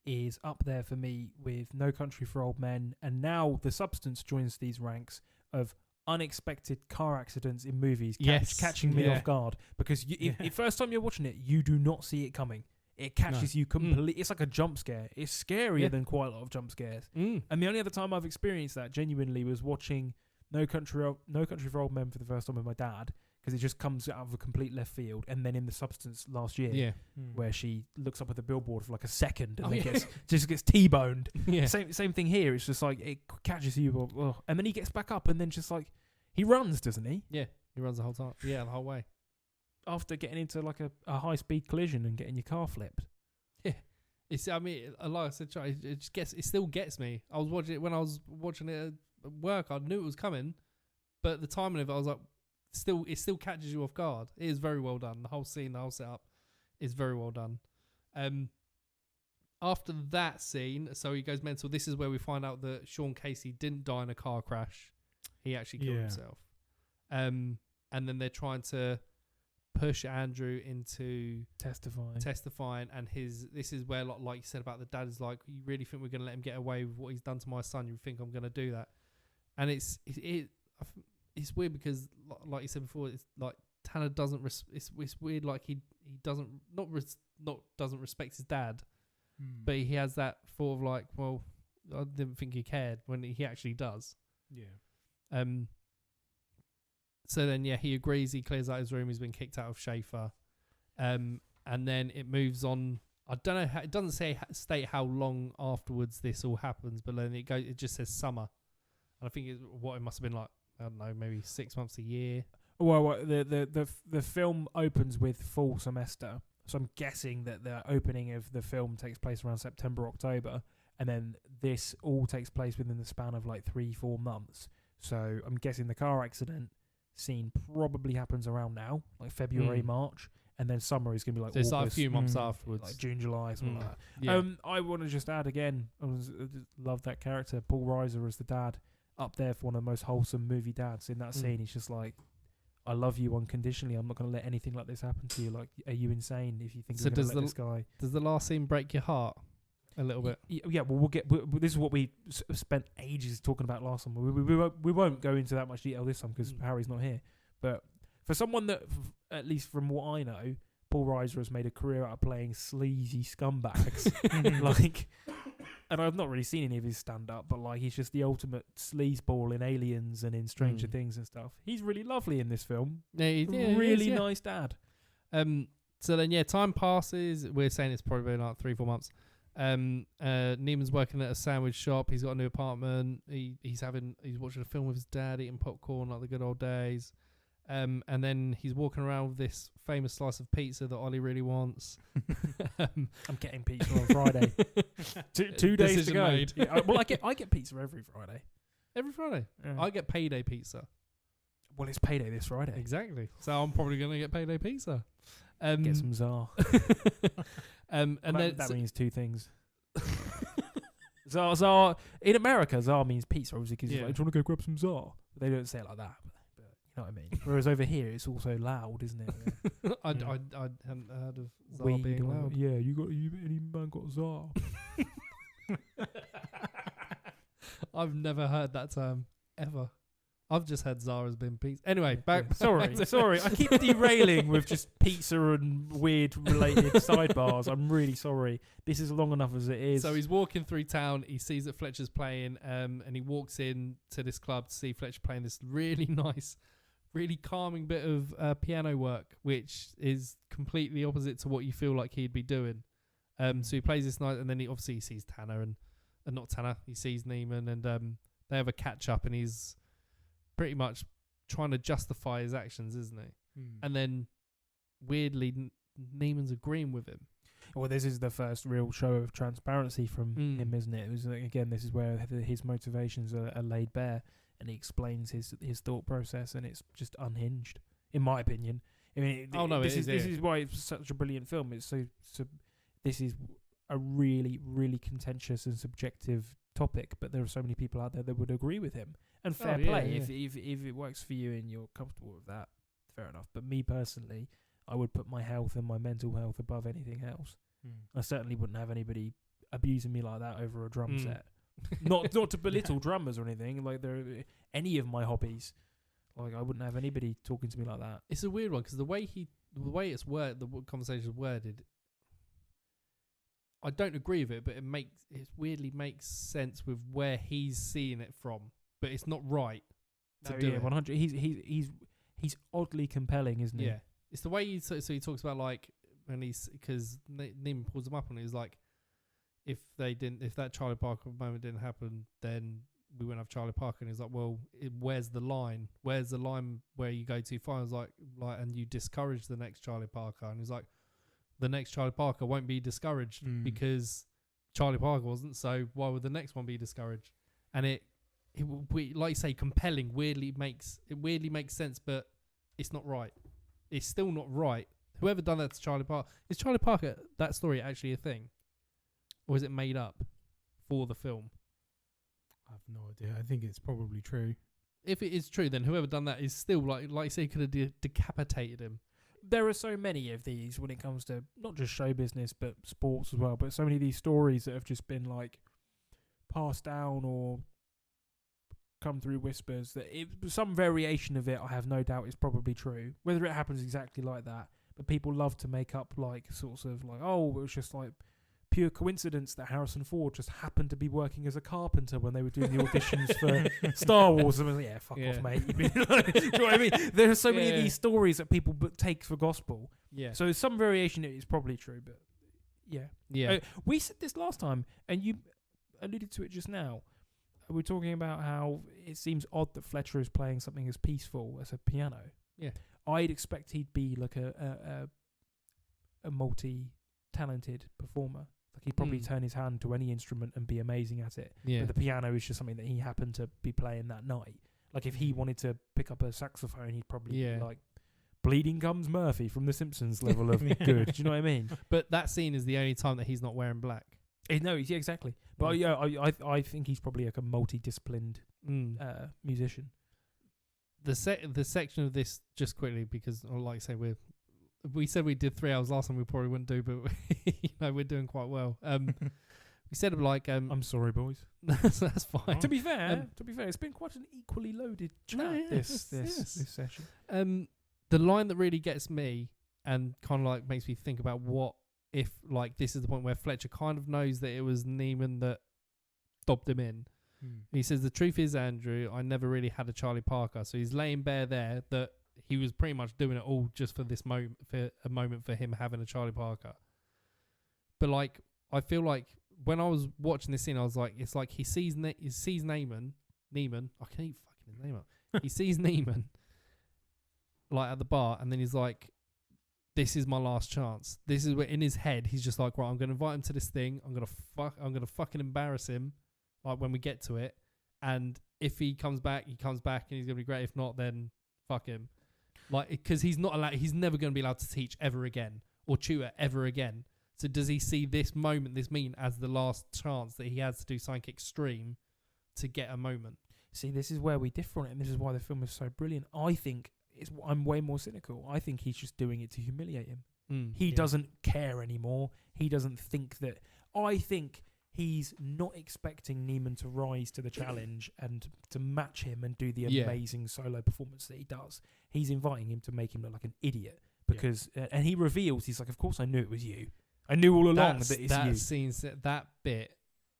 is up there for me with No Country for Old Men, and now The Substance joins these ranks of unexpected car accidents in movies catching me off guard, because if first time you're watching it, you do not see it coming. It catches you completely. It's like a jump scare. It's scarier than quite a lot of jump scares. And the only other time I've experienced that genuinely was watching No Country for Old Men for the first time with my dad, because it just comes out of a complete left field. And then in The Substance last year, where she looks up at the billboard for like a second and then gets T-boned. Same thing here. It's just like it catches you, and then he gets back up and then just like he runs, doesn't he? Yeah, he runs the whole time. Yeah, the whole way. After getting into like a high-speed collision and getting your car flipped. Yeah. I mean, like I said, it still gets me. I was watching it when I was watching it at work. I knew it was coming, but the timing of it, I was like, it still catches you off guard. It is very well done. The whole scene, the whole setup is very well done. After that scene, so he goes mental. This is where we find out that Sean Casey didn't die in a car crash. He actually killed himself. And then they're trying to push Andrew into testifying, and this is where like you said about the dad is like, you really think we're going to let him get away with what he's done to my son? You think I'm going to do that? And it's weird because like you said before, it's like Tanner doesn't it's weird, like he doesn't doesn't respect his dad, but he has that thought of like, well, I didn't think he cared, when he actually does. So then, he agrees. He clears out his room. He's been kicked out of Schaefer. And then it moves on. I don't know. It doesn't state how long afterwards this all happens, but then it just says summer. And I think it must have been like, I don't know, maybe 6 months, a year. Well, the film opens with fall semester. So I'm guessing that the opening of the film takes place around September, October. And then this all takes place within the span of like 3-4 months. So I'm guessing the car accident scene probably happens around now, like February, March, and then summer is going to be like so August, it's like a few months afterwards, like June, July, something like that. I want to just add again, I love that character, Paul Reiser as the dad, up there for one of the most wholesome movie dads in that scene. He's just like, I love you unconditionally. I'm not going to let anything like this happen to you. Like, are you insane if you think you're going to let this guy? Does the last scene break your heart a little bit? Yeah, well, this is what we spent ages talking about last time. We won't go into that much detail this time because Harry's not here. But for someone that, at least from what I know, Paul Reiser has made a career out of playing sleazy scumbags. And I've not really seen any of his stand-up, but like he's just the ultimate sleazeball in Aliens and in Stranger Things and stuff. He's really lovely in this film. Really nice dad. So then, time passes. We're saying it's probably like 3-4 months. Neiman's working at a sandwich shop. He's got a new apartment. He's watching a film with his dad, eating popcorn like the good old days. And then he's walking around with this famous slice of pizza that Ollie really wants. I'm getting pizza on Friday. two days to go. Yeah, well, I get pizza every Friday. Every Friday? Yeah. I get payday pizza. Well, it's payday this Friday. Exactly. So I'm probably going to get payday pizza. Get some Tsar. And then that means two things. Tsar in America, Tsar means pizza, obviously, because like, do you want to go grab some Tsar? But they don't say it like that. But you know what I mean. Whereas over here, it's also loud, isn't it? I hadn't heard of Tsar being loud. Yeah, any man got Tsar? I've never heard that term ever. I've just had Zara's been pizza. Anyway, back. Sorry. I keep derailing with just pizza and weird related sidebars. I'm really sorry. This is long enough as it is. So he's walking through town. He sees that Fletcher's playing, and he walks in to this club to see Fletcher playing this really nice, really calming bit of piano work, which is completely opposite to what you feel like he'd be doing. So he plays this night, and then he sees Tanner and not Tanner. He sees Neiman, and they have a catch up, and he's pretty much trying to justify his actions, isn't he? And then weirdly Neiman's agreeing with him. Well, this is the first real show of transparency from Mm. him, isn't it? It was again, this is where his motivations are laid bare, and he explains his thought process, and it's just unhinged, in my opinion. I mean, this is why it's such a brilliant film. It's so this is a really, really contentious and subjective topic, but there are so many people out there that would agree with him. And fair play, if it works for you and you're comfortable with that, fair enough. But me personally, I would put my health and my mental health above anything else. I certainly wouldn't have anybody abusing me like that over a drum set. Not to belittle drummers or anything. Like, they're any of my hobbies. Like, I wouldn't have anybody talking to me like that. It's a weird one because the way it's worded, the conversation is worded, I don't agree with it, but it weirdly makes sense with where he's seeing it from, but it's not right to do it. 100. He's oddly compelling, isn't he? Yeah, it's the way he talks about, like, when because Neiman pulls him up and he's like, if that Charlie Parker moment didn't happen, then we wouldn't have Charlie Parker. And he's like, well, where's the line? Where's the line where you go too far? I was like, and you discourage the next Charlie Parker. And he's like, the next Charlie Parker won't be discouraged because Charlie Parker wasn't. So why would the next one be discouraged? And it like you say, compelling. Weirdly makes sense, but it's not right. It's still not right. Whoever done that to Charlie Parker, is Charlie Parker, that story actually a thing, or is it made up for the film? I have no idea. I think it's probably true. If it is true, then whoever done that is still like you say, could have decapitated him. There are so many of these when it comes to not just show business but sports as well. But so many of these stories that have just been like passed down or come through whispers, that some variation of it, I have no doubt, is probably true. Whether it happens exactly like that, but people love to make up like sorts of like, oh, it was just like pure coincidence that Harrison Ford just happened to be working as a carpenter when they were doing the auditions for Star Wars. I was like, fuck off, mate. Do you know what I mean? There are so many of these stories that people take for gospel. Yeah. So some variation is probably true, but yeah. We said this last time, and you alluded to it just now. We're talking about how it seems odd that Fletcher is playing something as peaceful as a piano. Yeah. I'd expect he'd be like a multi-talented performer. Like, he'd probably turn his hand to any instrument and be amazing at it. Yeah. But the piano is just something that he happened to be playing that night. Like, if he wanted to pick up a saxophone, he'd probably be like Bleeding Gums Murphy from The Simpsons level of good. Do you know what I mean? But that scene is the only time that he's not wearing black. No, yeah, exactly. But I think he's probably like a multidisciplined musician. The section of this, just quickly, because like I say, we said we did 3 hours last time, we probably wouldn't do, but we're doing quite well. We said like I'm sorry, boys. that's fine. To be fair, it's been quite an equally loaded chat this session. The line that really gets me and kind of like makes me think about what if like this is the point where Fletcher kind of knows that it was Neiman that dobbed him in. He says, the truth is, Andrew, I never really had a Charlie Parker. So he's laying bare there that he was pretty much doing it all just for this moment, for a moment for him having a Charlie Parker. But like, I feel like when I was watching this scene, I was like, it's like he sees Neiman. I can't even fucking his name up. He sees Neiman like at the bar, and then he's like, this is my last chance. This is where in his head he's just like, right, I'm gonna invite him to this thing. I'm gonna fucking embarrass him. Like when we get to it, and if he comes back, and he's gonna be great. If not, then fuck him. Like, because he's not allowed. He's never gonna be allowed to teach ever again or tutor ever again. So does he see this moment, this meeting, as the last chance that he has to do something extreme to get a moment? See, this is where we differ on it, and this is why the film is so brilliant. I think I'm way more cynical. I think he's just doing it to humiliate him. He doesn't care anymore. He doesn't think that. I think he's not expecting Neiman to rise to the challenge and to match him and do the amazing solo performance that he does. He's inviting him to make him look like an idiot because, and he reveals, he's like, "Of course, I knew it was you. I knew all along that it's you." That bit,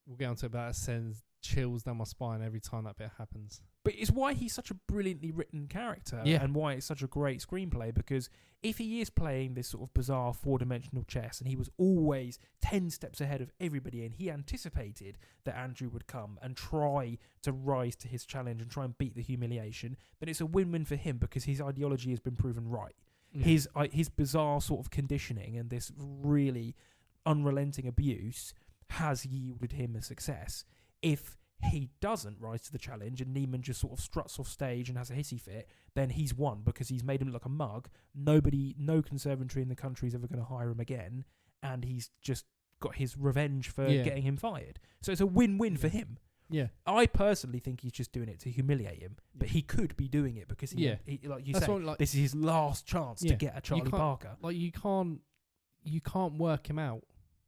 we'll get onto it, but that sends chills down my spine every time that bit happens. But it's why he's such a brilliantly written character and why it's such a great screenplay, because if he is playing this sort of bizarre four-dimensional chess and he was always 10 steps ahead of everybody and he anticipated that Andrew would come and try to rise to his challenge and try and beat the humiliation, then it's a win-win for him because his ideology has been proven right. His bizarre sort of conditioning and this really unrelenting abuse has yielded him a success. If he doesn't rise to the challenge and Neiman just sort of struts off stage and has a hissy fit, then he's won because he's made him look like a mug. No conservatory in the country is ever going to hire him again, and he's just got his revenge for getting him fired. So it's a win-win for him. Yeah. I personally think he's just doing it to humiliate him, but he could be doing it because he like you say, this is his last chance to get a Charlie Parker. Like you can't work him out.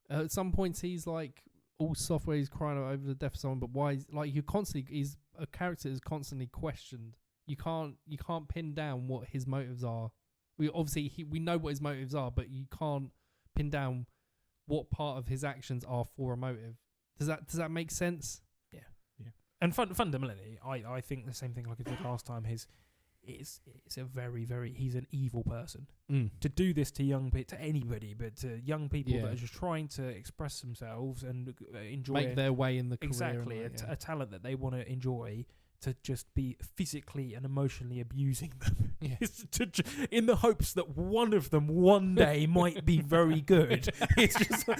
At some points he's like all software, he's crying over the death of someone, but why? He's a character is constantly questioned. You can't pin down what his motives are. We know what his motives are, but you can't pin down what part of his actions are for a motive. Does that make sense? Yeah. And fundamentally, I think the same thing like I did last time. It's a very, very, he's an evil person. To do this to young people, to anybody, but to young people that are just trying to express themselves and enjoy, make their way in the career. Exactly, a talent that they want to enjoy, to just be physically and emotionally abusing them, in the hopes that one of them one day might be very good. It's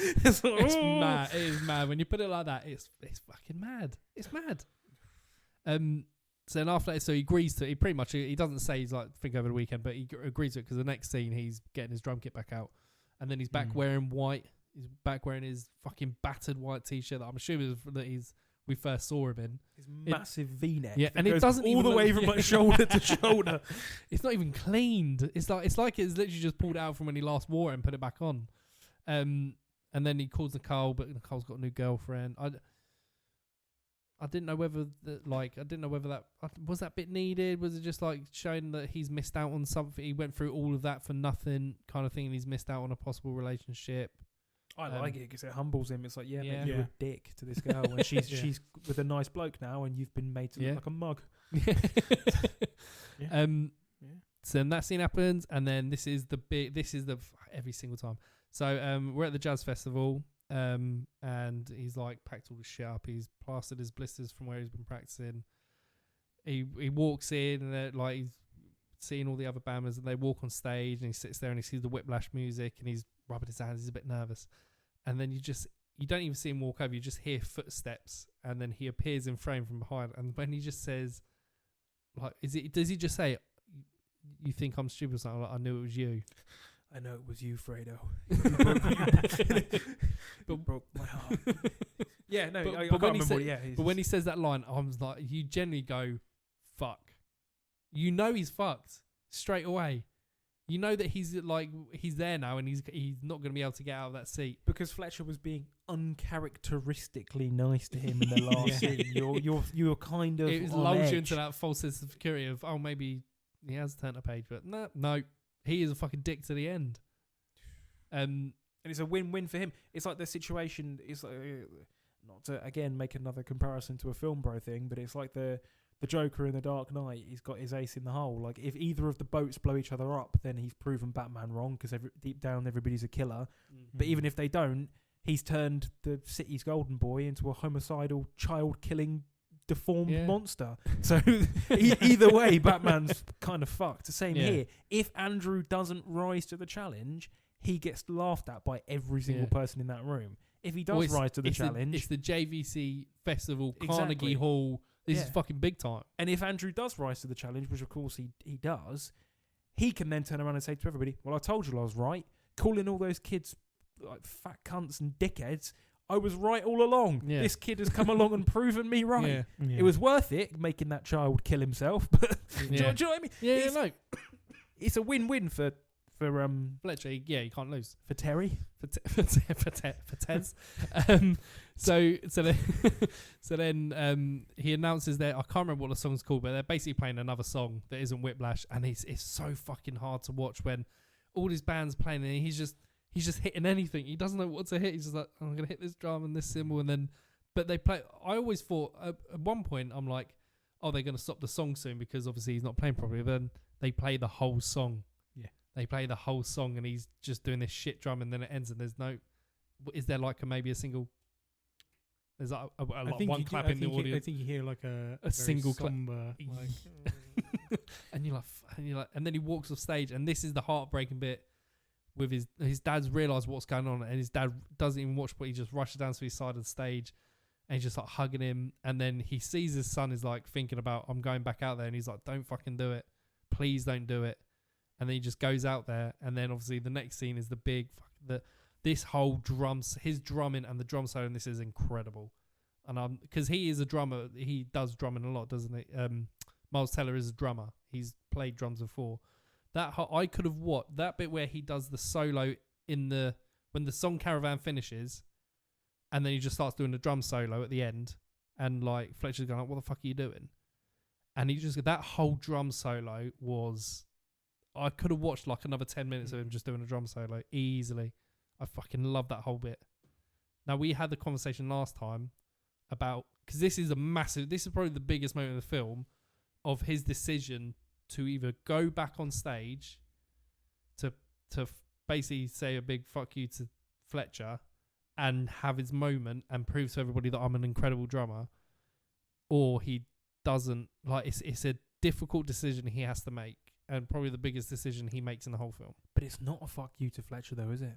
mad. It is mad when you put it like that. It's fucking mad. It's mad. So then after that, so he agrees to it. He doesn't say he's like think over the weekend, but he agrees to it because the next scene he's getting his drum kit back out, and then he's back wearing white. He's back wearing his fucking battered white t-shirt that I'm assuming we first saw him in. His massive V-neck. Yeah, and it doesn't all the way from like shoulder to shoulder. It's not even cleaned. It's like it's literally just pulled out from when he last wore it and put it back on. And then he calls Nicole, but Nicole's got a new girlfriend. I didn't know whether that was that bit needed. Was it just like showing that he's missed out on something? He went through all of that for nothing, kind of thing, and he's missed out on a possible relationship. I like it because it humbles him. It's like, mate, you're a dick to this girl, and she's with a nice bloke now, and you've been made to look like a mug. So then that scene happens, and then this is every single time. So we're at the jazz festival. And he's like packed all the shit up. He's plastered his blisters from where he's been practicing. He walks in and like he's seeing all the other bandmates, and they walk on stage, and he sits there and he sees the Whiplash music, and he's rubbing his hands. He's a bit nervous, and then you don't even see him walk over. You just hear footsteps, and then he appears in frame from behind. And when he just says, like, does he just say, "You think I'm stupid?" Or something like, "I knew it was you." I know it was you, Fredo. But broke my heart. Yeah, no, I but can't remember. But when he says that line, I was like, you generally go, "Fuck." You know he's fucked straight away. You know that he's there now, and he's not going to be able to get out of that seat because Fletcher was being uncharacteristically nice to him in the last scene. You're kind of it lulls you into that false sense of security of maybe he has turned a page, but no. He is a fucking dick to the end. And it's a win-win for him. It's like the situation is like, not to again make another comparison to a film bro thing, but it's like the Joker in The Dark Knight. He's got his ace in the hole. Like if either of the boats blow each other up, then he's proven Batman wrong because deep down everybody's a killer. Mm-hmm. But even if they don't, he's turned the city's golden boy into a homicidal, child-killing, deformed monster. So either way, Batman's kind of fucked. The same here. If Andrew doesn't rise to the challenge, he gets laughed at by every single person in that room. If he does rise to the challenge, it's the JVC Festival, Carnegie Hall. This is fucking big time. And if Andrew does rise to the challenge, which of course he does, he can then turn around and say to everybody, "Well, I told you I was right. Calling all those kids like fat cunts and dickheads, I was right all along. Yeah. This kid has come along and proven me right. Yeah. It was worth it making that child kill himself." But do you know what I mean? Yeah, it's a win-win for Fletcher. Yeah, you can't lose. For Terry, for Tez. So then he announces that I can't remember what the song's called, but they're basically playing another song that isn't Whiplash, and it's so fucking hard to watch when all his band's playing and he's just hitting anything. He doesn't know what to hit. He's just like, I'm going to hit this drum and this cymbal. And then, but they play. I always thought at one point, I'm like, oh, they're going to stop the song soon because obviously he's not playing properly. But then they play the whole song. Yeah. They play the whole song and he's just doing this shit drum and then it ends and there's no, is there like maybe a single, there's like one clap in the audience. I think you hear like a single somber, and you're like, and then he walks off stage and this is the heartbreaking bit with his dad's realised what's going on, and his dad doesn't even watch, but he just rushes down to his side of the stage, and he's just like hugging him, and then he sees his son is like thinking about, I'm going back out there, and he's like, don't fucking do it, please don't do it, and then he just goes out there, and then obviously the next scene is the big this whole his drumming and the drum solo in this is incredible, and because he is a drummer, he does drumming a lot, doesn't he? Miles Teller is a drummer, he's played drums before. I could have watched that bit where he does the solo when the song Caravan finishes, and then he just starts doing the drum solo at the end, and like Fletcher's going like, what the fuck are you doing? And he just, that whole drum solo was, I could have watched like another 10 minutes of him just doing a drum solo easily. I fucking love that whole bit. Now, we had the conversation last time about, because this is probably the biggest moment of the film, of his decision to either go back on stage to basically say a big fuck you to Fletcher and have his moment and prove to everybody that I'm an incredible drummer, or he doesn't. Like, it's a difficult decision he has to make, and probably the biggest decision he makes in the whole film. But it's not a fuck you to Fletcher, though, is it?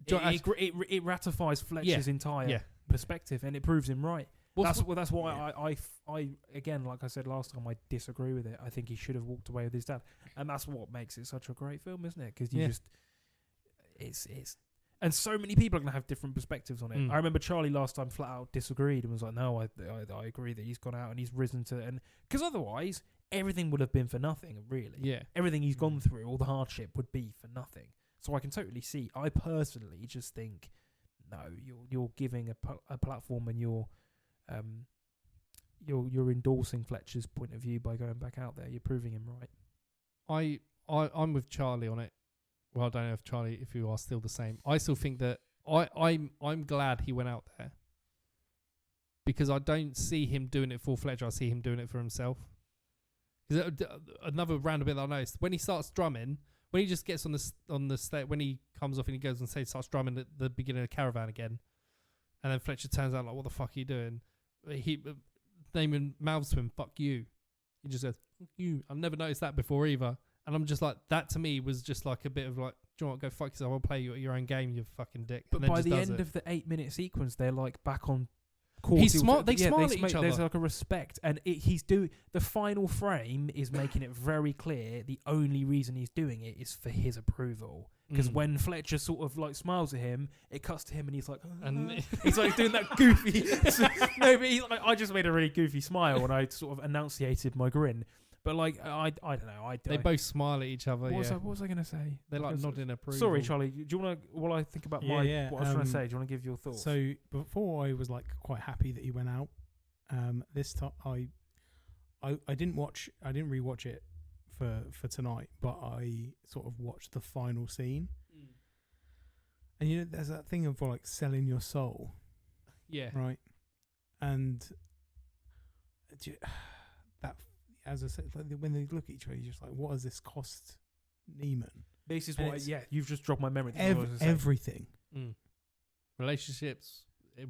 It ratifies Fletcher's entire perspective, and it proves him right. That's why I again, like I said last time, I disagree with it. I think he should have walked away with his dad, and that's what makes it such a great film, isn't it? Because it's and so many people are going to have different perspectives on it. I remember Charlie last time flat out disagreed and was like, no, I agree that he's gone out and he's risen to, and because otherwise everything would have been for nothing, really. Yeah, everything he's gone through, all the hardship would be for nothing. So I can totally see. I personally just think, no, you're giving a platform, and you're endorsing Fletcher's point of view by going back out there. You're proving him right. I'm with Charlie on it. Well, I don't know if you are still the same. I still think that I'm glad he went out there, because I don't see him doing it for Fletcher. I see him doing it for himself. Because another random bit that I noticed, when he starts drumming, when he just gets on the stage, when he comes off and he goes on stage, starts drumming at the beginning of Caravan again, and then Fletcher turns out like, what the fuck are you doing? Damon mouths to him, fuck you. He just goes, fuck you. I've never noticed that before either. And I'm just like, that to me was just like a bit of like, do you know what, go fuck yourself, I'll play you at your own game, you fucking dick. But by the end of the 8-minute sequence, they're like back on course. He's smart. They smile at each other. There's like a respect, and he's doing the final frame is making it very clear the only reason he's doing it is for his approval. Because when Fletcher sort of like smiles at him, it cuts to him, and he's like, and he's like doing that goofy. No, but he's like, I just made a really goofy smile when I sort of enunciated my grin. But like, I don't know. They both smile at each other. What was I going to say? They're like nodding approval. Sorry, Charlie. Do you want to? While I think about what I was trying to say, do you want to give your thoughts? So before, I was like quite happy that he went out. This time I didn't rewatch it for tonight, but I sort of watched the final scene. And you know, there's that thing of like selling your soul. Yeah. Right. And that, as I said, like when they look at each other, you're just like, what does this cost Neiman? This is what, you've just dropped my memory. Everything. Relationships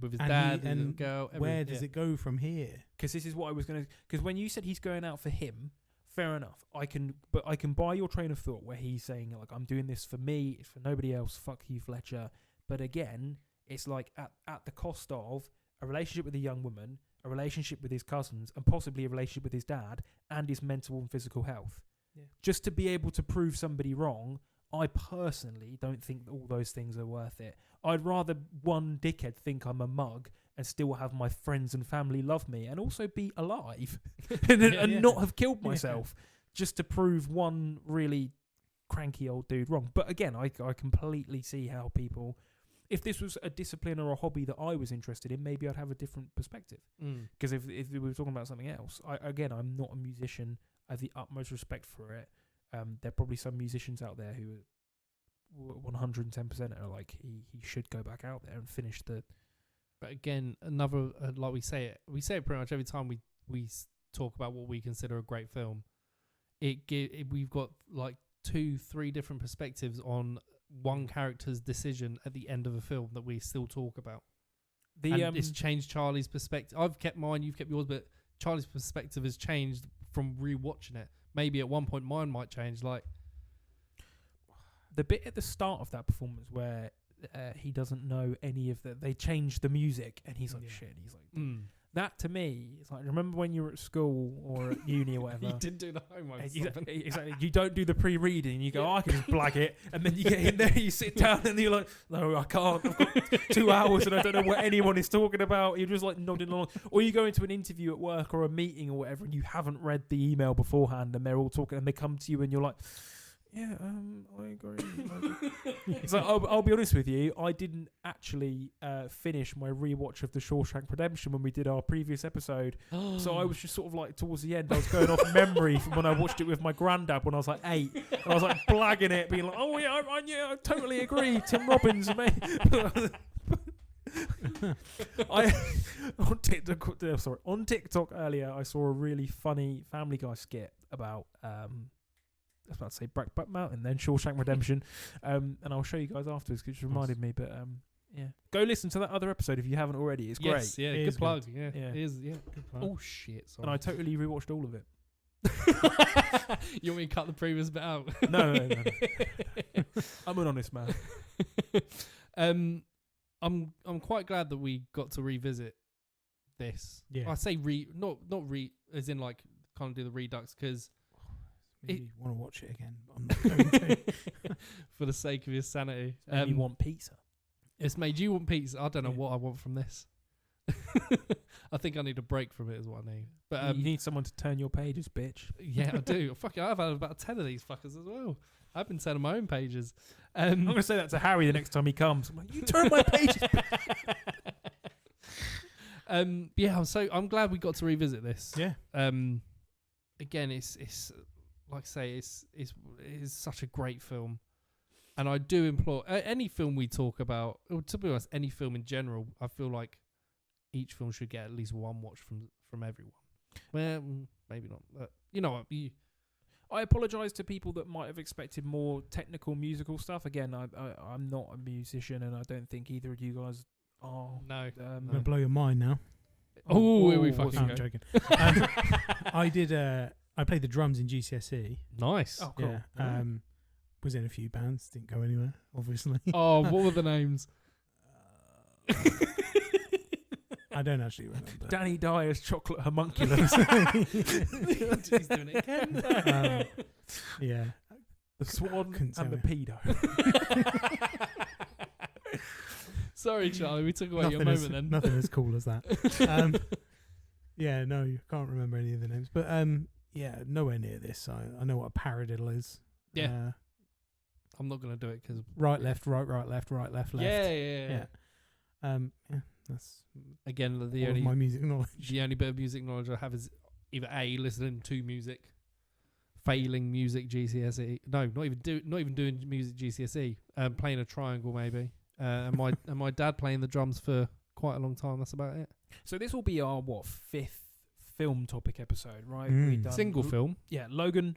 with his dad and the girl. Where does it go from here? Because this is what I was going to... Because when you said he's going out for him, fair enough. I can buy your train of thought where he's saying, like, I'm doing this for me, it's for nobody else, fuck you, Fletcher. But again, it's like at the cost of a relationship with a young woman, a relationship with his cousins, and possibly a relationship with his dad, and his mental and physical health. Yeah. Just to be able to prove somebody wrong, I personally don't think all those things are worth it. I'd rather one dickhead think I'm a mug and still have my friends and family love me and also be alive and not have killed myself just to prove one really cranky old dude wrong. But again, I completely see how people... If this was a discipline or a hobby that I was interested in, maybe I'd have a different perspective. Because if we were talking about something else, I'm not a musician. I have the utmost respect for it. There are probably some musicians out there who 110% are like, he should go back out there and finish the... But again, another, like we say it pretty much every time we talk about what we consider a great film. We've got like 2-3 different perspectives on one character's decision at the end of a film that we still talk about. It's changed Charlie's perspective. I've kept mine, you've kept yours, but Charlie's perspective has changed from rewatching it. Maybe at one point mine might change. Like, the bit at the start of that performance where he doesn't know any of they changed the music and he's like, shit. He's like, that to me, it's like, remember when you were at school or at uni or whatever? You didn't do the homework. Exactly. You don't do the pre-reading. You go, I can just blag it. And then you get in there, you sit down and you're like, no, I can't. I've got 2 hours and I don't know what anyone is talking about. You're just like nodding along. Or you go into an interview at work or a meeting or whatever and you haven't read the email beforehand and they're all talking and they come to you and you're like, yeah, I agree. It's like, I'll be honest with you, I didn't actually finish my rewatch of The Shawshank Redemption when we did our previous episode. So I was just sort of like, towards the end, I was going off memory from when I watched it with my granddad when I was like 8. And I was like blagging it, being like, oh yeah, I totally agree, Tim Robbins and me. On TikTok earlier, I saw a really funny Family Guy skit about I was about to say Brokeback Mountain, then Shawshank Redemption, and I'll show you guys afterwards because it reminded me. But yeah, go listen to that other episode if you haven't already. It's great. Yeah, it good plug. Good. Yeah, it is. Yeah, good plug. Oh shit! Sorry. And I totally rewatched all of it. You want me to cut the previous bit out? No. I'm an honest man. I'm quite glad that we got to revisit this. Yeah. I say not as in like kind of do the redux because. You want to watch it again? I'm not going to. For the sake of your sanity. You want pizza? It's made you want pizza. I don't know what I want from this. I think I need a break from it is what I need. But you need someone to turn your pages, bitch. Yeah, I do. Fuck it, I've had about 10 of these fuckers as well. I've been turning my own pages. I'm going to say that to Harry the next time he comes. I'm like, you turn my pages. Yeah, I'm glad we got to revisit this. Yeah. Again, it's like I say, it's such a great film, and I do implore any film we talk about, or to be honest, any film in general. I feel like each film should get at least one watch from everyone. Well, maybe not, but you know what? I apologise to people that might have expected more technical musical stuff. Again, I'm not a musician, and I don't think either of you guys are. No, I'm gonna blow your mind now. Oh, we fucking I'm joking. I played the drums in GCSE. Nice. Oh, cool. Yeah. Was in a few bands. Didn't go anywhere, obviously. Oh, what were the names? I don't actually remember. Danny Dyer's Chocolate Homunculus. He's doing it again. Yeah. The Swan and the Pedo. Sorry, Charlie. We took away your moment then. Nothing as cool as that. Yeah, no, you can't remember any of the names. But yeah, nowhere near this. I know what a paradiddle is. Yeah. I'm not going to do it because... Right, left, right, left, right, left, left. Yeah. Yeah, that's... Again, all of my music knowledge. The only bit of music knowledge I have is either A, listening to music, failing music GCSE. No, not even doing music GCSE. Playing a triangle maybe. And my dad playing the drums for quite a long time. That's about it. So this will be our 5th film topic episode, right? We've done Single film. Yeah, Logan,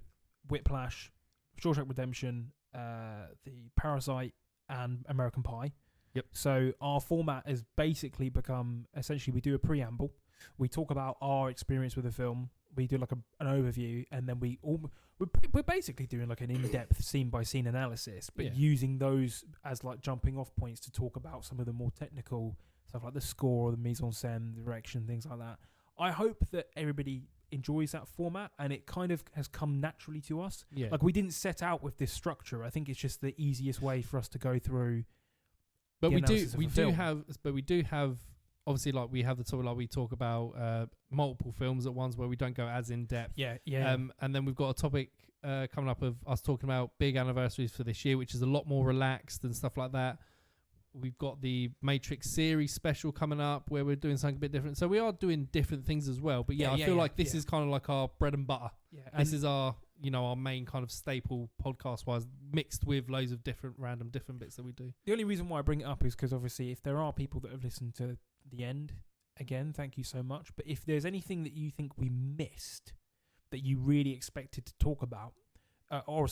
Whiplash, Shawshank Redemption, the Parasite, and American Pie. Yep. So our format has basically become, essentially we do a preamble, we talk about our experience with the film, we do like an overview, and then we're basically doing like an in-depth scene-by-scene analysis, but using those as like jumping off points to talk about some of the more technical stuff like the score, the mise-en-scène, the direction, things like that. I hope that everybody enjoys that format, and it kind of has come naturally to us. Yeah. Like we didn't set out with this structure. I think it's just the easiest way for us to go through. But we do have obviously like we have the topic like we talk about multiple films at once where we don't go as in depth. Yeah. And then we've got a topic coming up of us talking about big anniversaries for this year, which is a lot more relaxed and stuff like that. We've got the Matrix series special coming up where we're doing something a bit different. So we are doing different things as well. But I feel like this is kind of like our bread and butter. Yeah. This is our main kind of staple podcast wise, mixed with loads of different bits that we do. The only reason why I bring it up is because obviously if there are people that have listened to the end, again, thank you so much. But if there's anything that you think we missed that you really expected to talk about,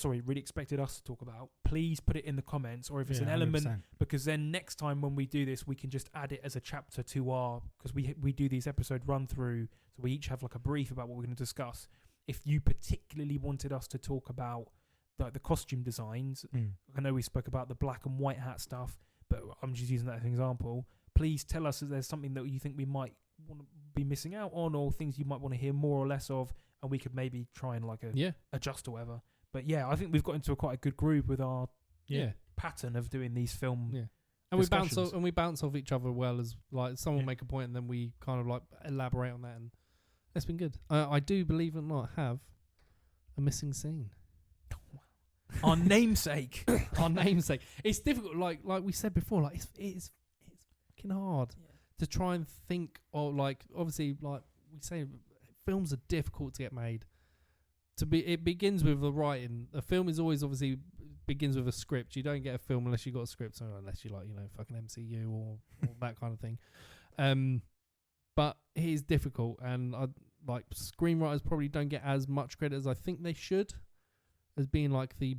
really expected us to talk about, please put it in the comments, or if it's an element, 100%. because then next time when we do this, we can just add it as a chapter to our, because we do these episode run through, so we each have like a brief about what we're going to discuss. If you particularly wanted us to talk about like the costume designs. I know we spoke about the black and white hat stuff, but I'm just using that as an example. Please tell us if there's something that you think we might want to be missing out on, or things you might want to hear more or less of, and we could maybe try and adjust or whatever. But yeah, I think we've got into quite a good groove with our pattern of doing these film. Yeah. And we bounce off each other well, as like someone will make a point and then we kind of like elaborate on that, and that's been good. I do, believe it or not, have a missing scene. Our namesake. Our namesake. It's difficult, like we said before, like it's fucking hard to try and think of, like, obviously, like we say, films are difficult to get made. It begins with the writing. A film is always obviously begins with a script. You don't get a film unless you got a script, unless you like, fucking MCU or that kind of thing. But it is difficult, and like screenwriters probably don't get as much credit as I think they should, as being like the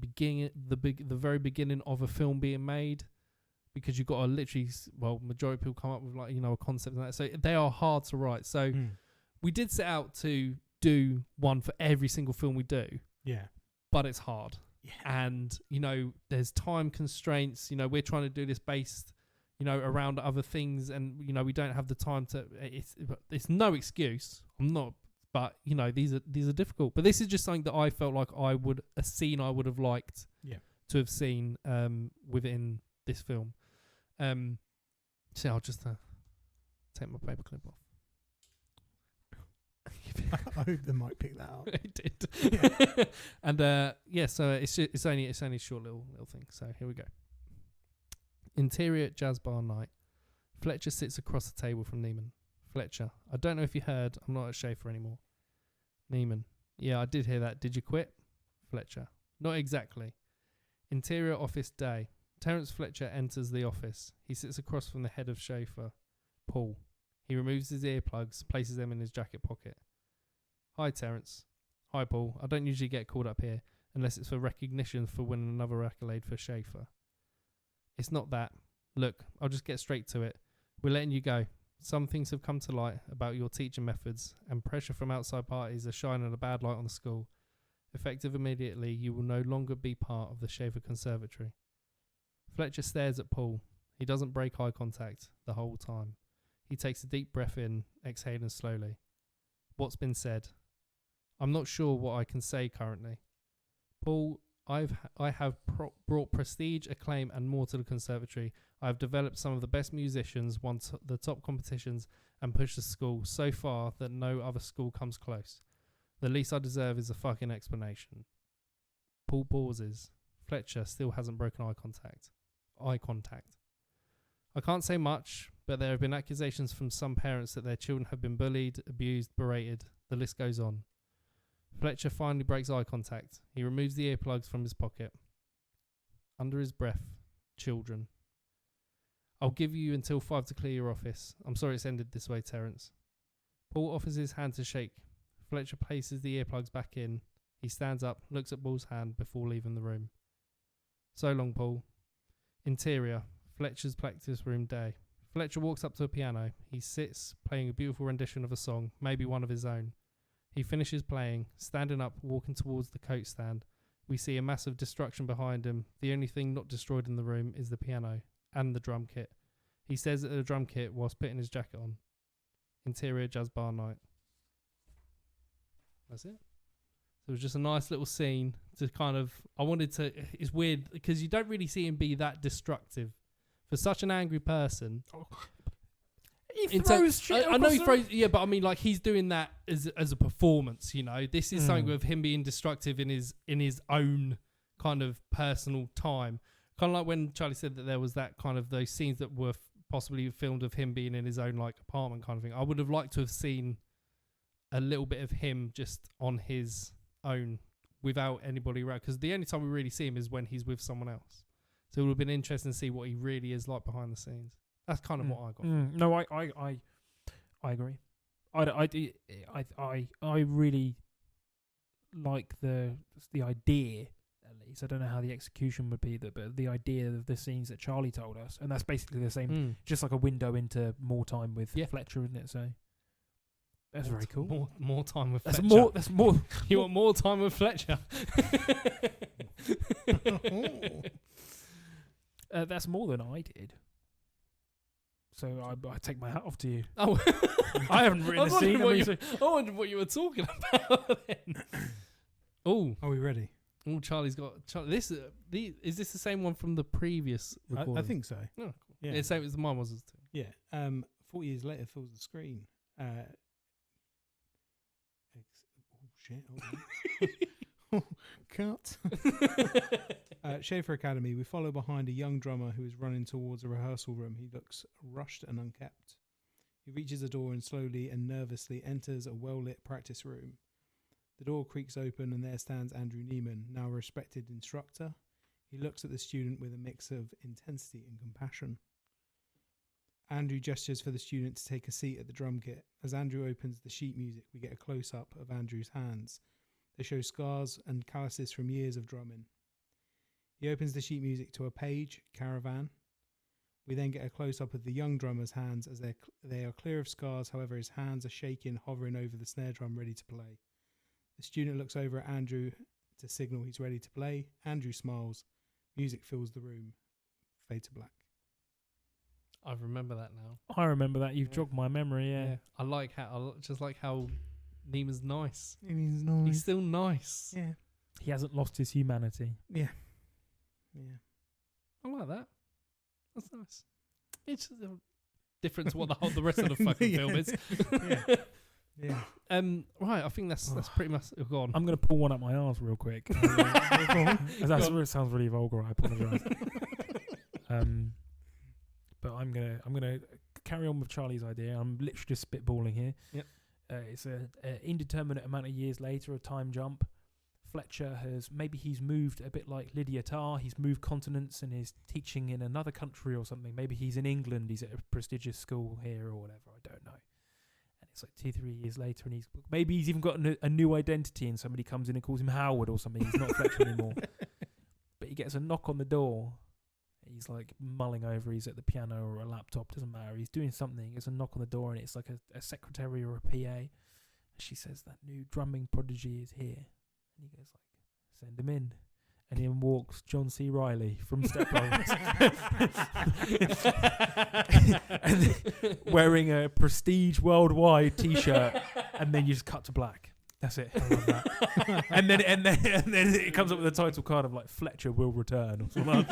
very beginning of a film being made, because you've got to literally, majority of people come up with like, a concept and that. So they are hard to write. So we did set out to do one for every single film we do. Yeah. But it's hard. Yeah. And, there's time constraints. We're trying to do this based, around other things, and, we don't have the time to, it's no excuse. I'm not, but, these are difficult. But this is just something that I felt like I would have liked to have seen within this film. So I'll just take my paperclip off. I hope the mic picked that up. It did. Yeah. And so it's only a short little thing. So here we go. Interior jazz bar night. Fletcher sits across the table from Neiman. Fletcher: I don't know if you heard, I'm not at Schaefer anymore. Neiman: Yeah, I did hear that. Did you quit? Fletcher: Not exactly. Interior office day. Terence Fletcher enters the office. He sits across from the head of Schaefer, Paul. He removes his earplugs, places them in his jacket pocket. Hi, Terence. Hi, Paul. I don't usually get called up here unless it's for recognition for winning another accolade for Schaefer. It's not that. Look, I'll just get straight to it. We're letting you go. Some things have come to light about your teaching methods, and pressure from outside parties are shining a bad light on the school. Effective immediately, you will no longer be part of the Schaefer Conservatory. Fletcher stares at Paul. He doesn't break eye contact the whole time. He takes a deep breath in, exhaling slowly. What's been said? I'm not sure what I can say currently. Paul, I have brought prestige, acclaim, and more to the conservatory. I have developed some of the best musicians, won the top competitions, and pushed the school so far that no other school comes close. The least I deserve is a fucking explanation. Paul pauses. Fletcher still hasn't broken eye contact. I can't say much, but there have been accusations from some parents that their children have been bullied, abused, berated. The list goes on. Fletcher finally breaks eye contact. He removes the earplugs from his pocket. Under his breath, children. I'll give you until 5 to clear your office. I'm sorry it's ended this way, Terence. Paul offers his hand to shake. Fletcher places the earplugs back in. He stands up, looks at Paul's hand before leaving the room. So long, Paul. Interior, Fletcher's practice room day. Fletcher walks up to a piano. He sits, playing a beautiful rendition of a song, maybe one of his own. He finishes playing, standing up, walking towards the coat stand. We see a massive destruction behind him. The only thing not destroyed in the room is the piano and the drum kit. He stares at the drum kit whilst putting his jacket on. Interior jazz bar night. That's it. So it was just a nice little scene to kind of... It's weird because you don't really see him be that destructive. For such an angry person... He throws shit. I know he throws... Yeah, but I mean, like, he's doing that as a performance, This is something with him being destructive in his own kind of personal time. Kind of like when Charlie said that there was that kind of those scenes that were possibly filmed of him being in his own, like, apartment kind of thing. I would have liked to have seen a little bit of him just on his own without anybody around, because the only time we really see him is when he's with someone else. So it would have been interesting to see what he really is like behind the scenes. That's kind of what I got. No, I agree. I really like the idea. At least I don't know how the execution would be, but the idea of the scenes that Charlie told us, and that's basically the same, just like a window into more time with Fletcher, isn't it? So that's very cool. More time with Fletcher. That's more. You want more time with Fletcher? That's more than I did. So I take my hat off to you. Oh, I haven't written a scene. I wondered what you were talking about then. Oh, Are we ready? oh, Charlie's got this. Is this the same one from the previous recording? I think so. Oh, cool. Yeah. Yeah, same as mine was too. Yeah. 40 years later fills the screen. Oh shit! Oh, cut. Schaefer Academy. We follow behind a young drummer who is running towards a rehearsal room. He looks rushed and unkept. He reaches the door and slowly and nervously enters a well-lit practice room. The door creaks open and there stands Andrew Neiman, now a respected instructor. He looks at the student with a mix of intensity and compassion. Andrew gestures for the student to take a seat at the drum kit. As Andrew opens the sheet music, we get a close-up of Andrew's hands. They show scars and calluses from years of drumming. He opens the sheet music to a page, Caravan. We then get a close-up of the young drummer's hands as they are clear of scars, however his hands are shaking, hovering over the snare drum ready to play. The student looks over at Andrew to signal he's ready to play. Andrew smiles. Music fills the room. Fade to black. I remember that now. I remember that. You've jogged my memory. Yeah. I like how Neiman's nice. He's nice. He's still nice. Yeah. He hasn't lost his humanity. Yeah. Yeah. I like that. That's nice. It's different to what the rest of the fucking film is. Yeah. Yeah. Right. I think that's pretty much gone. I'm going to pull one up my arse real quick. That sounds really vulgar. I apologise. But I'm gonna carry on with Charlie's idea. I'm literally just spitballing here. Yep. It's a indeterminate amount of years later, a time jump. Fletcher he's moved a bit like Lydia Tarr. He's moved continents and is teaching in another country or something. Maybe he's in England. He's at a prestigious school here or whatever. I don't know. And it's like 2-3 years later, and maybe he's even got a new identity, and somebody comes in and calls him Howard or something. He's not Fletcher anymore. But he gets a knock on the door. He's like mulling over. He's at the piano or a laptop. Doesn't matter. He's doing something. There's a knock on the door, and it's like a secretary or a PA. She says that new drumming prodigy is here. And he goes like, send him in. And in walks John C. Reilly from Step Brothers. And wearing a Prestige Worldwide t-shirt. And then you just cut to black. That's it. I love that. and then it comes up with a title card of like Fletcher will return or something.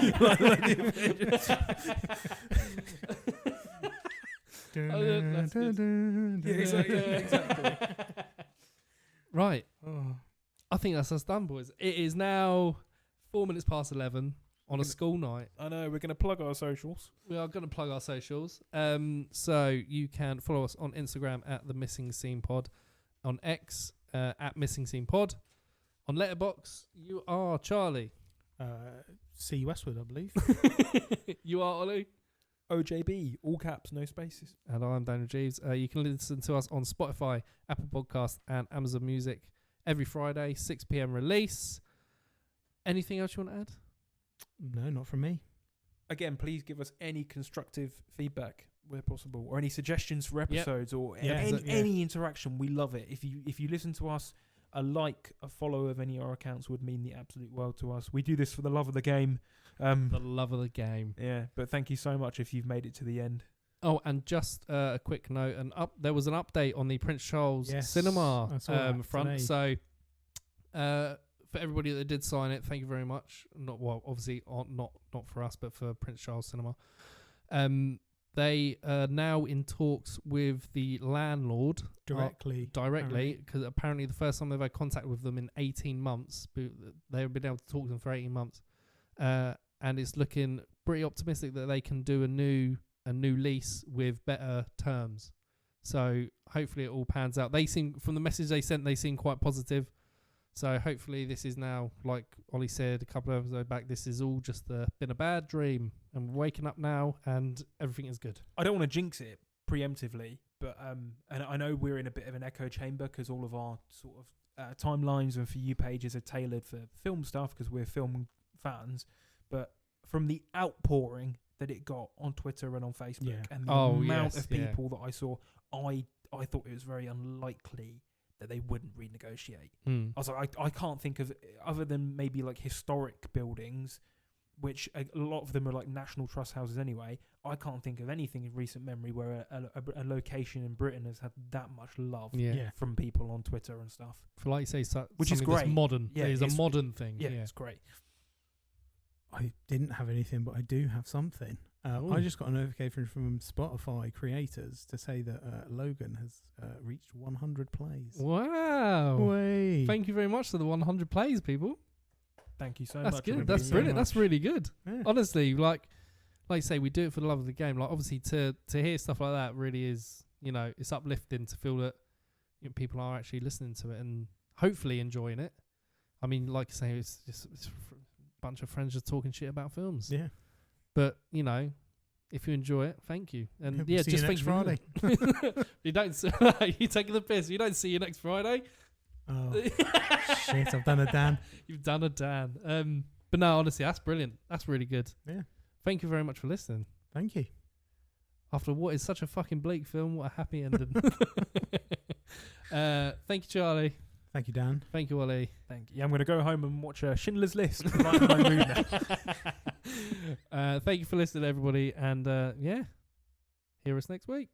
Exactly. Right. Oh. I think that's us done, boys. It is now 4 minutes past 11 on a school night. I know, we're going to plug our socials. We are going to plug our socials. So you can follow us on Instagram at The Missing Scene Pod, on X at Missing Scene Pod, on Letterboxd you are Charlie. C. Westwood, I believe. You are Ollie. OJB, all caps, no spaces. And I'm Daniel Jeeves. You can listen to us on Spotify, Apple Podcasts, and Amazon Music every Friday, 6 p.m. release. Anything else you want to add? No, not from me. Again, please give us any constructive feedback where possible, or any suggestions for episodes, or any interaction. We love it. If you listen to us, a follow of any of our accounts would mean the absolute world to us. We do this for the love of the game. The love of the game. Yeah, but thank you so much if you've made it to the end. Oh, and just a quick note, there was an update on the Prince Charles Cinema front. So for everybody that did sign it, thank you very much. Not for us, but for Prince Charles Cinema. They are now in talks with the landlord directly, because apparently the first time they've had contact with them in 18 months, they've been able to talk to them for 18 months, and it's looking pretty optimistic that they can do a new lease with better terms. So hopefully it all pans out. They seem, from the message they sent, they seem quite positive. So hopefully this is now, like Ollie said a couple of episodes back, this is all just been a bad dream, and we're waking up now and everything is good. I don't want to jinx it preemptively, but and I know we're in a bit of an echo chamber because all of our sort of timelines and For You pages are tailored for film stuff because we're film fans. But from the outpouring that it got on Twitter and on Facebook, and the amount of people that I saw, I thought it was very unlikely that they wouldn't renegotiate. Mm. I was like, I can't think of, other than maybe like historic buildings, which a lot of them are like National Trust houses anyway. I can't think of anything in recent memory where a location in Britain has had that much love Yeah. from people on Twitter and stuff. For like you say, Which is something that's great. modern. Yeah, It is a it's- modern thing. Yeah, Yeah. it's great. I didn't have anything, but I do have something. Ooh. I just got a notification from Spotify creators to say that Logan has reached 100 plays. Wow. Way. Thank you very much for the 100 plays, people. Thank you so That's much. good. everybody. That's brilliant. much. That's really good. Yeah. Honestly, like you say, we do it for the love of the game. Like, obviously, to hear stuff like that really is, it's uplifting to feel that people are actually listening to it and hopefully enjoying it. I mean, like you say, it's just a bunch of friends just talking shit about films. Yeah. But if you enjoy it, thank you. And We'll see just you next thank you. You don't. You taking the piss. You don't see you next Friday. Oh, shit, I've done a Dan. You've done a Dan. But no, honestly, that's brilliant. That's really good. Yeah. Thank you very much for listening. Thank you. After what is such a fucking bleak film, what a happy ending. Thank you, Charlie. Thank you, Dan. Thank you, Ollie. Thank you. I'm going to go home and watch Schindler's List. Right in my mood now. Thank you for listening, everybody. And hear us next week.